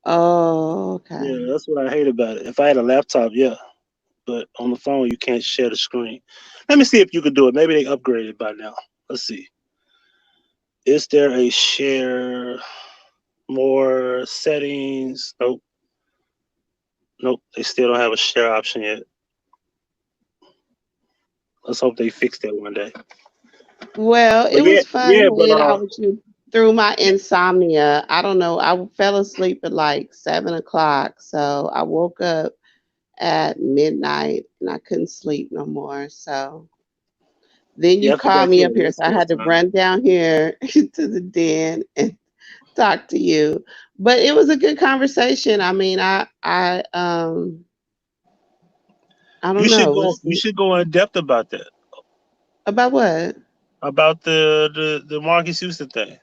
Oh, Yeah, okay. that's what I hate about it. If I had a laptop, yeah, but on the phone, you can't share the screen. Let me see if you could do it. Maybe they upgraded by now. Let's see. Is there a share more settings? Nope. Nope. They still don't have a share option yet. Let's hope they fix that one day. Well, But it yeah, was fun yeah, but hanging out with you through my insomnia. I don't know. I fell asleep at like 7 o'clock. So I woke up at midnight and I couldn't sleep no more. So then yeah, you I forgot called me you up on here. West So I had Coast to time. run down here to the den and talk to you. But it was a good conversation. I mean, I don't You should know. go. You should go in depth about that. About what? About the Marques Houston thing.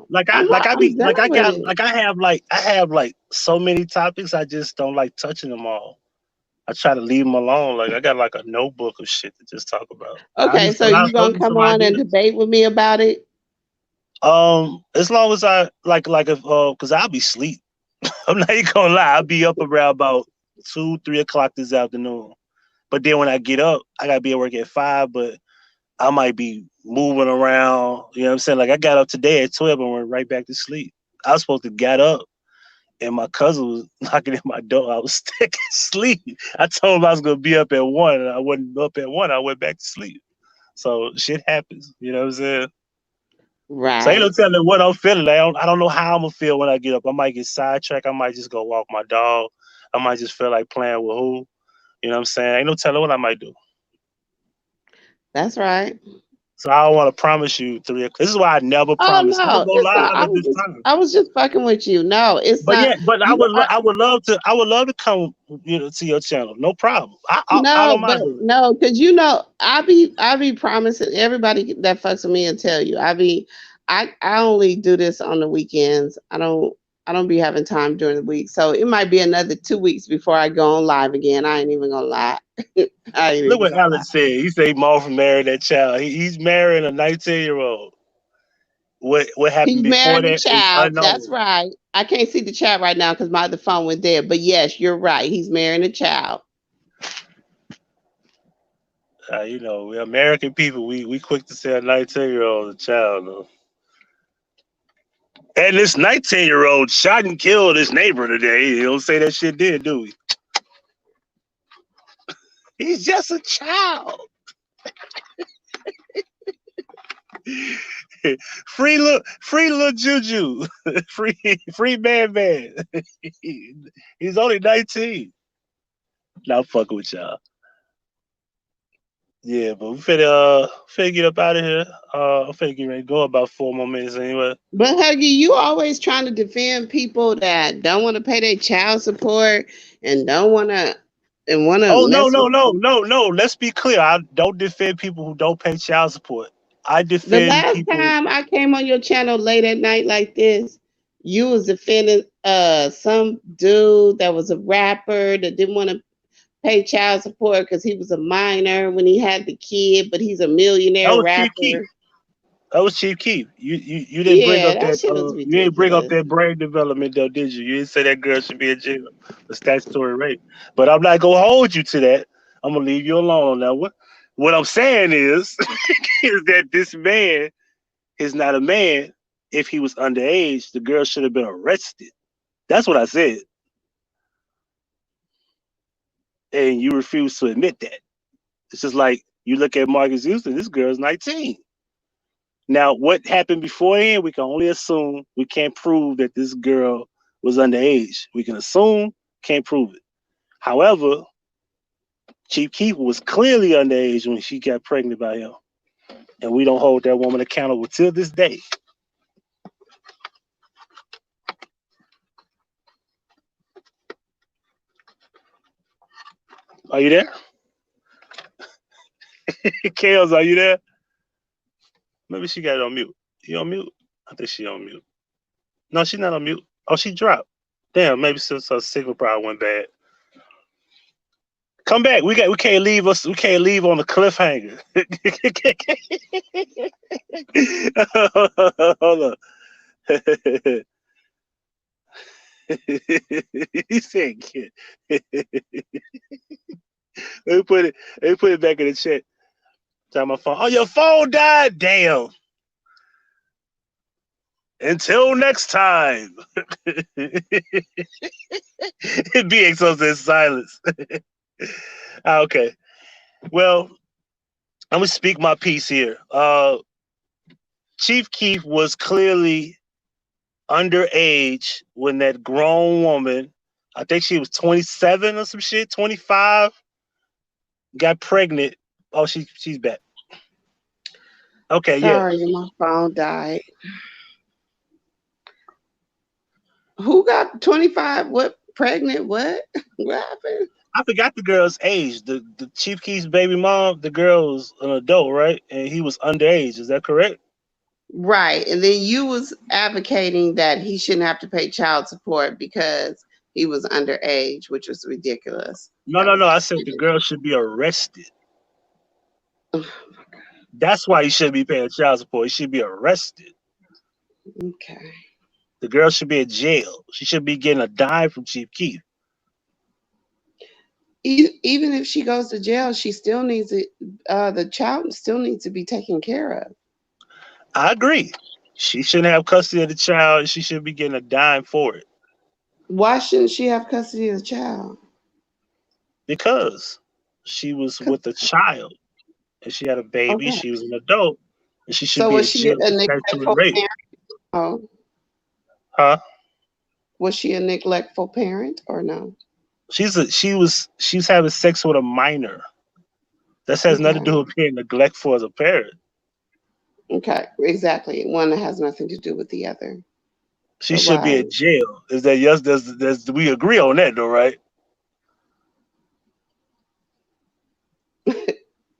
Like I I'm like not, I I'm be done like I with got it. like I have so many topics. I just don't like touching them all. I try to leave them alone. Like I got like a notebook of shit to just talk about. I Okay, just so I'll you show gonna you come some on and ideas. debate with me about it? As long as I like if cause I'll be asleep. I'm not even gonna lie. I'll be up around about 2, 3 o'clock this afternoon. But then when I get up, I gotta be at work at 5. But I might be moving around. You know what I'm saying? Like I got up today at 12 and went right back to sleep. I was supposed to get up and my cousin was knocking at my door. I was stuck asleep. I told him I was gonna be up at 1 and I wasn't up at 1. I went back to sleep. So shit happens. You know what I'm saying? So ain't no Right. telling what I'm feeling. I don't know how I'm gonna feel when I get up. I might get sidetracked. I might just go walk my dog. I might just feel like playing with who. You know what I'm saying? Ain't no telling what I might do. That's right. So I don't want to promise you 3 o'clock. This is why I never Oh promise. I'm gonna no, go it's not. live at this time. I was just fucking with you. No, it's But not. yeah, but I You would I would love to come to your channel. No problem. I no, don't but mind doing it. no, because I be promising everybody that fucks with me and tell you I only do this on the weekends. I don't be having time during the week. So it might be another 2 weeks before I go on live again. I ain't even gonna lie. I ain't Look even what gonna Alex lie. said. He said Marvin married that child. He's marrying a 19-year-old. What He's happened before marrying a that is child. That's unknown. right. I can't see the chat right now because my other phone went dead. But yes, you're right. He's marrying a child. We American people. We quick to say a 19-year-old a child. Though. And this 19-year-old shot and killed his neighbor today. You don't say that shit did, do we? He's just a child. Free little Juju. free man. He's only 19. Not fucking with y'all. Yeah, but we finna get up out of here. I'm finna get ready to go about 4 more minutes anyway. But Huggy, you always trying to defend people that don't want to pay their child support and don't want to. and want to Oh no, mess no, with no, no, no. Let's be clear. I don't defend people who don't pay child support. I the defend last people. time I came on your channel late at night like this, you was defending some dude that was a rapper that didn't want to pay child support because he was a minor when he had the kid, but he's a That millionaire was Chief Keef. rapper. That was Chief Keef. You didn't bring Yeah, up that that shit was you didn't bring up ridiculous. that brain development though, did you? You didn't say that girl should be in jail for statutory rape. But I'm not gonna hold you to that. I'm gonna leave you alone on that one. What I'm saying is is that this man is not a man. If he was underage, the girl should have been arrested. That's what I said. And you refuse to admit that. It's just like you look at Marques Houston, this girl's 19. Now, what happened beforehand, we can only assume. We can't prove that this girl was underage. We can assume, can't prove it. However, Chief Keef was clearly underage when she got pregnant by him. And we don't hold that woman accountable till this day. Are you there? Kellz, are you there? Maybe she got it on mute. You on mute? I think she on mute. No, she's not on mute. Oh, she dropped. Damn, maybe since her signal probably went bad. Come back. We can't leave on a cliffhanger. Hold on. He said kid. Let me put it back in the chat. Tell my phone. Oh, your phone died? Damn. Until next time. BXO says silence. Okay. Well, I'm gonna speak my piece here. Chief Keef was clearly underage when that grown woman, I think she was 27 or some shit, 25, got pregnant. Oh, she's back. Okay, Sorry, my phone died. Who got 25? What pregnant? What? What happened? I forgot the girl's age. The Chief Keef's baby mom, the girl was an adult, right? And he was underage. Is that correct? Right. And then you was advocating that he shouldn't have to pay child support because he was underage, which was ridiculous. No, no, no. I said the girl should be arrested. That's why he shouldn't be paying child support. He should be arrested. Okay. The girl should be in jail. She should be getting a dime from Chief Keef. Even if she goes to jail, she still needs it. The child still needs to be taken care of. I agree. She shouldn't have custody of the child. She should be getting a dime for it. Why shouldn't she have custody of the child? Because she was with a child and she had a baby. Okay. She was an adult and she should So be in was she jail a for statutory neglectful rape. parent? Oh, Huh? was she a neglectful parent or no? She was having sex with a minor. That has nothing to do with being neglectful as a parent. Okay, exactly. One has nothing to do with the other. She should be in jail. Is that yes? We agree on that though, right?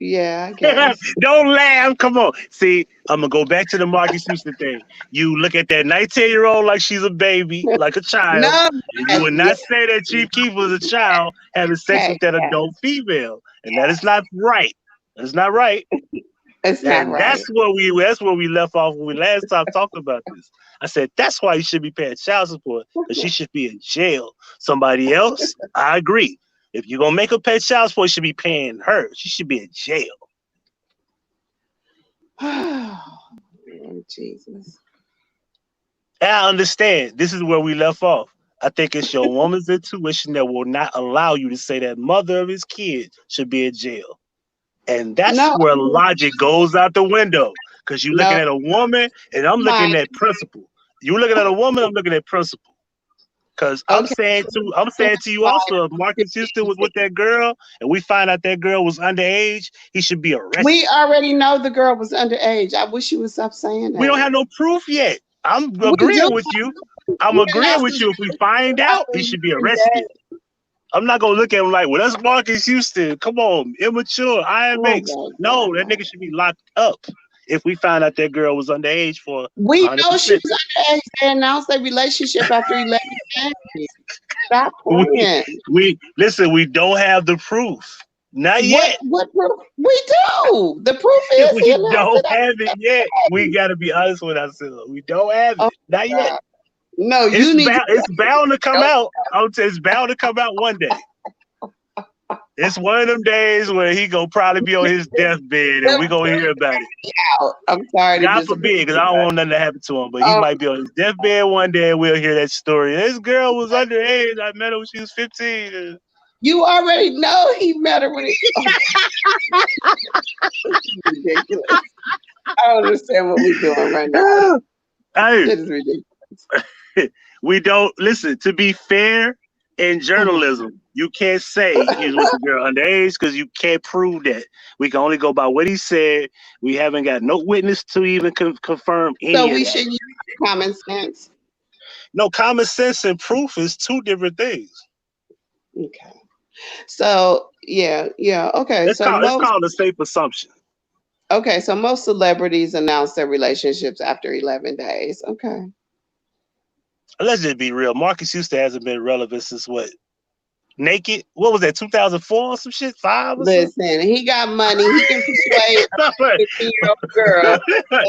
Yeah, I guess. Don't laugh. Come on. See, I'm gonna go back to the Marques Houston thing. You look at that 19-year-old like she's a baby, like a child. No, And you would not say that Chief Keef was a child having sex with that adult female, and that is not right. That's not right. It's not right. That's where we left off when we last time talked about this. I said that's why you should be paying child support, because she should be in jail. Somebody else, I agree. If you're gonna make her pay child support, you should be paying her. She should be in jail. Oh, Jesus. And I understand. This is where we left off. I think it's your woman's intuition that will not allow you to say that mother of his kid should be in jail. And that's where logic goes out the window. Because you're looking at a woman and I'm looking at principle. You're looking at a woman, I'm looking at principle. Because I'm saying to you also, if Marques Houston was with that girl and we find out that girl was underage, he should be arrested. We already know the girl was underage. I wish you would stop saying that. We don't have no proof yet. I'm agreeing with you. I'm agreeing with you. If we find out, he should be arrested. I'm not gonna look at him like, well, that's Marques Houston. Come on, immature, IMX. No, that nigga should be locked up if we find out that girl was underage for We 100%. know she was underage. They announced their relationship after 11 days. Stop playing. We listen, we don't have the proof. Not yet. What proof? We do. The proof is We he announced don't it. have it yet. We gotta be honest with ourselves. We don't have it. Oh, Not yet. God. No, you need to. It's bound to come out. It's bound to come out one day. It's one of them days where he gonna probably be on his deathbed and we gonna hear about it. I'm sorry. God forbid, because I don't want nothing to happen to him. But he might be on his deathbed one day and we'll hear that story. This girl was underage. I met her when she was 15. You already know he met her when he. Ridiculous. I don't understand what we're doing right now. Hey, This is ridiculous. we don't listen. To be fair in journalism, you can't say he was with the girl underage because you can't prove that. We can only go by what he said. We haven't got no witness to even confirm any So of we that. should use common sense. No, common sense and proof is two different things. Okay. So yeah. Okay. It's called a safe assumption. Okay, so most celebrities announce their relationships after 11 days. Okay. Let's just be real. Marques Houston hasn't been relevant since what? Naked? What was that? 2004 or some shit? 5 or Listen, he got money. He can persuade a 15-year-old girl. Come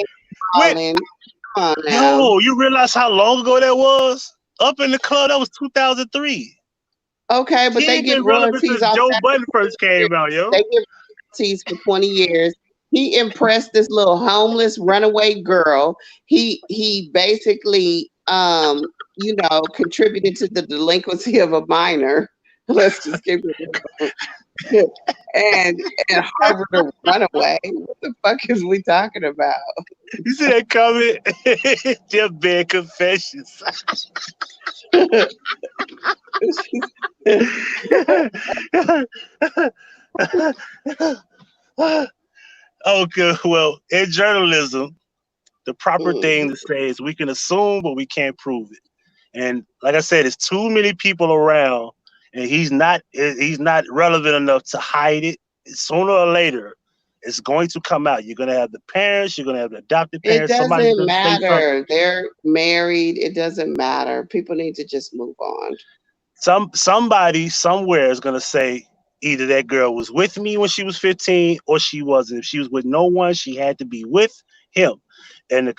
on now. Yo, you realize how long ago that was? Up in the club, that was 2003. Okay, but they get royalties off Joe that. Budden first came out, yo. They get royalties for 20 years. He impressed this little homeless runaway girl. He basically contributed to the delinquency of a minor. Let's just keep it and Harvard a runaway. What the fuck is we talking about? You see that comment? They're bad confessions. Okay, well, in journalism, the proper thing to say is we can assume, but we can't prove it. And like I said, it's too many people around, and he's not relevant enough to hide it. Sooner or later, it's going to come out. You're going to have the parents. You're going to have the adopted parents. It doesn't matter. They're married. It doesn't matter. People need to just move on. Somebody somewhere is going to say either that girl was with me when she was 15 or she wasn't. If she was with no one, she had to be with him. And the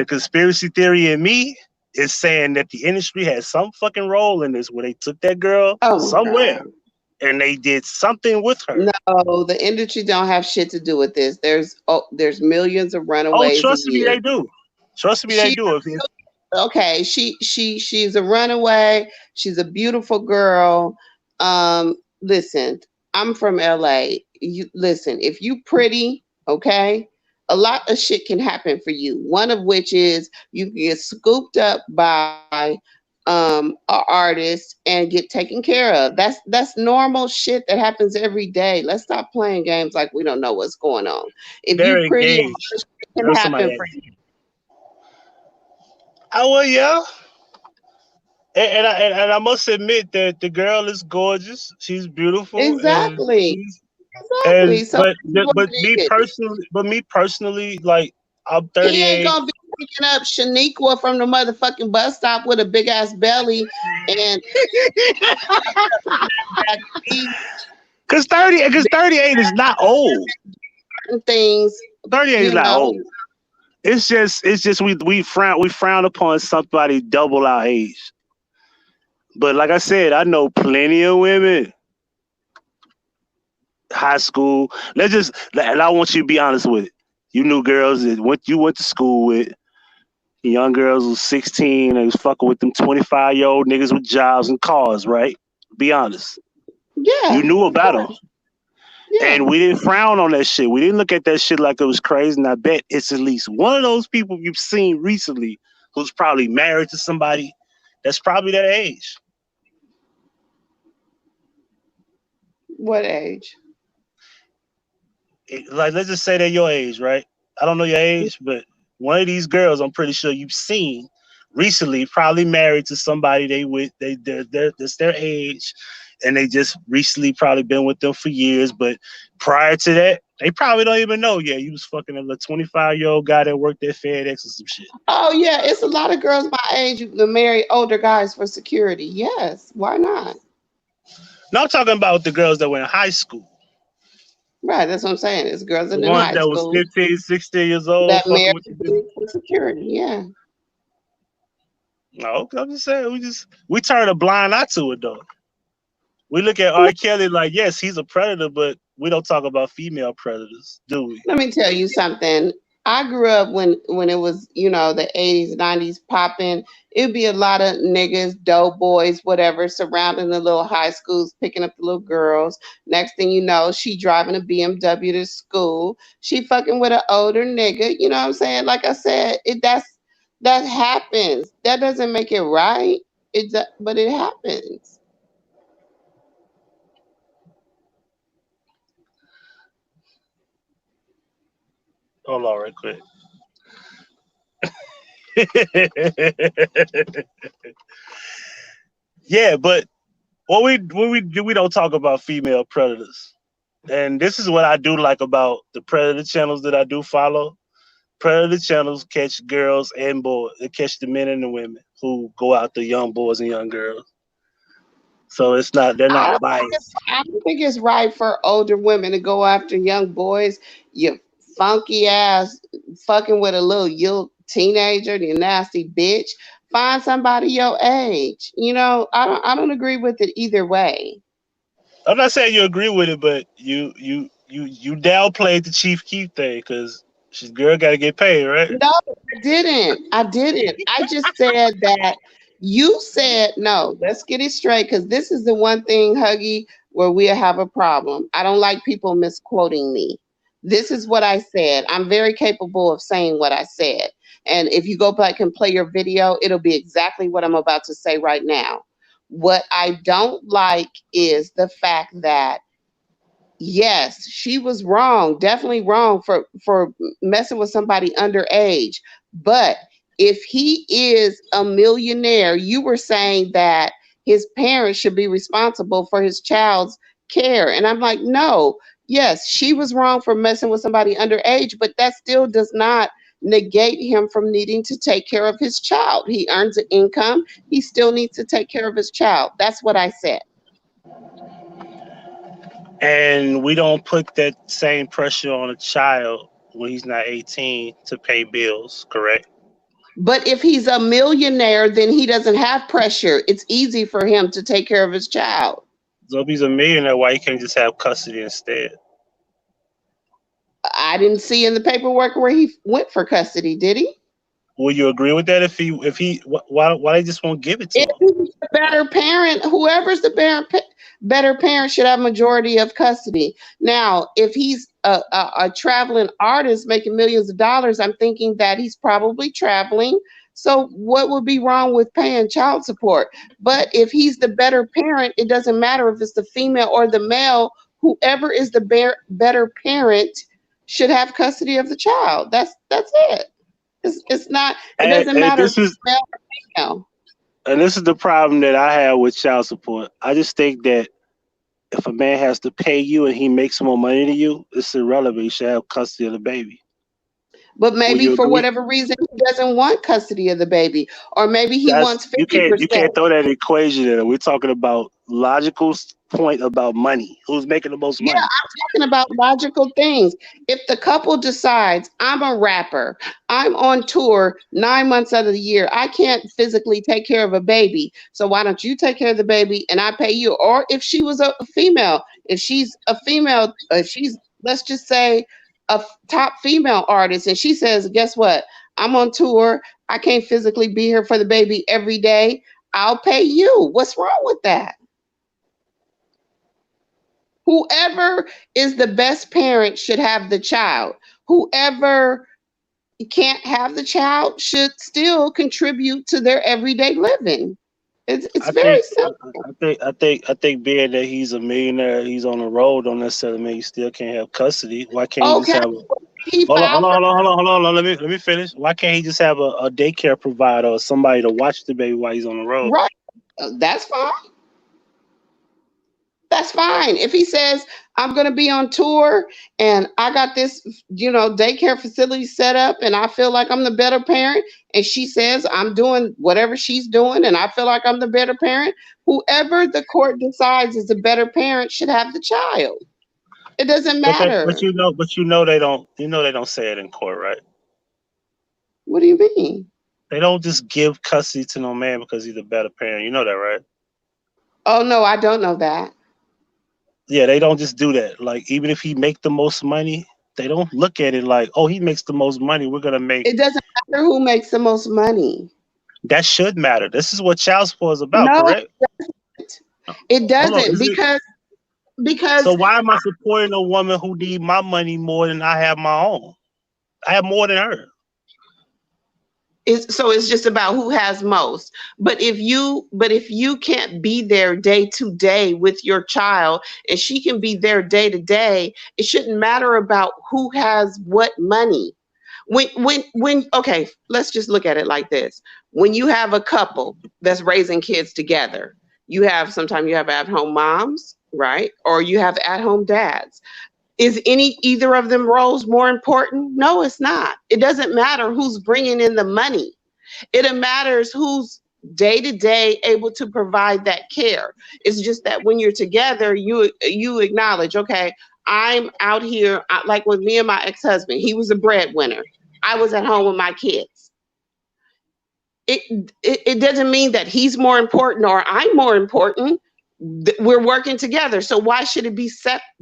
conspiracy theory in me is saying that the industry has some fucking role in this, where they took that girl somewhere and they did something with her. No, the industry don't have shit to do with this. There's millions of runaways. Oh, trust me, they do. Trust me, they do. Okay, she's a runaway. She's a beautiful girl. Listen, I'm from LA. Listen, if you pretty, okay, a lot of shit can happen for you. One of which is you can get scooped up by an artist and get taken care of. That's normal shit that happens every day. Let's stop playing games like we don't know what's going on. If you're pretty, it can happen for you. Oh well, yeah. And I must admit that the girl is gorgeous. She's beautiful. Exactly. But me personally, like, I'm 38. He ain't gonna be picking up Shaniqua from the motherfucking bus stop with a big ass belly and because 38 is not old. Things 38 is not old. It's just we frown upon somebody double our age. But like I said, I know plenty of women, high school. And I want you to be honest with it. You knew girls that you went to school with. Young girls was 16. They was fucking with them 25-year-old niggas with jobs and cars, right? Be honest. Yeah. You knew about them. Yeah. And we didn't frown on that shit. We didn't look at that shit like it was crazy. And I bet it's at least one of those people you've seen recently who's probably married to somebody that's probably that age. What age? Like, let's just say they're your age, right? I don't know your age, but one of these girls I'm pretty sure you've seen recently, probably married to somebody that's their age, and they just recently probably been with them for years. But prior to that, they probably don't even know. Yeah, you was fucking a 25-year-old guy that worked at FedEx or some shit. Oh yeah, it's a lot of girls my age that marry older guys for security. Yes, why not? No, I'm talking about the girls that were in high school. Right, that's what I'm saying. It's girls The that in ones high that was school 15, 16 years old, that fucking marry with the dude. for security. Yeah. No, I'm just saying, we turn a blind eye to it though. We look at R. Kelly like, yes, he's a predator, but we don't talk about female predators, do we? Let me tell you something. I grew up when it was, the 80s, 90s popping. It'd be a lot of niggas, dope boys, whatever, surrounding the little high schools, picking up the little girls. Next thing you know, she driving a BMW to school. She fucking with an older nigga. You know what I'm saying? Like I said, that happens. That doesn't make it right. But it happens. Hold on, right quick. Yeah, but we don't talk about female predators, and this is what I do like about the predator channels that I do follow. Predator channels catch girls and boys. They catch the men and the women who go after young boys and young girls. So they're I not don't think biased. I don't think it's right for older women to go after young boys. You funky ass fucking with a little teenager, you nasty bitch. Find somebody your age. I don't agree with it either way. I'm not saying you agree with it, but you downplayed the Chief Keef thing because she's girl got to get paid, right? No, I didn't. I didn't. I just said that you said no. Let's get it straight because this is the one thing, Huggy, where we have a problem. I don't like people misquoting me. This is what I said. I'm very capable of saying what I said. And if you go back and play your video, it'll be exactly what I'm about to say right now. What I don't like is the fact that yes, she was wrong, definitely wrong for messing with somebody underage. But if he is a millionaire, you were saying that his parents should be responsible for his child's care. And I'm like, no, yes, she was wrong for messing with somebody underage, but that still does not negate him from needing to take care of his child. He earns an income. He still needs to take care of his child. That's what I said. And we don't put that same pressure on a child when he's not 18 to pay bills, correct? But if he's a millionaire, then he doesn't have pressure. It's easy for him to take care of his child. So if he's a millionaire, why he can't just have custody instead? I didn't see in the paperwork where he went for custody, did he? Will you agree with that? Why they just won't give it to If him? he's a better parent, whoever's the better parent should have majority of custody. Now, if he's a traveling artist making millions of dollars, I'm thinking that he's probably traveling. So what would be wrong with paying child support? But if he's the better parent, it doesn't matter if it's the female or the male. Whoever is the better parent should have custody of the child. That's it. It's not. It doesn't And matter if this it's is male or female. and this is the problem that I have with child support. I just think that if a man has to pay you and he makes more money than you, it's irrelevant. You should have custody of the baby. But Will maybe you for agree? whatever reason he doesn't want custody of the baby, or maybe he wants You 50%. can't throw that equation in. We're talking about logical point about money. Who's making the most Yeah, money? I'm talking about logical things. If the couple decides I'm a rapper, I'm on tour 9 months out of the year, I can't physically take care of a baby. So why don't you take care of the baby and I pay you? Or if she was a female, if she's a female, she's, let's just say, top female artist, and she says, guess what? I'm on tour. I can't physically be here for the baby every day. I'll pay you. What's wrong with that? Whoever is the best parent should have the child. Whoever can't have the child should still contribute to their everyday living. It's I very think simple. I think being that he's a millionaire, he's on the road, don't necessarily mean you still can't have custody. Why can't you just Okay, have a He Hold on, filed hold on, hold on, hold on, hold on. Let me finish. Why can't he just have a daycare provider or somebody to watch the baby while he's on the road? right. That's fine. That's fine. If he says, I'm going to be on tour and I got this, daycare facility set up and I feel like I'm the better parent, and she says I'm doing whatever she's doing and I feel like I'm the better parent, whoever the court decides is the better parent should have the child. It doesn't matter. But you know they don't say it in court, right? What do you mean? They don't just give custody to no man because he's a better parent. You know that, right? Oh, no, I don't know that. Yeah, they don't just do that. Like, even if he make the most money, they don't look at it like, oh, he makes the most money, we're gonna make. It doesn't matter who makes the most money. That should matter. This is what child support is about, No, correct? it doesn't. Hold on, because so why am I supporting a woman who need my money more than I have my own? I have more than her. it's just about who has most. But if you can't be there day to day with your child and she can be there day to day, it shouldn't matter about who has what money. When okay, let's just look at it like this. When you have a couple that's raising kids together, sometimes you have at-home moms, right? Or you have at-home dads. Is either of them roles more important? No, it's not. It doesn't matter who's bringing in the money. It matters who's day to day able to provide that care. It's just that when you're together, you acknowledge, okay, I'm out here, like with me and my ex-husband, he was a breadwinner. I was at home with my kids. It doesn't mean that he's more important or I'm more important. We're working together. So why should it be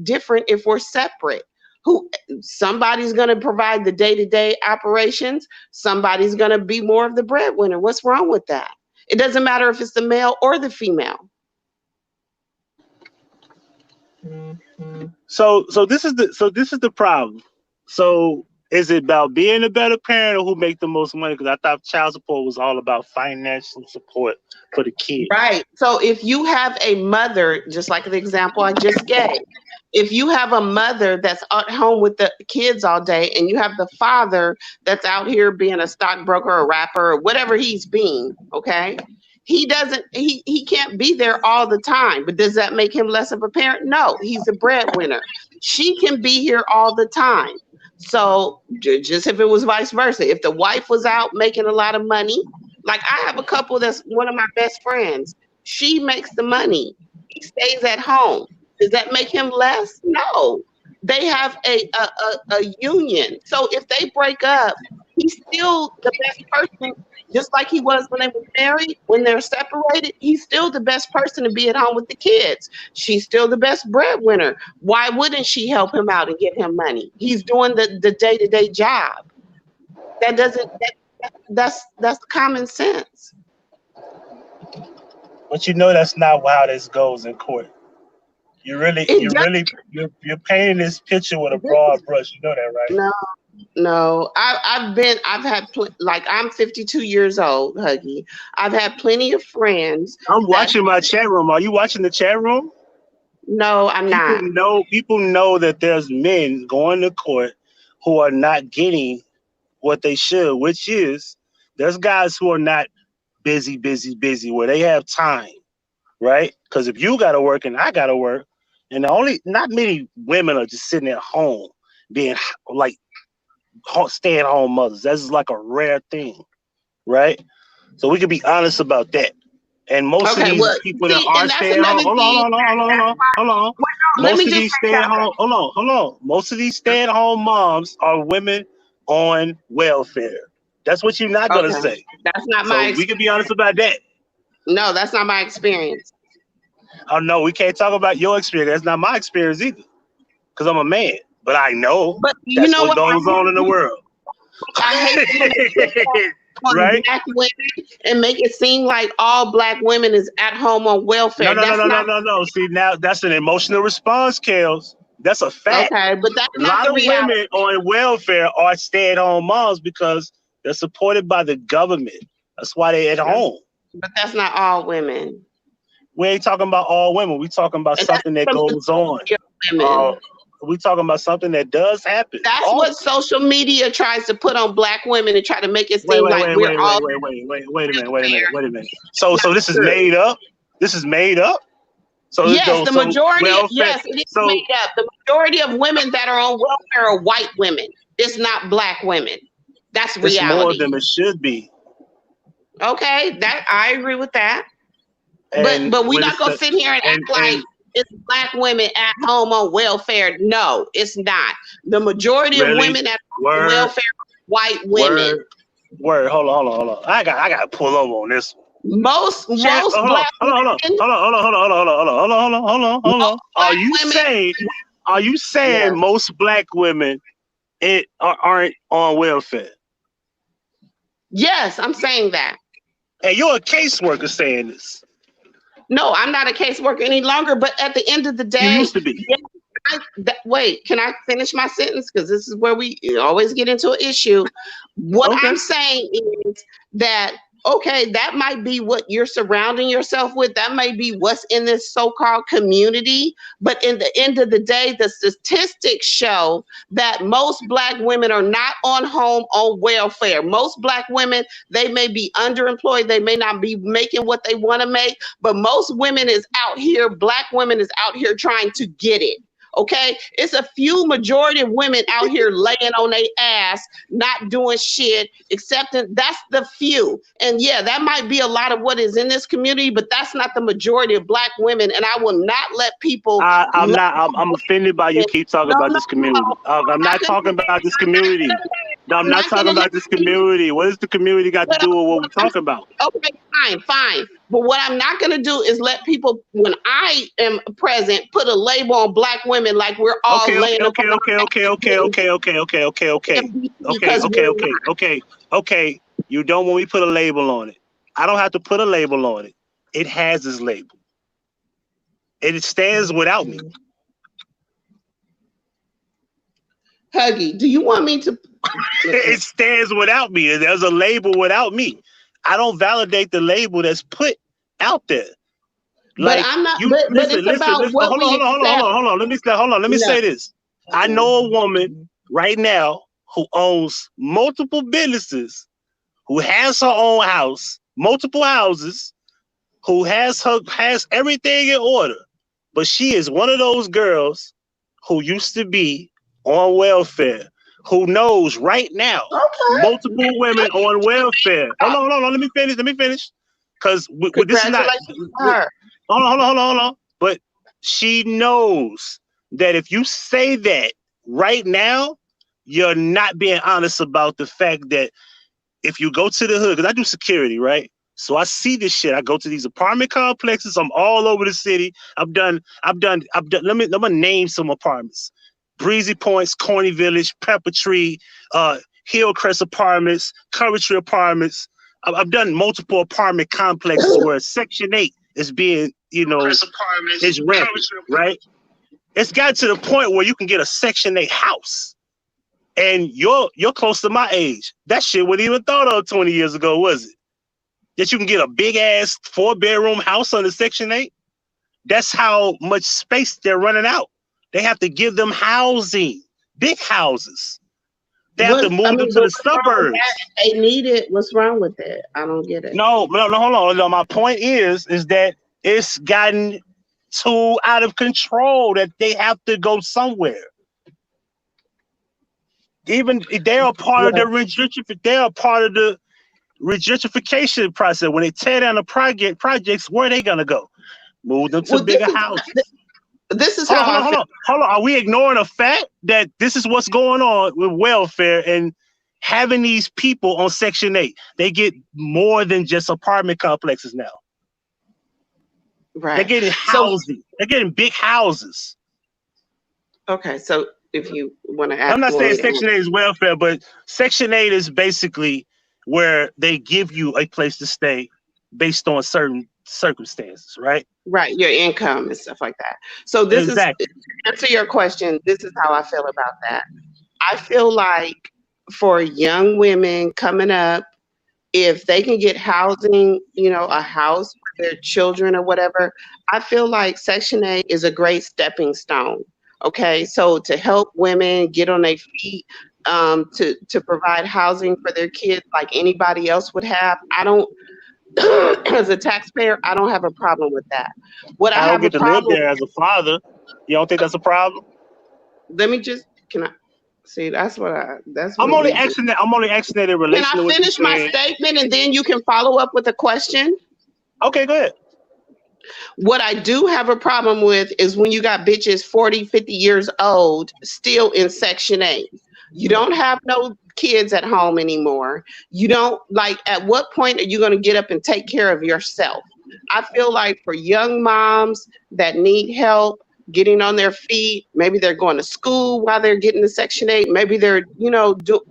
different if we're separate? Somebody's going to provide the day-to-day operations. Somebody's going to be more of the breadwinner. What's wrong with that? It doesn't matter if it's the male or the female. So this is the problem. So is it about being a better parent or who make the most money? Because I thought child support was all about financial support for the kid. Right. So if you have a mother, just like the example I just gave, if you have a mother that's at home with the kids all day and you have the father that's out here being a stockbroker or rapper or whatever he's being, okay? He can't be there all the time, but does that make him less of a parent? No, he's a breadwinner. She can be here all the time. So just if it was vice versa, if the wife was out making a lot of money, like I have a couple that's one of my best friends. She makes the money. He stays at home. Does that make him less? No. They have a union. So if they break up, he's still the best person, just like he was when they were married. When they're separated, he's still the best person to be at home with the kids. She's still the best breadwinner. Why wouldn't she help him out and give him money? He's doing the day-to-day job. That's common sense. But that's not how this goes in court. You're painting this picture with a broad brush. You know that, right? No. I'm 52 years old, Huggie. I've had plenty of friends. I'm watching my chat room. Are you watching the chat room? No, I'm not. People know that there's men going to court who are not getting what they should, which is there's guys who are not busy, where they have time, right? Because if you got to work and I got to work, and not many women are just sitting at home being like stay-at-home mothers. That's like a rare thing, right? So we can be honest about that. And most of these people that are stay-at-home, hold on. Most of these stay-at-home moms are women on welfare. That's what you're not gonna say. That's not my experience. We can be honest about that. No, that's not my experience. Oh no, we can't talk about your experience. That's not my experience either. Because I'm a man. But I know that's what goes on in the world. I hate right? Black women and make it seem like all Black women is at home on welfare. No. See, now that's an emotional response, Kellz. That's a fact. Okay, but that's a lot of women on welfare are stay-at-home moms because they're supported by the government. That's why they're at home. But that's not all women. We ain't talking about all women. We talking about something that goes on. We talking about something that does happen. That's what social media tries to put on black women and try to make it seem like we're all. Wait a minute. So this is made up. This is made up. So yes, the majority. Yes, it is made up. The majority of women that are on welfare are white women. It's not black women. That's reality. It's more than it should be. Okay, that I agree with that. And but we're not gonna sit here and act like it's black women at home on welfare. No, it's not. The majority of women at home on welfare are white women. Word. Hold on. I got to pull over on this one. Most black hold on. Are you saying most black women aren't on welfare? Yes, I'm saying that. And you're a caseworker saying this. No, I'm not a caseworker any longer. But at the end of the day, you used to be. Wait, can I finish my sentence? Because this is where we always get into an issue. What I'm saying is that, okay, that might be what you're surrounding yourself with. That may be what's in this so-called community. But in the end of the day, the statistics show that most black women are not on welfare. Most black women, they may be underemployed. They may not be making what they want to make. But most women is out here, black women is out here trying to get it. Okay, it's a few majority of women out here laying on their ass, not doing shit, accepting. That's the few. And yeah, that might be a lot of what is in this community, but that's not the majority of black women. And I will not let people. I'm offended by you keep talking about this community. I'm not talking about this community. No, I'm not talking about this community. What does the community got to do with what we're talking about? Okay, fine. But what I'm not going to do is let people, when I am present, put a label on black women like we're all laying up. Okay. You don't want me to put a label on it. I don't have to put a label on it. It has its label. It stands without me. Huggie, do you want me to? It stands without me. There's a label without me. I don't validate the label that's put out there. Like, but I'm not. Listen. Hold on. Let me say this. I know a woman right now who owns multiple businesses, who has her own house, multiple houses, who has everything in order, but she is one of those girls who used to be on welfare, who knows right now multiple women on welfare. Hold on. Let me finish. Because this is not. Hold on. But she knows that if you say that right now, you're not being honest about the fact that if you go to the hood, because I do security, right? So I see this shit. I go to these apartment complexes. I'm all over the city. I've done. Let me name some apartments. Breezy Points, Corny Village, Pepper Tree, Hillcrest Apartments, Coventry Apartments. I've done multiple apartment complexes where Section 8 is being, is rampant, right? It's got to the point where you can get a Section 8 house. And you're close to my age. That shit wasn't even thought of 20 years ago, was it? That you can get a big-ass 4-bedroom house under Section 8? That's how much space they're running out. They have to give them housing, big houses. They have to move them to the suburbs. They need it. What's wrong with it? I don't get it. No, hold on. No, my point is that it's gotten too out of control that they have to go somewhere. Even they're a part of the gentrification process. When they tear down the projects, where are they gonna go? Move them to bigger houses. This is hold on. Are we ignoring the fact that this is what's going on with welfare and having these people on Section 8? They get more than just apartment complexes now. Right. They're getting housing. They're getting big houses. Okay, so if you want to ask, I'm not saying Section 8 is welfare, but Section 8 is basically where they give you a place to stay based on certain circumstances, right? Right, your income and stuff like that. So this is, to answer your question, this is how I feel about that. I feel like for young women coming up, if they can get housing, a house for their children or whatever, I feel like Section 8 is a great stepping stone. Okay, so to help women get on their feet, to provide housing for their kids like anybody else would have, I don't, as a taxpayer, I don't have a problem with that. What I I don't have a get to live problem, there as a father. You don't think that's a problem? let me just, can I see? That's what I'm it only gives me. asking that. I'm only asking that in Can relation I to what you're finish my saying. statement and then you can follow up with a question? Okay, go ahead. What I do have a problem with is when you got bitches 40, 50 years old still in Section 8. You don't have no kids at home anymore. You don't, like, at what point are you going to get up and take care of yourself? I feel like for young moms that need help getting on their feet, maybe they're going to school while they're getting the Section 8, maybe they're,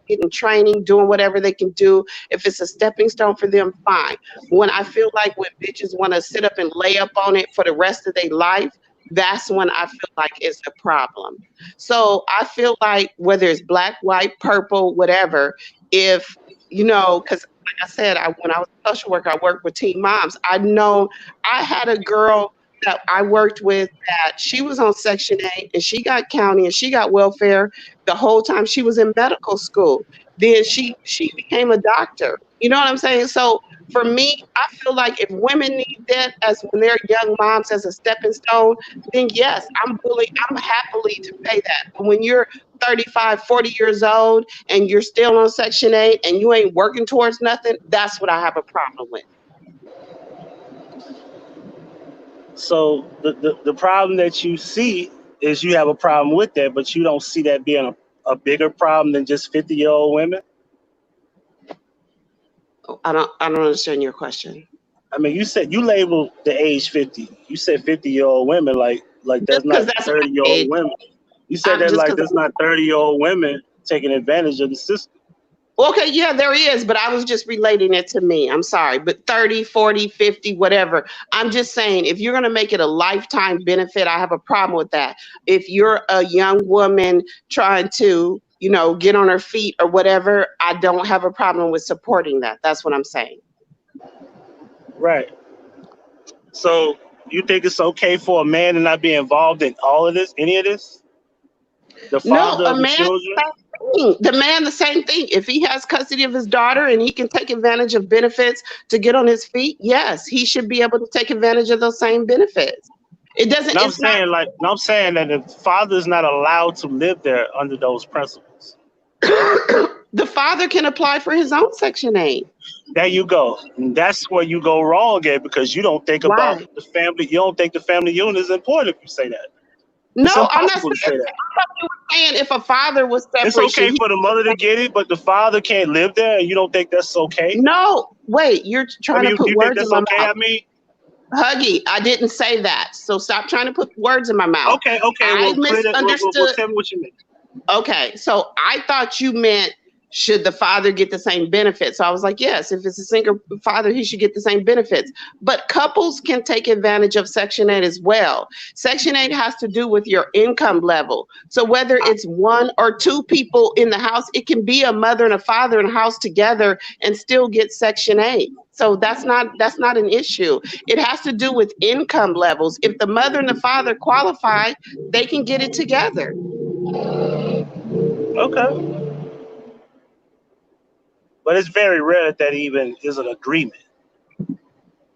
getting training, doing whatever they can do. If it's a stepping stone for them, fine. When I feel like when bitches want to sit up and lay up on it for the rest of their life, that's when I feel like it's a problem. So I feel like whether it's black, white, purple, whatever, if, because like I said, when I was a social worker, I worked with teen moms. I know I had a girl that I worked with that she was on Section 8 and she got county and she got welfare the whole time she was in medical school. Then she became a doctor. You know what I'm saying? So for me, I feel like if women need that as when they're young moms as a stepping stone, then yes, I'm happily to pay that. But when you're 35, 40 years old and you're still on Section 8 and you ain't working towards nothing, that's what I have a problem with. So the problem that you see is you have a problem with that, but you don't see that being a bigger problem than just 50-year-old women. I don't understand your question. I mean, you said you labeled the age 50. You said 50-year-old women like Just that's because not that's my 30-year-old age, women. You said that just like because that's not 30-year-old women taking advantage of the system. okay, yeah, there is, but I was just relating it to me. I'm sorry, but 30, 40, 50, whatever. I'm just saying, if you're going to make it a lifetime benefit, I have a problem with that. If you're a young woman trying to, get on her feet or whatever, I don't have a problem with supporting that. That's what I'm saying. Right. So you think it's okay for a man to not be involved in all of this, any of this? The No, father a of the man, children? the man, the same thing. If he has custody of his daughter and he can take advantage of benefits to get on his feet, yes, he should be able to take advantage of those same benefits. It doesn't, And it's not. I'm saying that the father is not allowed to live there under those principles. The father can apply for his own Section 8. There you go. And that's where you go wrong at because you don't think about Why? the family. You don't think the family unit is important if you say that. No, It's I'm not impossible to saying, say that. saying if a father was It's separate, should okay he? for the mother to get it, but the father can't live there, and you don't think that's okay? No, wait, you're I trying to mean, put you think words in that's my okay? mouth. I mean, Huggie, I didn't say that. So stop trying to put words in my mouth. okay. I Well, clear that. Well, misunderstood. tell me what you mean. Okay, so I thought you meant should the father get the same benefits? So I was like, yes, if it's a single father, he should get the same benefits. But couples can take advantage of Section 8 as well. Section 8 has to do with your income level. So whether it's one or two people in the house, it can be a mother and a father in a house together and still get Section 8. So that's not an issue. It has to do with income levels. If the mother and the father qualify, they can get it together. Okay, but it's very rare that even is an agreement.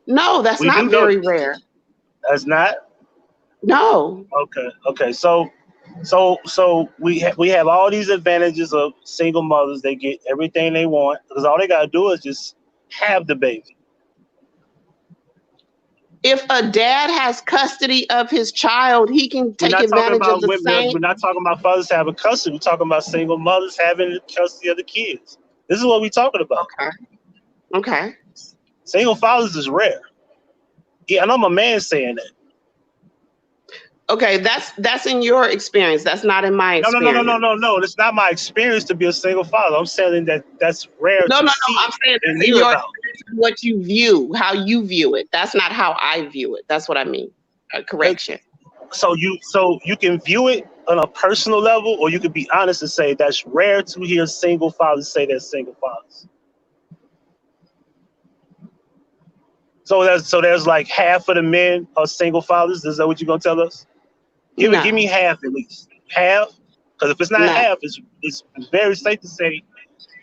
No, that's We do not know very this. rare. That's not No. okay. So we have all these advantages of single mothers. They get everything they want because all they gotta do is just have the baby. If a dad has custody of his child, he can We're take not talking advantage of about the women. same. We're not talking about fathers having custody. We're talking about single mothers having custody of the kids. This is what we're talking about. Okay. Okay. Single fathers is rare. Yeah, and I'm a man saying that. Okay, that's in your experience. That's not in my experience. No. It's not my experience to be a single father. I'm saying that that's rare No, to no, no. see I'm saying and that's in hear your about. experience, what you view, how you view it. That's not how I view it. That's what I mean. Correction. So you can view it on a personal level, or you could be honest and say that's rare to hear single fathers say they're single fathers. So there's like half of the men are single fathers. Is that what you're gonna tell us? Give No, me half at least. Half? Because if it's not no. half, it's very safe to say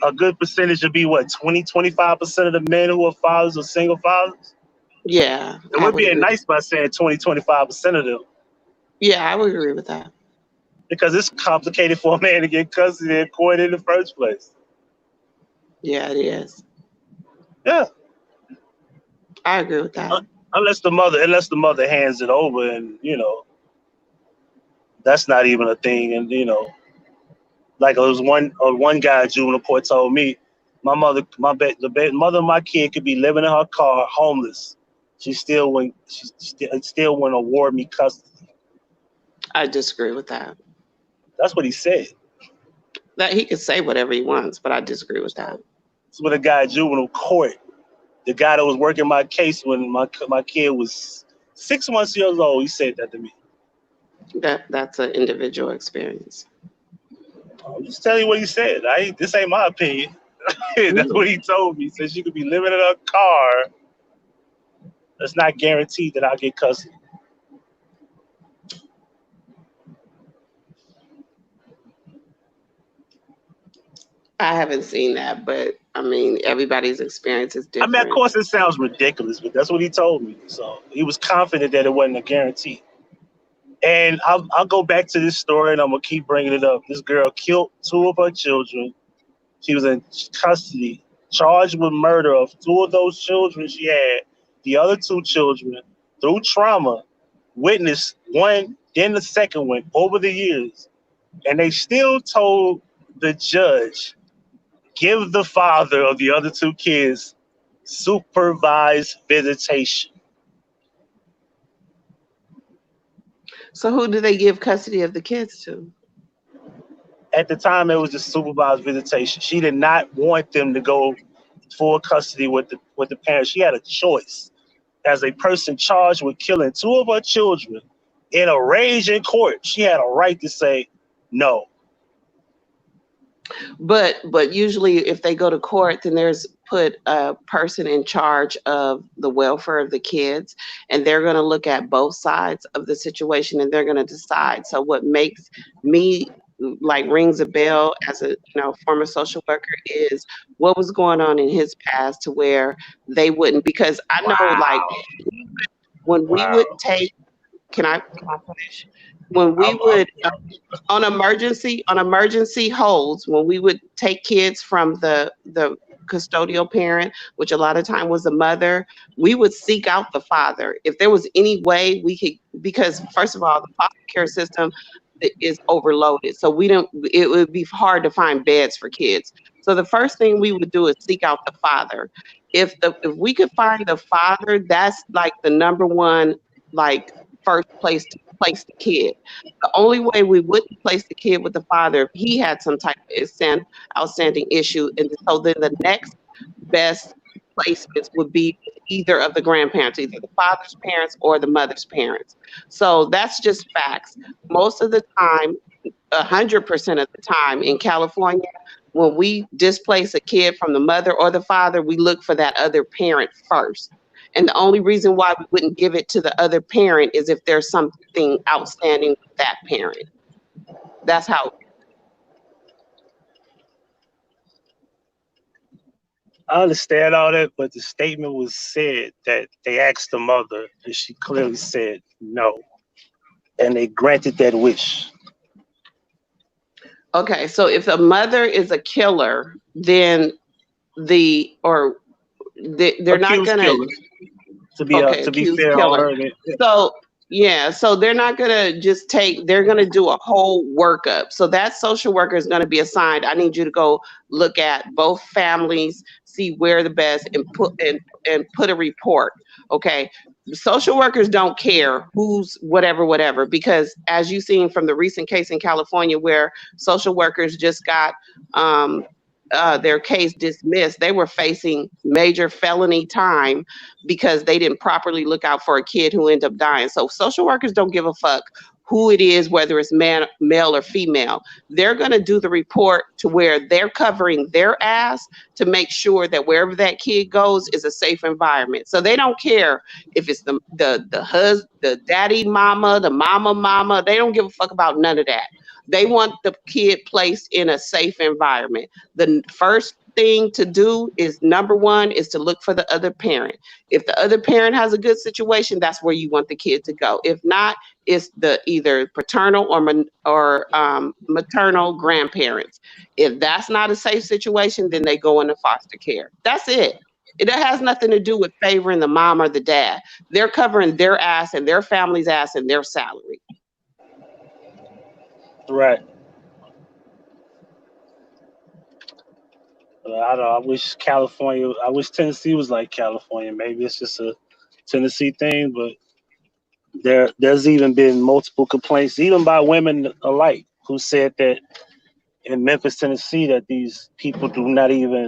a good percentage would be what, 20-25% of the men who are fathers or single fathers? Yeah, It I would would be agree. nice by saying 20-25% of them. Yeah, I would agree with that. Because it's complicated for a man to get custody in court in the first place. Yeah, it is. Yeah. I agree with that. Unless the mother hands it over, and that's not even a thing. And like it was one guy at juvenile court told me, my mother, the mother of my kid could be living in her car, homeless. She still wouldn't award me custody. I disagree with that. That's what he said. That he can say whatever he wants, but I disagree with that. It's with a guy at juvenile court. The guy that was working my case when my kid was 6 months old, he said that to me. That's an individual experience. I'm just telling you what he said. This ain't my opinion. That's what he told me. He said she could be living in a car. That's not guaranteed that I'll get custody. I haven't seen that, but I mean, everybody's experience is I mean, of different. course, it sounds ridiculous, but that's what he told me. So he was confident that it wasn't a guarantee. And I'll go back to this story, and I'm gonna keep bringing it up. This girl killed 2 of her children. She was in custody, charged with murder of 2 of those children she had. The other 2 children, through trauma, witnessed one, then the second one over the years. And they still told the judge, give the father of the other 2 kids supervised visitation. So who do they give custody of the kids to? At the time, it was just supervised visitation. She did not want them to go full custody with the parents. She had a choice. As a person charged with killing 2 of her children in a rage in court, she had a right to say no. But usually if they go to court, then there's put a person in charge of the welfare of the kids, and they're going to look at both sides of the situation, and they're going to decide. So what makes me like rings a bell as a former social worker is what was going on in his past to where they wouldn't, because I know like when we would take, can I finish? When we would on emergency holds, when we would take kids from the custodial parent, which a lot of time was the mother, we would seek out the father if there was any way we could, because first of all, the foster care system is overloaded, so it would be hard to find beds for kids. So the first thing we would do is seek out the father. If we could find the father, that's like the number one, like first place to place the kid. The only way we wouldn't place the kid with the father if he had some type of outstanding issue. And so then the next best placements would be either of the grandparents, either the father's parents or the mother's parents. So that's just facts. Most of the time, 100% of the time in California, when we displace a kid from the mother or the father, we look for that other parent first. And the only reason why we wouldn't give it to the other parent is if there's something outstanding with that parent. That's how. I understand all that, but the statement was said that they asked the mother, and she clearly said no. And they granted that wish. Okay, so if the mother is a killer, then they're not gonna. To be fair on her. So yeah, so they're not gonna just they're gonna do a whole workup. So that social worker is gonna be assigned. I need you to go look at both families, see where the best, and put a report. Okay. Social workers don't care who's whatever, because as you've seen from the recent case in California where social workers just got their case dismissed. They were facing major felony time because they didn't properly look out for a kid who ended up dying. So social workers don't give a fuck who it is, whether it's male or female. They're going to do the report to where they're covering their ass to make sure that wherever that kid goes is a safe environment. So they don't care if it's the husband, the daddy mama, the mama. They don't give a fuck about none of that. They want the kid placed in a safe environment. The first thing to do is, number one, is to look for the other parent. If the other parent has a good situation, that's where you want the kid to go. If not, it's the either paternal or maternal grandparents. If that's not a safe situation, then they go into foster care. That's it. It has nothing to do with favoring the mom or the dad. They're covering their ass and their family's ass and their salary. Right. I don't know. I wish Tennessee was like California. Maybe it's just a Tennessee thing, but there's even been multiple complaints, even by women alike, who said that in Memphis, Tennessee, that these people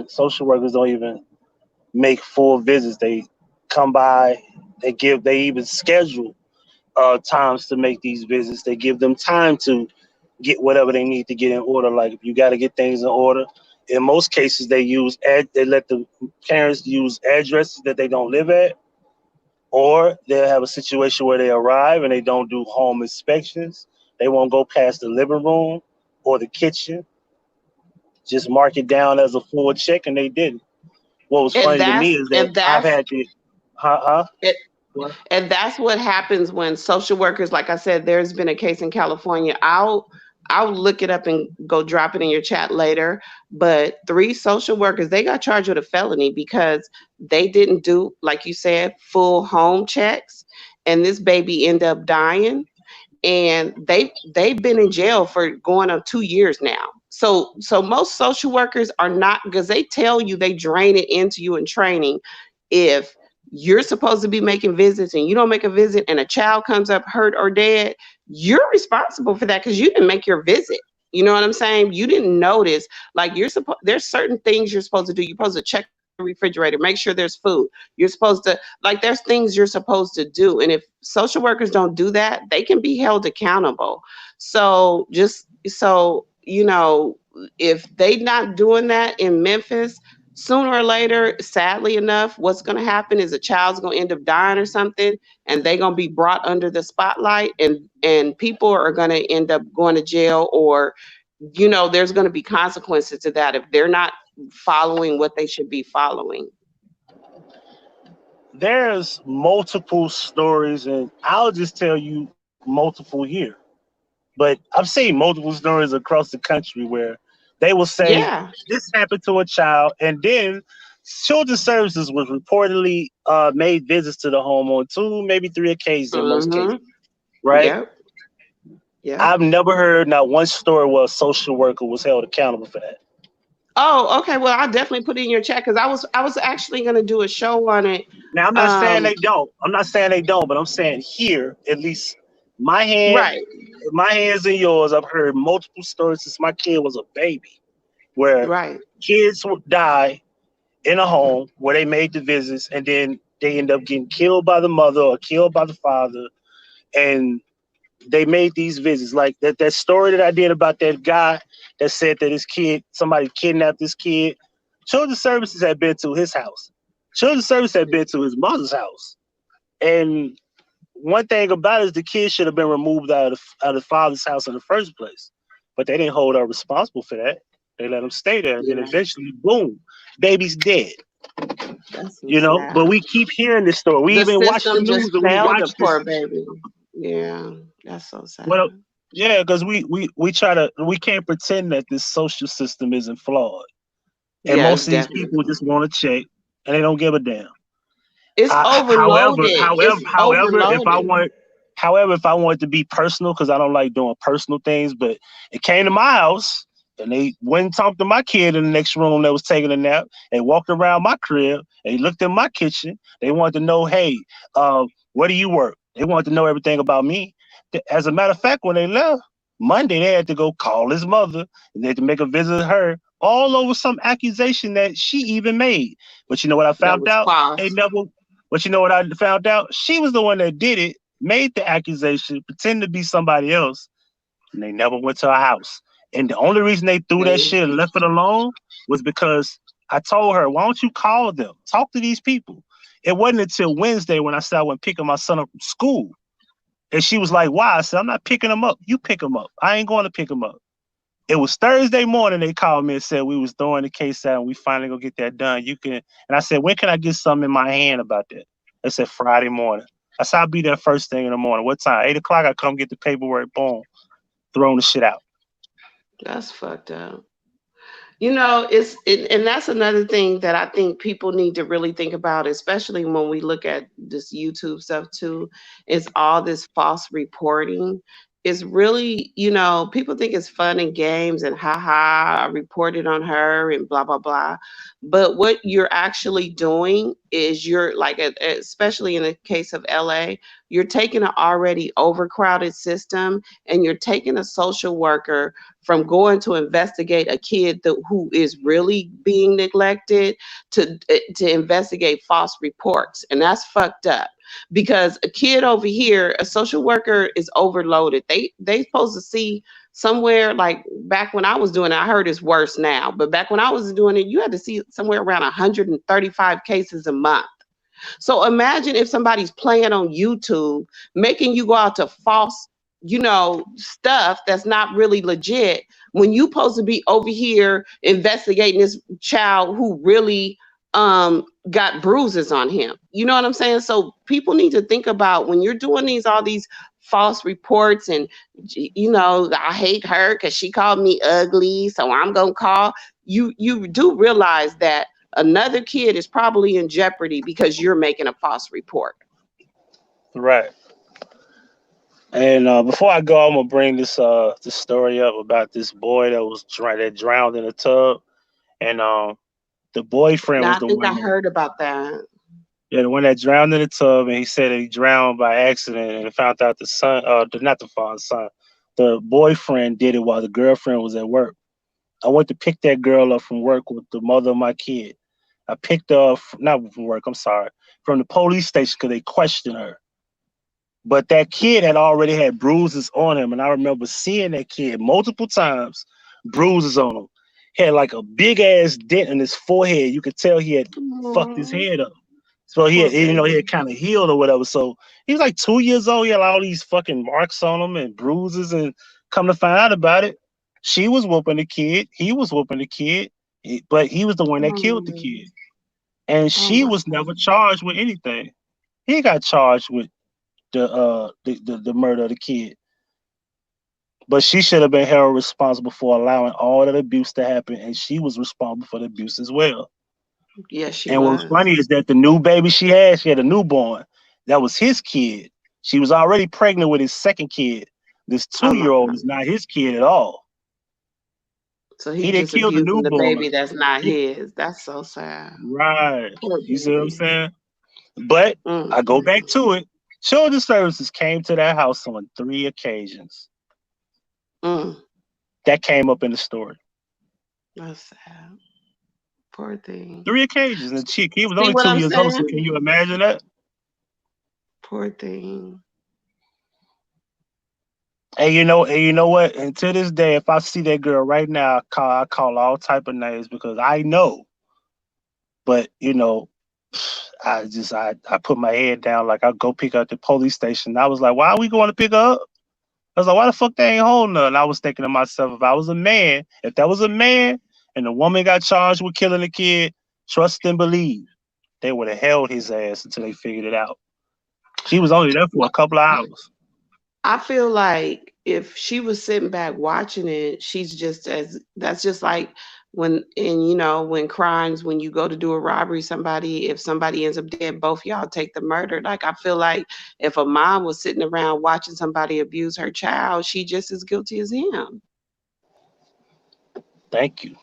social workers don't even make full visits. They come by, they even schedule times to make these visits. They give them time to get whatever they need to get in order. Like if you got to get things in order, in most cases they let the parents use addresses that they don't live at, or they'll have a situation where they arrive and they don't do home inspections. They won't go past the living room or the kitchen. Just mark it down as a full check, and they didn't. What was funny to me is that I've had to, and that's what happens when social workers, like I said, there's been a case in California. I'll look it up and go drop it in your chat later. But 3 social workers, they got charged with a felony because they didn't do, like you said, full home checks. And this baby ended up dying. And they've been in jail for going on 2 years now. So most social workers are not, because they tell you, they drain it into you in training. If you're supposed to be making visits and you don't make a visit and a child comes up hurt or dead, you're responsible for that because you didn't make your visit. You know what I'm saying? You didn't notice. Like there's certain things you're supposed to do. You're supposed to check the refrigerator, make sure there's food. You're supposed to, like, there's things you're supposed to do. And if social workers don't do that, they can be held accountable. So if they not doing that in Memphis, sooner or later, sadly enough, what's going to happen is a child's going to end up dying or something, and they're going to be brought under the spotlight, and people are going to end up going to jail, or, there's going to be consequences to that if they're not following what they should be following. There's multiple stories, and I'll just tell you multiple here. But I've seen multiple stories across the country where they will say, this happened to a child, and then Children's Services was reportedly made visits to the home on 2, maybe 3 occasions in most cases, right? Yeah. I've never heard not one story where a social worker was held accountable for that. Oh, okay. Well, I'll definitely put it in your chat because I was actually going to do a show on it. Now, I'm not saying they don't. But I'm saying here, at least my hands and yours, I've heard multiple stories since my kid was a baby, where kids would die in a home where they made the visits, and then they end up getting killed by the mother or killed by the father, and they made these visits. Like that story that I did about that guy that said that somebody kidnapped this kid. Children's Services had been to his house. Children's Services had been to his mother's house. And one thing about it is the kid should have been removed out of the father's house in the first place. But they didn't hold her responsible for that. They let him stay there. And then eventually, boom, baby's dead. But we keep hearing this story. We even watch the news and we watch the poor baby. Yeah, that's so sad. Well, yeah, because we can't pretend that this social system isn't flawed. And most of these people just want to check and they don't give a damn. It's overloaded. However, if I wanted to be personal, because I don't like doing personal things, but it came to my house and they went and talked to my kid in the next room that was taking a nap. They walked around my crib. They looked in my kitchen. They wanted to know, hey, where do you work? They wanted to know everything about me. As a matter of fact, when they left Monday, they had to go call his mother and they had to make a visit to her all over some accusation that she even made. But you know what I That found was out? false. They never. But you know what I found out? She was the one that did it, made the accusation, pretended to be somebody else, and they never went to her house. And the only reason they threw that See? shit and left it alone was because I told her, why don't you call them? Talk to these people. It wasn't until Wednesday when I said I went picking my son up from school. And she was like, why? I said, I'm not picking him up. You pick him up. I ain't going to pick him up. It was Thursday morning they called me and said we was throwing the case out and we finally gonna get that done. You can, and I said, when can I get something in my hand about that? They said Friday morning. I said I'll be there first thing in the morning. What time? 8 o'clock. I come get the paperwork. Boom, throwing the shit out. That's fucked up. And that's another thing that I think people need to really think about, especially when we look at this YouTube stuff too, is all this false reporting. It's really, people think it's fun and games and haha, I reported on her and blah blah blah. But what you're actually doing is you're like, especially in the case of LA, you're taking an already overcrowded system and you're taking a social worker from going to investigate a kid who is really being neglected to investigate false reports, and that's fucked up. Because a kid over here, a social worker is overloaded. They supposed to see somewhere, like back when I was doing it. I heard it's worse now, but back when I was doing it, you had to see somewhere around 135 cases a month. So imagine if somebody's playing on YouTube, making you go out to false, stuff that's not really legit when you supposed to be over here investigating this child who really got bruises on him. You know what I'm saying? So people need to think about when you're doing all these false reports and I hate her because she called me ugly, so I'm gonna call you do realize that another kid is probably in jeopardy because you're making a false report. Right. And before I go, I'm gonna bring this story up about this boy that drowned in a tub, and the boyfriend Now was I the think I one that heard about that. yeah, the one that drowned in the tub, and he said that he drowned by accident, and found out the son, not the father's son, the boyfriend did it while the girlfriend was at work. I went to pick that girl up from work with the mother of my kid. I picked her up, not from work, I'm sorry, from the police station because they questioned her. But that kid had already had bruises on him, and I remember seeing that kid multiple times, bruises on him. He had like a big ass dent in his forehead. You could tell he had fucked his Aw, head up. So poor he baby. had kind of healed or whatever. So he was like 2 years old. He had all these fucking marks on him and bruises. And come to find out about it, she was whooping the kid. He was whooping the kid, but he was the one that killed the Oh, kid. And oh she my was never God. charged with anything. He got charged with the murder of the kid. But she should have been held responsible for allowing all that abuse to happen, and she was responsible for the abuse as well. Yes, she And what's was. funny is that the new baby she had a newborn. That was his kid. She was already pregnant with his second kid. This Oh 2 year my old is God. not his kid at all. So He he didn't just kill the abusing the newborn. baby that's not He, his. That's so sad. right. Poor You see what I'm baby. saying? But I go back Mm. to it. Children's services came to that house on 3 occasions. Mm. That came up in the story. That's sad. Poor thing. 3 occasions. And he was See only what two I'm years old, so can saying? you imagine that? Poor thing. And you know what? And to this day, if I see that girl right now, I call all type of names because I know. But I put my head down like I go pick up the police station. I was like, why are we going to pick her up? I was like, why the fuck they ain't holding her? And I was thinking to myself, if that was a man and the woman got charged with killing the kid, trust and believe, they would have held his ass until they figured it out. She was only there for a Well, couple of hours. I feel like if she was sitting back watching it, she's just as that's just like when crimes, when you go to do a robbery, if somebody ends up dead, both y'all take the murder. Like I feel like if a mom was sitting around watching somebody abuse her child, she just as guilty as him. Thank you.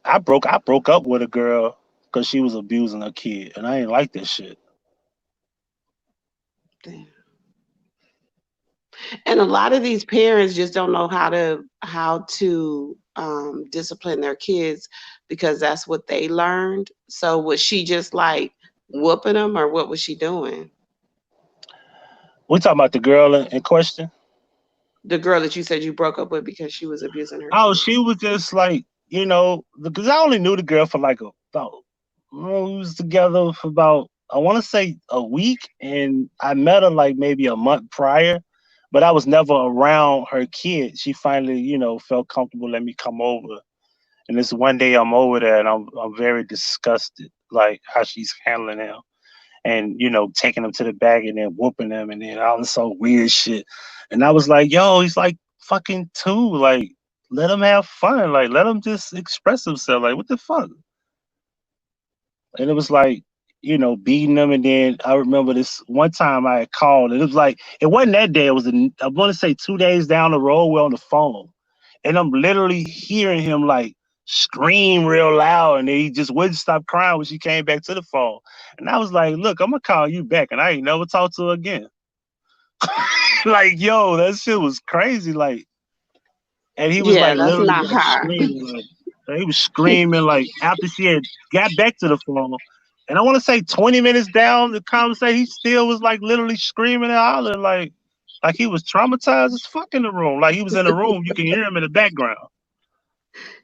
I broke up with a girl because she was abusing her kid, and I ain't like that shit. Damn. And a lot of these parents just don't know how to discipline their kids because that's what they learned. So was she just like whooping them, or what was she doing? We talking about the girl in question? The girl that you said you broke up with because she was abusing her Oh, kids. she was just like, because I only knew the girl for like about, we was together for about, I want to say a week, and I met her like maybe a month prior, but I was never around her kid. She finally, felt comfortable let me come over. And this one day I'm over there and I'm very disgusted, like how she's handling him. And taking them to the bag and then whooping them and then all this so weird shit. And I was like, yo, he's like fucking 2. Like, let him have fun. Like, let him just express himself. Like, what the fuck? And it was like, beating them. And then I remember this one time I had called, and it was like, it wasn't that day. It was, I want to say 2 days down the road, we're on the phone. And I'm literally hearing him like scream real loud, and he just wouldn't stop crying when she came back to the phone. And I was like, look, I'm gonna call you back, and I ain't never talked to her again. Like, yo, that shit was crazy. Like, and he was Yeah, like that's literally not like hard. screaming, like he was screaming like after she had got back to the phone. And I want to say 20 minutes down the conversation, he still was like literally screaming and hollering like he was traumatized as fuck in the room. Like he was in the room, you can hear him in the background.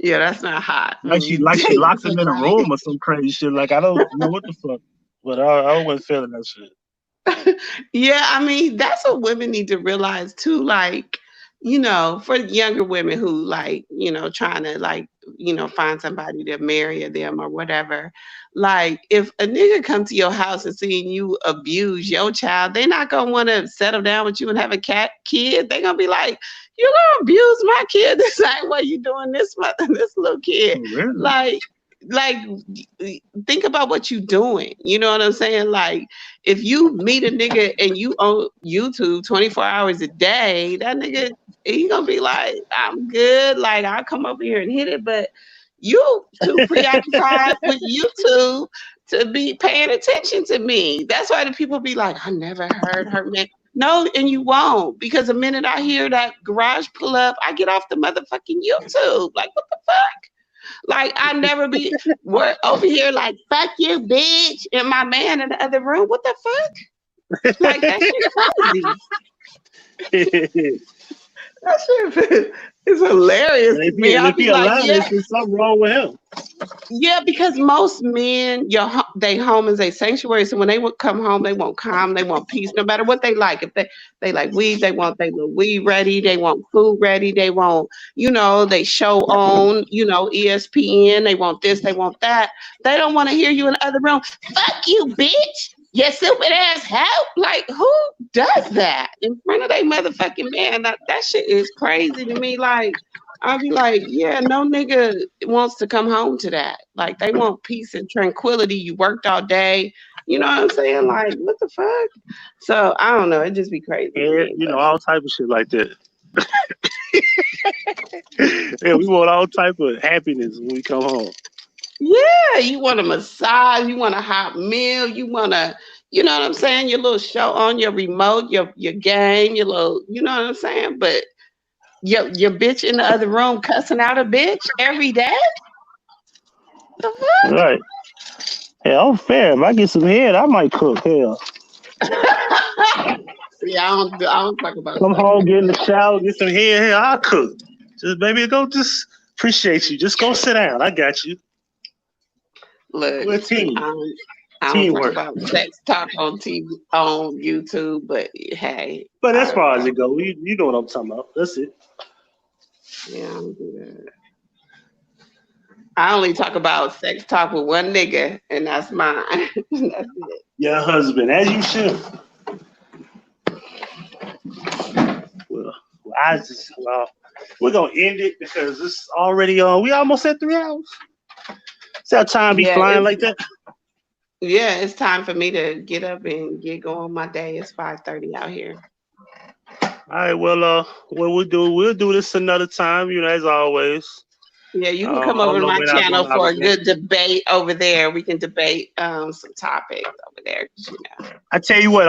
Yeah, that's not hot Like when she you like she date locked him in a somebody. room or some crazy shit. Like I don't know what the fuck. But I wasn't feeling that shit. Yeah, I mean, that's what women need to realize too. Like, for younger women who like, trying to like, find somebody to marry them or whatever. Like, if a nigga come to your house and seeing you abuse your child, they not gonna want to settle down with you and have a kid. They gonna be like, you gonna abuse my kid the same way you doing this little kid. For real. Like think about what you doing. You know what I'm saying? Like if you meet a nigga and you on YouTube 24 hours a day, that nigga he gonna be like, I'm good. Like I'll come over here and hit it, but you too preoccupied with YouTube to be paying attention to me. That's why the people be like, I never heard her man. No, and you won't, because the minute I hear that garage pull up, I get off the motherfucking YouTube. Like, what the fuck? Like I never be we're over here like fuck you, bitch, and my man in the other room. What the fuck? Like that shit crazy. That shit is hilarious to me. I'll If he be like, allowed yeah, this, there's something wrong with him. yeah, because most men, they home is a sanctuary. So when they would come home, they want calm, they want peace, no matter what they like. If they like weed, they want they little weed ready, they want food ready, they want, they show on, ESPN, they want this, they want that. They don't want to hear you in the other room. Fuck you, bitch. You stupid ass hoe. Like, who does that in front of they motherfucking man? That shit is crazy to me. Like, I'll be like, yeah, no nigga wants to come home to that. Like they want peace and tranquility. You worked all day. You know what I'm saying? Like, what the fuck? So I don't know. It just be crazy to Yeah, me. But all type of shit like that. Yeah, we want all type of happiness when we come home. yeah, you want a massage, you want a hot meal, you want to, you know what I'm saying? Your little show on your remote, your game, your little, you know what I'm saying? But your bitch in the other room cussing out a bitch every day? The Right. Yeah, I'm fair. If I get some head, I might cook. Hell. See, I don't talk about Come stuff home, like get in the that. shower, get some head. Hell, I'll cook. Just baby, just appreciate you. Just go sit down. I got you. Look, We're a team. I don't talk Teamwork. about sex talk on TV on YouTube, but hey, But as far as it goes, you know what I'm talking about. That's it. yeah, I don't do that. I only talk about sex talk with one nigga, and that's mine. That's it. Your husband, as you should. Well, we're gonna end it because it's already on. We almost at 3 hours. See how time be Yeah, flying like that? it's time for me to get up and get going. My day is 5:30 out here. All right. Well, what we'll do this another time. As always. Yeah, you can come I over don't to know my when I'll go channel live for a again. good debate over there. We can debate some topics over there. I tell you what,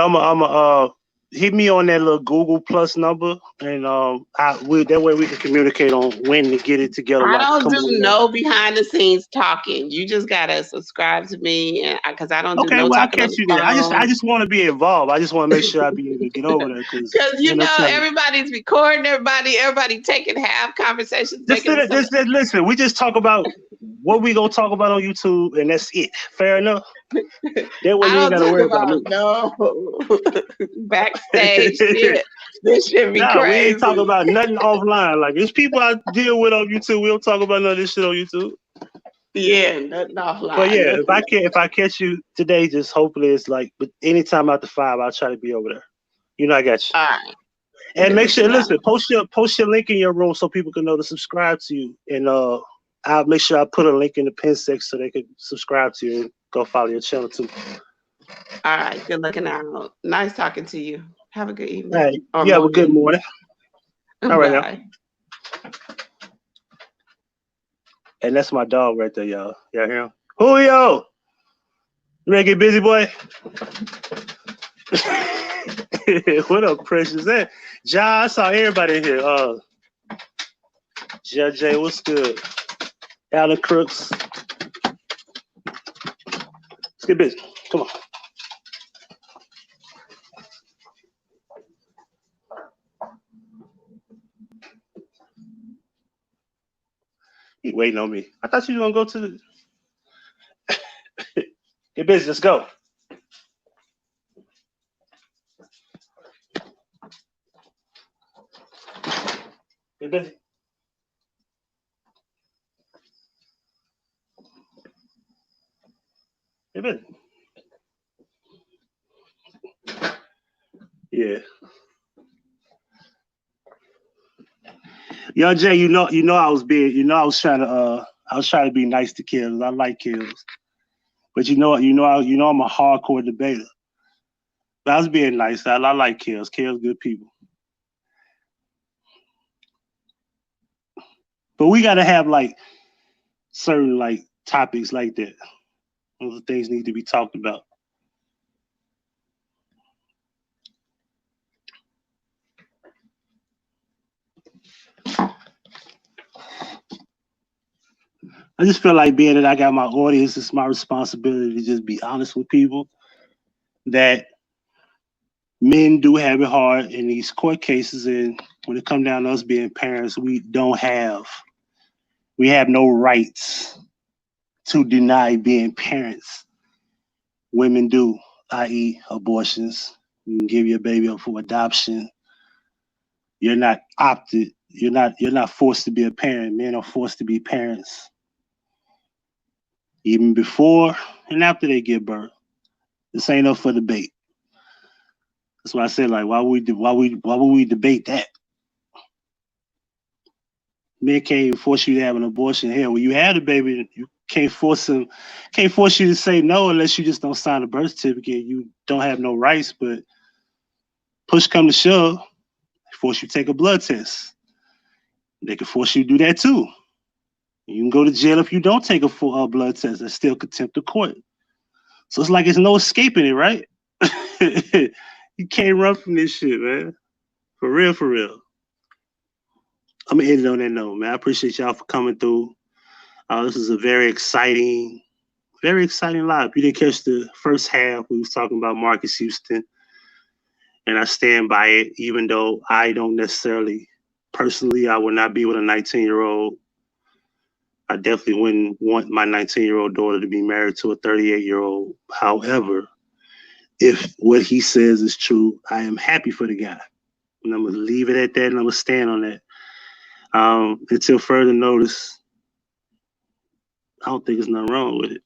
hit me on that little Google Plus number, and that way we can communicate on when to get it together. I don't do no behind the scenes talking. You just gotta subscribe to me, and because I don't do no well, talking I'll on catch the you there. phone. I just want to be involved. I just want to make sure I be able to get over there because you know everybody's recording. Everybody taking half conversations. Listen, we just talk about what we gonna talk about on YouTube, and that's it. Fair enough. That way you ain't gotta worry about me. No backstage shit. This should be crazy. We ain't talking about nothing offline. Like there's people I deal with on YouTube. We don't talk about none of this shit on YouTube. Yeah, nothing offline. But yeah, if I catch you today, just hopefully it's like, but anytime after 5, I'll try to be over there. You know, I got you. All right. And make sure, listen, post your link in your room so people can know to subscribe to you. And I'll make sure I put a link in the pin section so they can subscribe to you and go follow your channel too. All right, good looking out. Nice talking to you. Have a good evening. All right. You have a good morning. All right now. And that's my dog right there, y'all. Y'all hear him? Julio! You ready to get busy, boy? What up, Precious? John, I saw everybody in here. Judge, what's good? Alan Crooks. Let's get busy. Come on. He waiting on me. I thought you were gonna go to the get busy. Let's go. Get busy. Get busy. Yeah. Yo, Jay, I was trying to be nice to Kellz. I like Kellz. But I'm a hardcore debater. But I was being nice. I like Kellz. Kellz good people. But we gotta have like certain like topics like that. Those things need to be talked about. I just feel like being that I got my audience, it's my responsibility to just be honest with people that men do have it hard in these court cases, and when it comes down to us being parents, we have no rights to deny being parents. Women do, i.e. abortions. You can give your baby up for adoption. You're not opted. You're not forced to be a parent. Men are forced to be parents. Even before and after they give birth. This ain't up for debate. That's why I said, like, why would we debate that? Men can't even force you to have an abortion. Hell, when you have the baby, you can't force you to say no unless you just don't sign a birth certificate. You don't have no rights, but push come to shove, they force you to take a blood test. They can force you to do that too. You can go to jail if you don't take a full blood test. That's still contempt of court. So it's like there's no escaping it, right? You can't run from this shit, man. For real, for real. I'm gonna end it on that note, man. I appreciate y'all for coming through. This is a very exciting live. You didn't catch the first half. We was talking about Marques Houston, and I stand by it, even though I don't necessarily, personally, I would not be with a 19-year-old. I definitely wouldn't want my 19-year-old daughter to be married to a 38-year-old. However, if what he says is true, I am happy for the guy. And I'm going to leave it at that, and I'm going to stand on that. Until further notice, I don't think there's nothing wrong with it.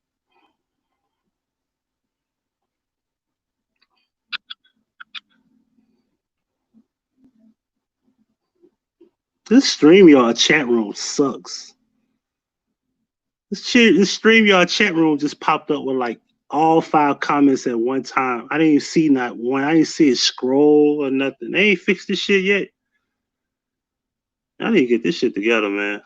This StreamYard chat room sucks. This StreamYard chat room just popped up with like all 5 comments at one time. I didn't even see not one. I didn't see it scroll or nothing. They ain't fixed this shit yet. I need to get this shit together, man.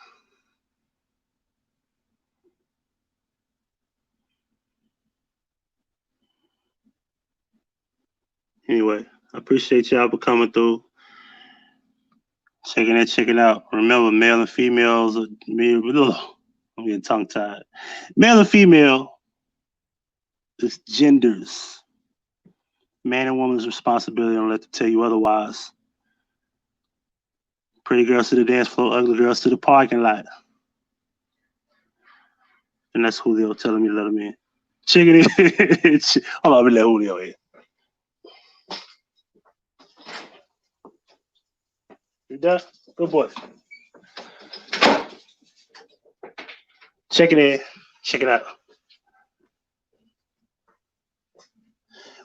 Anyway, I appreciate y'all for coming through. Checking out. Remember, male and females. I'm getting tongue-tied. Male and female is genders. Man and woman's responsibility. Don't let them tell you otherwise. Pretty girls to the dance floor, ugly girls to the parking lot. And that's Julio telling me to let him in. Check it in. Hold on, let me let Julio in. You done? Good boy. Check it in. Check it out.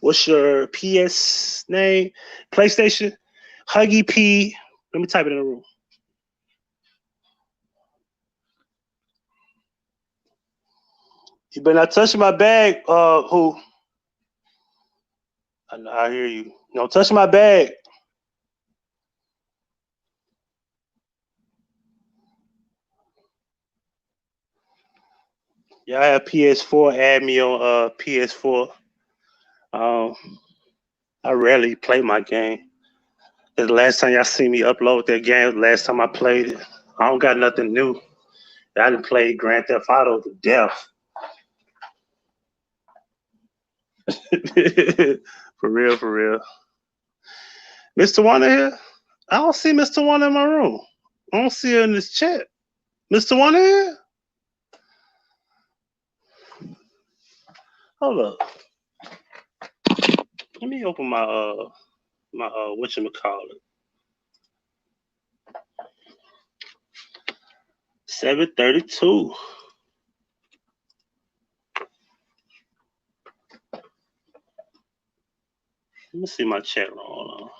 What's your PS name? PlayStation? Huggie P. Let me type it in the room. You better not touch my bag, who? I hear you. Don't touch my bag. Yeah, I have PS4. Add me on PS4. I rarely play my game. The last time y'all see me upload that game, the last time I played it, I don't got nothing new. I done played Grand Theft Auto to death. For real, for real. Mr. Wanda here? I don't see Mr. Wanda in my room. I don't see her in this chat. Mr. Wanda here? Hold up. Let me open my whatchamacallit. 732. Let me see my chat room. Hold on.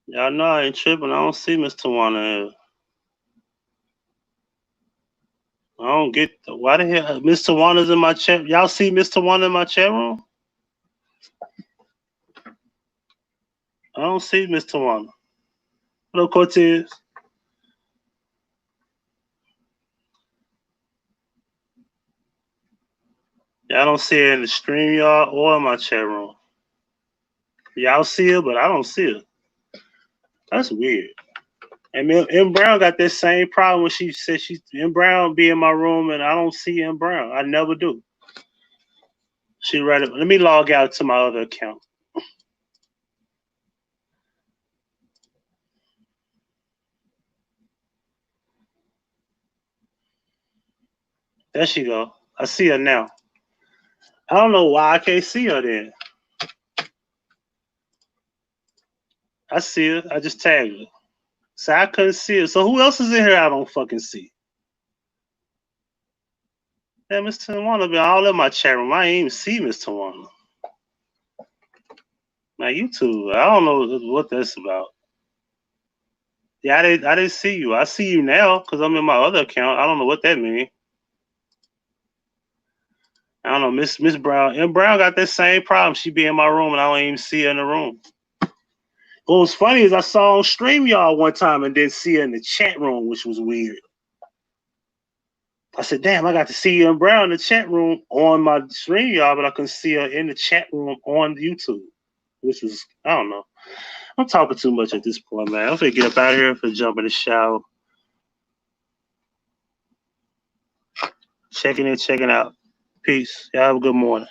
Y'all know I ain't tripping. I don't see Mr. Wanda here. I don't get why the hell Mr. Wanda's in my chat. Y'all see Mr. Wanda in my chat room? I don't see Mr. Wanda. Hello, Cortez. Y'all don't see her in the stream, y'all, or in my chat room. Y'all see her, but I don't see her. That's weird. And M. Brown got that same problem when she said M. Brown be in my room and I don't see M. Brown. I never do. She read it. Let me log out to my other account. There she go. I see her now. I don't know why I can't see her then. I see her. I just tagged her. So I couldn't see her. So who else is in here I don't fucking see? Yeah, Mr. Wanda been all in my chat room. I ain't even see Mr. Wanda. Now YouTube, I don't know what that's about. Yeah, I didn't see you. I see you now because I'm in my other account. I don't know what that means. I don't know, Miss Brown. M. Brown got that same problem. She be in my room and I don't even see her in the room. What was funny is I saw on StreamYard one time and didn't see her in the chat room, which was weird. I said, damn, I got to see M. Brown in the chat room on my StreamYard, but I couldn't see her in the chat room on YouTube, which was, I don't know. I'm talking too much at this point, man. I'm finna get up out of here for jump in the shower. Checking in, checking out. Peace. Y'all have a good morning.